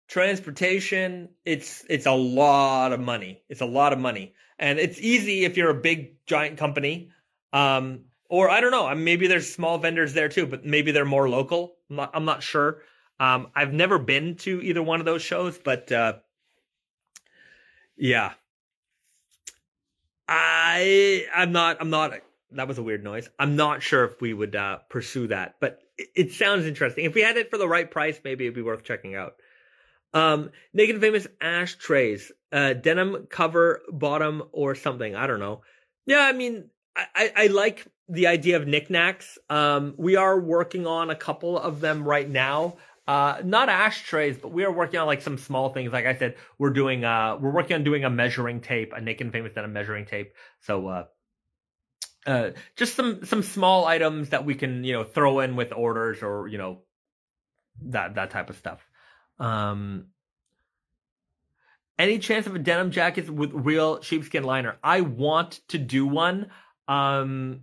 transportation, it's a lot of money. It's a lot of money. And it's easy if you're a big giant company. Or I don't know, maybe there's small vendors there too, but maybe they're more local. I'm not sure. I've never been to either one of those shows, but yeah. I'm not that was a weird noise. I'm not sure if we would pursue that, but it sounds interesting. If we had it for the right price, maybe it'd be worth checking out. Naked and Famous ashtrays, denim cover, bottom, or something. I don't know. Yeah, I mean, I like the idea of knickknacks. We are working on a couple of them right now. Not ashtrays, but we are working on some small things. Like I said, we're working on doing a measuring tape, a Naked and Famous denim measuring tape. So, just some small items that we can, throw in with orders or, that type of stuff. Any chance of a denim jacket with real sheepskin liner? I want to do one. They're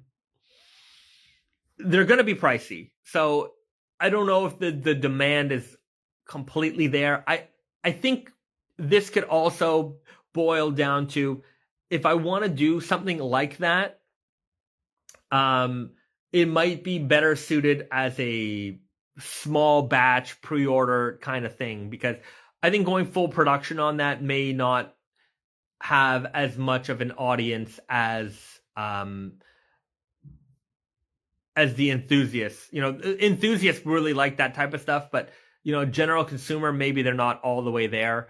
going to be pricey. So I don't know if the demand is completely there. I think this could also boil down to, if I want to do something like that, it might be better suited as a small batch pre-order kind of thing, because I think going full production on that may not have as much of an audience as the enthusiasts. Enthusiasts really like that type of stuff, but general consumer, maybe they're not all the way there.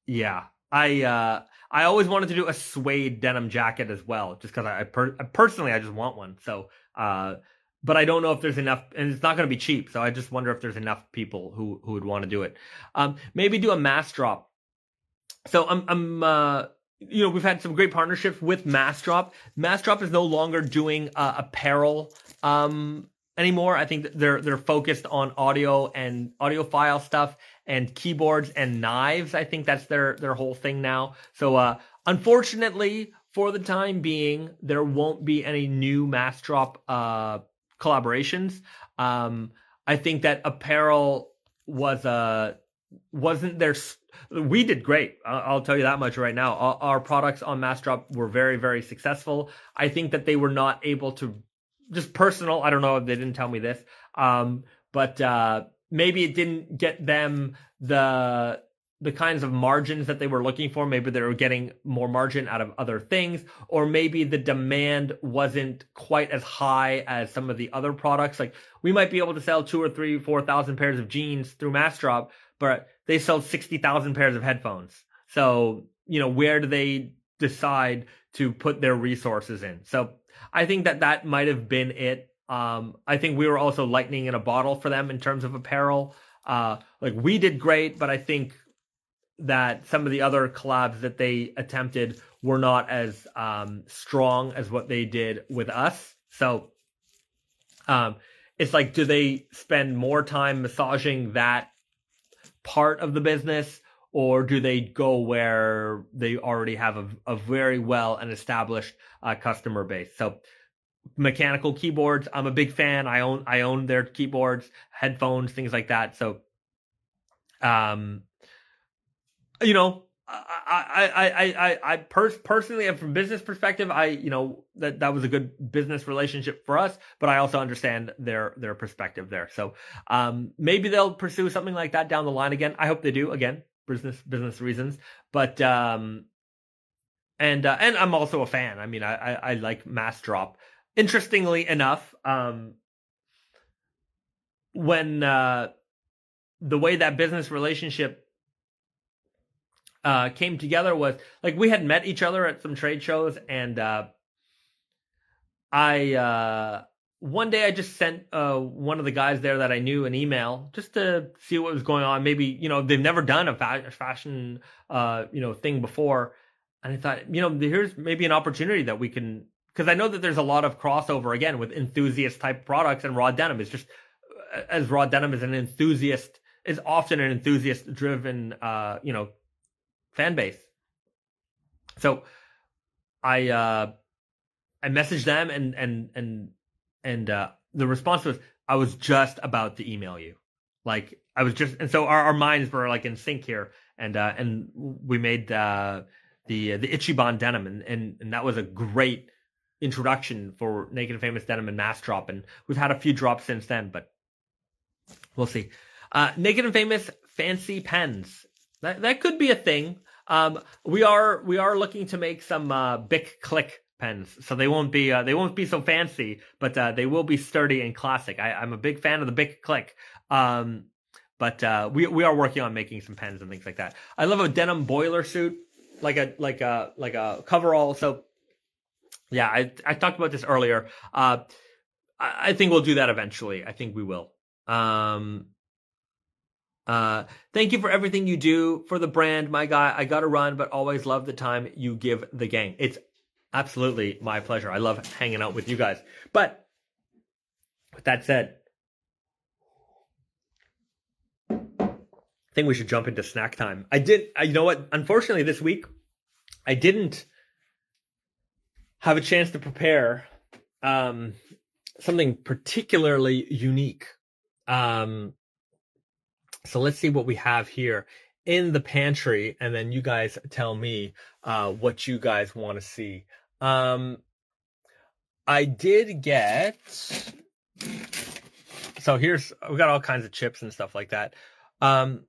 Yeah, I always wanted to do a suede denim jacket as well, just because I personally just want one. So, but I don't know if there's enough, and it's not going to be cheap. So I just wonder if there's enough people who would want to do it. Maybe do a mass drop. So we've had some great partnerships with Mass Drop. Mass Drop is no longer doing apparel anymore. I think they're focused on audio and audiophile stuff and keyboards and knives. I think that's their whole thing now. So unfortunately, for the time being, there won't be any new Mass Drop collaborations. I think that apparel wasn't their. We did great. I'll tell you that much right now. Our products on Mass Drop were very, very successful. I think that they were not able to. Just personal. I don't know if they didn't tell me this. But maybe it didn't get them the kinds of margins that they were looking for. Maybe they were getting more margin out of other things, or maybe the demand wasn't quite as high as some of the other products. Like we might be able to sell 2,000 or 3,000, 4,000 pairs of jeans through Mass Drop, but they sell 60,000 pairs of headphones. So, where do they decide to put their resources in? So I think that might have been it. I think we were also lightning in a bottle for them in terms of apparel. Like we did great, but I think that some of the other collabs that they attempted were not as strong as what they did with us. So it's like, do they spend more time massaging that part of the business, or do they go where they already have a very well and established customer base? So mechanical keyboards, I'm a big fan. I own their keyboards, headphones, things like that. So I personally, from business perspective, that was a good business relationship for us, but I also understand their perspective there. So maybe they'll pursue something like that down the line again. I hope they do, again, business reasons. But and I'm also a fan. I mean, I like Mass Drop. Interestingly enough, when the way that business relationship came together was like we had met each other at some trade shows, and I one day I just sent one of the guys there that I knew an email just to see what was going on. Maybe they've never done a fashion thing before, and I thought here's maybe an opportunity that we can, because I know that there's a lot of crossover again with enthusiast type products, and Raw Denim is just as Raw Denim is often an enthusiast driven fan base. So I messaged them, and the response was, I was just about to email you. Like I was just, and so our minds were like in sync here, and we made the Ichiban denim, and that was a great introduction for Naked and Famous Denim and Mass Drop, and we've had a few drops since then, but we'll see. Naked and Famous fancy pens. That could be a thing. We are looking to make some Bic Click pens, so they won't be so fancy, but they will be sturdy and classic. I'm a big fan of the Bic Click. But we are working on making some pens and things like that. I love a denim boiler suit, like a coverall. So yeah, I talked about this earlier. I think we'll do that eventually. I think we will. Thank you for everything you do for the brand, my guy. I gotta run, but always love the time you give the gang. It's absolutely my pleasure. I love hanging out with you guys. But with that said, I think we should jump into snack time. You know what? Unfortunately, this week, I didn't have a chance to prepare something particularly unique. So let's see what we have here in the pantry, and then you guys tell me what you guys want to see. I did get... So we got all kinds of chips and stuff like that. I'm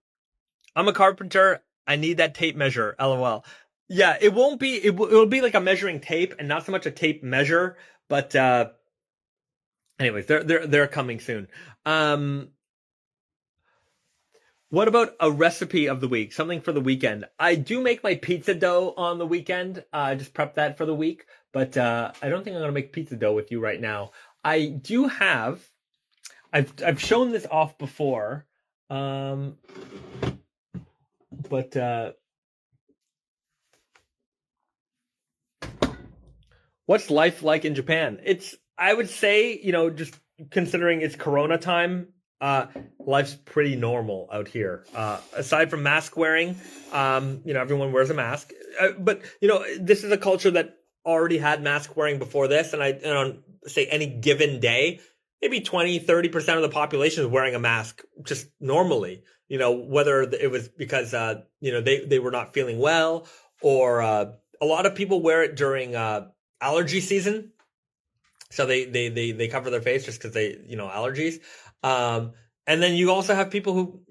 a carpenter. I need that tape measure. LOL. Yeah, it won't be. It will be like a measuring tape, and not so much a tape measure. But anyways, they're coming soon. What about a recipe of the week? Something for the weekend. I do make my pizza dough on the weekend. I just prep that for the week. But I don't think I'm gonna make pizza dough with you right now. I do have. I've shown this off before. But what's life like in Japan? I would say, just considering it's Corona time, life's pretty normal out here. Aside from mask wearing, everyone wears a mask. But this is a culture that already had mask wearing before this, and on say any given day, maybe 20-30% of the population is wearing a mask just normally. Whether it was because they were not feeling well, or a lot of people wear it during allergy season. So they cover their face just because allergies. And then you also have people who,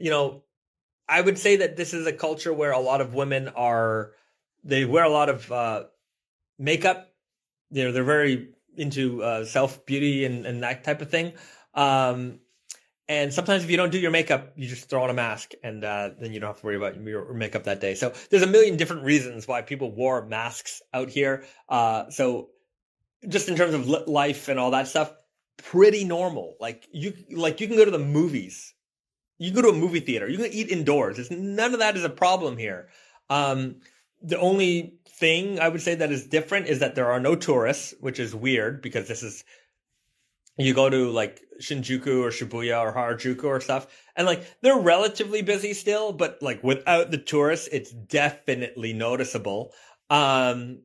I would say that this is a culture where a lot of women they wear a lot of makeup. They're very into self beauty and that type of thing. And sometimes if you don't do your makeup, you just throw on a mask, and then you don't have to worry about your makeup that day. So there's a million different reasons why people wore masks out here. So just in terms of life and all that stuff, pretty normal. Like you can go to the movies. You can go to a movie theater. You can eat indoors. None of that is a problem here. The only thing I would say that is different is that there are no tourists, which is weird because you go to like Shinjuku or Shibuya or Harajuku or stuff, and like they're relatively busy still, but like without the tourists, it's definitely noticeable. And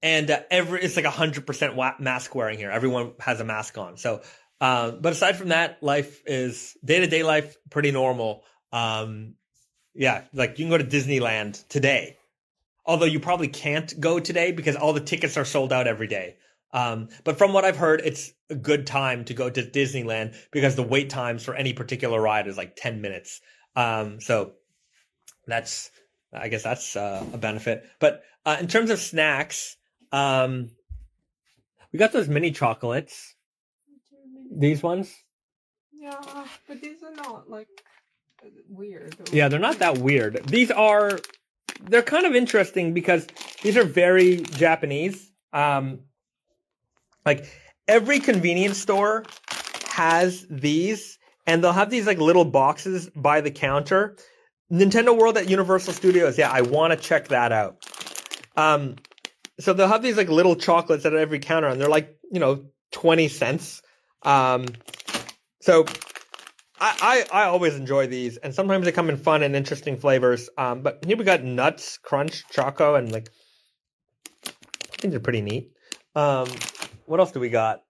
it's like 100% mask wearing here. Everyone has a mask on. So, but aside from that, life is day-to-day life pretty normal. Yeah, like you can go to Disneyland today, although you probably can't go today because all the tickets are sold out every day. But from what I've heard, it's a good time to go to Disneyland because the wait times for any particular ride is like 10 minutes. So I guess that's a benefit. But in terms of snacks, we got those mini chocolates. These ones? Yeah, but these are not like weird. Yeah, they're not that weird. They're kind of interesting because these are very Japanese. Like every convenience store has these, and they'll have these like little boxes by the counter. Nintendo World at Universal Studios. Yeah, I want to check that out. So they'll have these like little chocolates at every counter, and they're like, 20 cents. So I always enjoy these, and sometimes they come in fun and interesting flavors. But here we got nuts, crunch, choco, and like, I think they're pretty neat. What else do we got?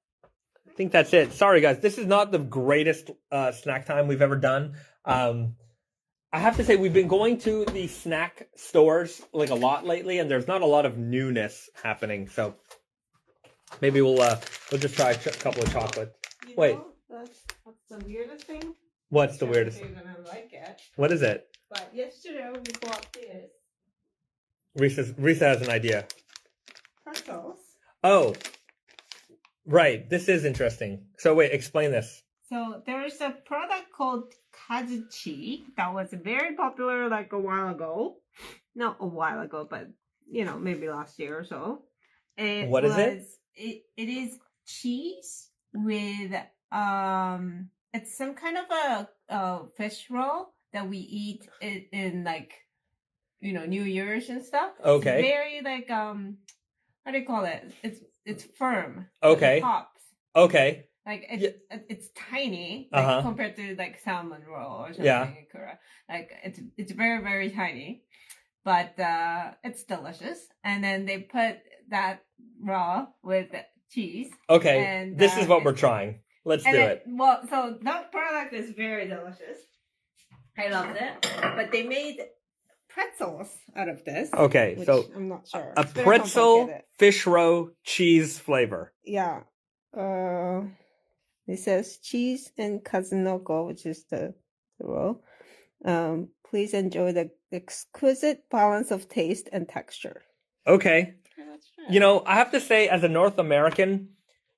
I think that's it. Sorry, guys. This is not the greatest snack time we've ever done. I have to say, we've been going to the snack stores like a lot lately, and there's not a lot of newness happening. So maybe we'll just try a couple of chocolates. Wait. That's the weirdest thing. What's the weirdest? You're gonna like it. What is it? But yesterday we bought this. Risa has an idea. Pretzels. Oh. Right, this is interesting. So wait, explain this. So there's a product called Kazuchi that was very popular like a while ago. Not a while ago, but maybe last year or so. What is it? It is cheese with it's some kind of a fish roll that we eat in like New Year's and stuff. Okay. It's very like how do you call it? It's firm. Okay. It pops. Okay. Like it's tiny compared to like salmon roll or something in Korea. Like it's very, very tiny, but it's delicious. And then they put that raw with cheese. Okay. And this is what we're trying. Let's do it. Well, so that product is very delicious. I loved it. But they made pretzels out of this. Okay, so I'm not sure. A pretzel fish roe cheese flavor. Yeah. It says cheese and kazunoko, which is the roll. Please enjoy the exquisite balance of taste and texture. Okay. I have to say, as a North American,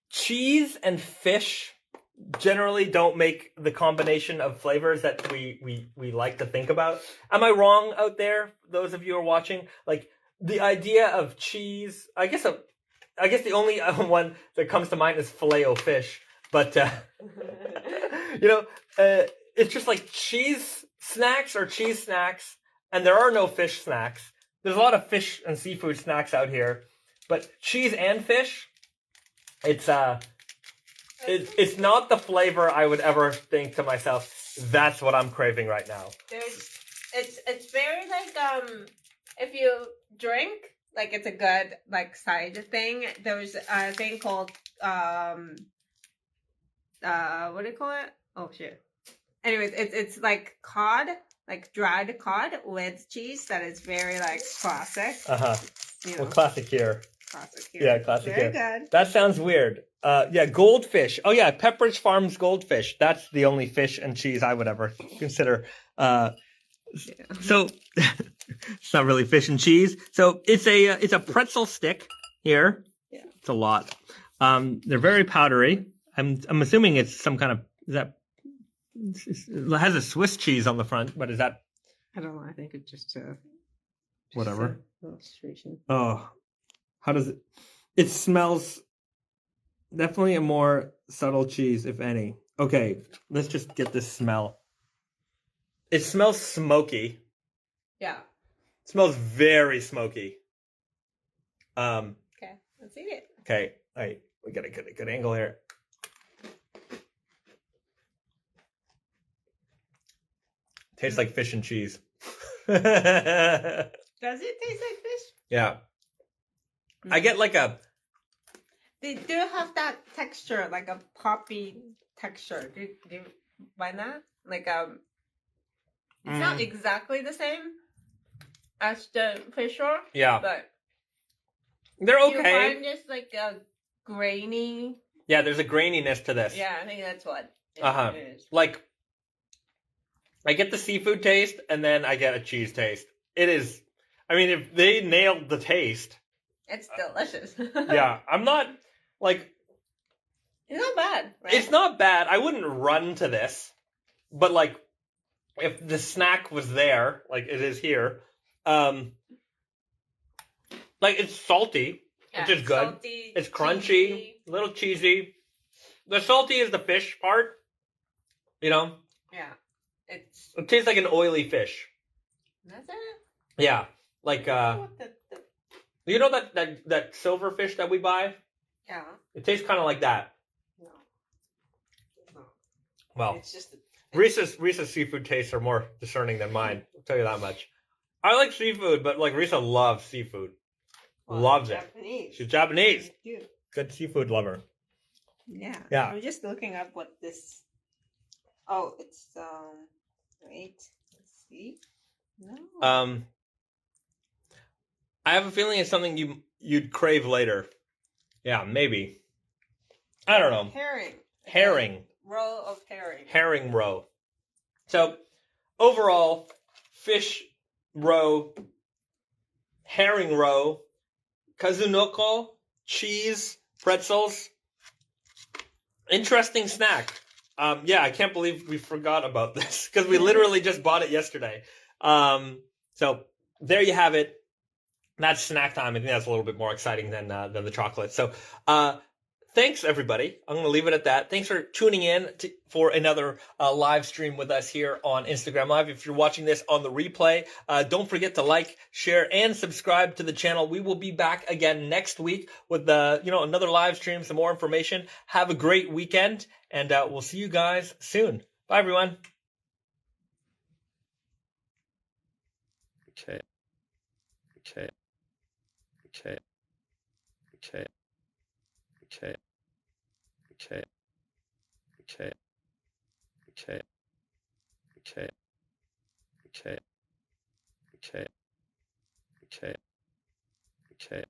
cheese and fish generally don't make the combination of flavors that we like to think about. Am I wrong out there, those of you who are watching? Like, the idea of cheese, I guess the only one that comes to mind is Filet-O-Fish. But, it's just like cheese snacks or cheese snacks, and there are no fish snacks. There's a lot of fish and seafood snacks out here, but cheese and fish, it's It's not the flavor I would ever think to myself, that's what I'm craving right now. It's very like if you drink, like it's a good like side thing. There's a thing called what do you call it? Oh shit. Anyways, it's like cod, like dried cod with cheese that is very like classic. You know, Well, classic here. classic here. Yeah, classic very here. good. That sounds weird. Yeah, goldfish. Oh yeah, Pepperidge Farm's goldfish. That's the only fish and cheese I would ever consider. So it's not really fish and cheese. So it's a pretzel stick here. Yeah. It's a lot. They're very powdery. I'm assuming it's some kind of it has a Swiss cheese on the front, but is that I don't know. I think it's just whatever? illustration. Oh, how does it? It smells definitely a more subtle cheese, if any. Okay, let's just get this smell. It smells smoky. Yeah. It smells very smoky. Okay, let's eat it. Okay, all right, we got a good angle here. Tastes like fish and cheese. Does it taste like fish? Yeah. I get like a... They do have that texture, like a poppy texture. Do you find that? Like it's not exactly the same as the fish roll. Yeah. But they're you okay. find just like a grainy. Yeah, there's a graininess to this. Yeah, I think that's what it is. Like, I get the seafood taste, and then I get a cheese taste. It is... I mean, if they nailed the taste... It's delicious. Yeah, I'm not... Like... It's not bad, right? It's not bad. I wouldn't run to this. But, like, if the snack was there, like it is here, like, it's salty, which is good. Salty, It's crunchy, cheesy. a little cheesy. The salty is the fish part, you know? Yeah. It tastes like an oily fish. That's it? Yeah. Like, you know that silver fish that we buy? Yeah. It tastes kind of like that. No. No. Well, It's just... Risa's seafood tastes are more discerning than mine. I'll tell you that much. I like seafood, but like Risa loves seafood. Loves Japanese. it. She's Japanese. Dude. Good seafood lover. Yeah. Yeah. I'm just looking up what this. Oh, it's wait. Let's see. No. I have a feeling it's something you'd crave later. Yeah, maybe. I don't know. Herring. Roll of herring. Herring roe. So, overall, fish roe, herring roe, kazunoko, cheese, pretzels. Interesting snack. Yeah, I can't believe we forgot about this because we literally just bought it yesterday. So there you have it. That's snack time. I think that's a little bit more exciting than the chocolate. So, thanks everybody. I'm going to leave it at that. Thanks for tuning in for another live stream with us here on Instagram Live. If you're watching this on the replay, don't forget to like, share, and subscribe to the channel. We will be back again next week with another live stream, some more information. Have a great weekend, and we'll see you guys soon. Bye, everyone. Okay. Okay. Okay. Okay. Okay. Okay. Okay. Okay. Okay. Okay. Okay. Okay. Okay.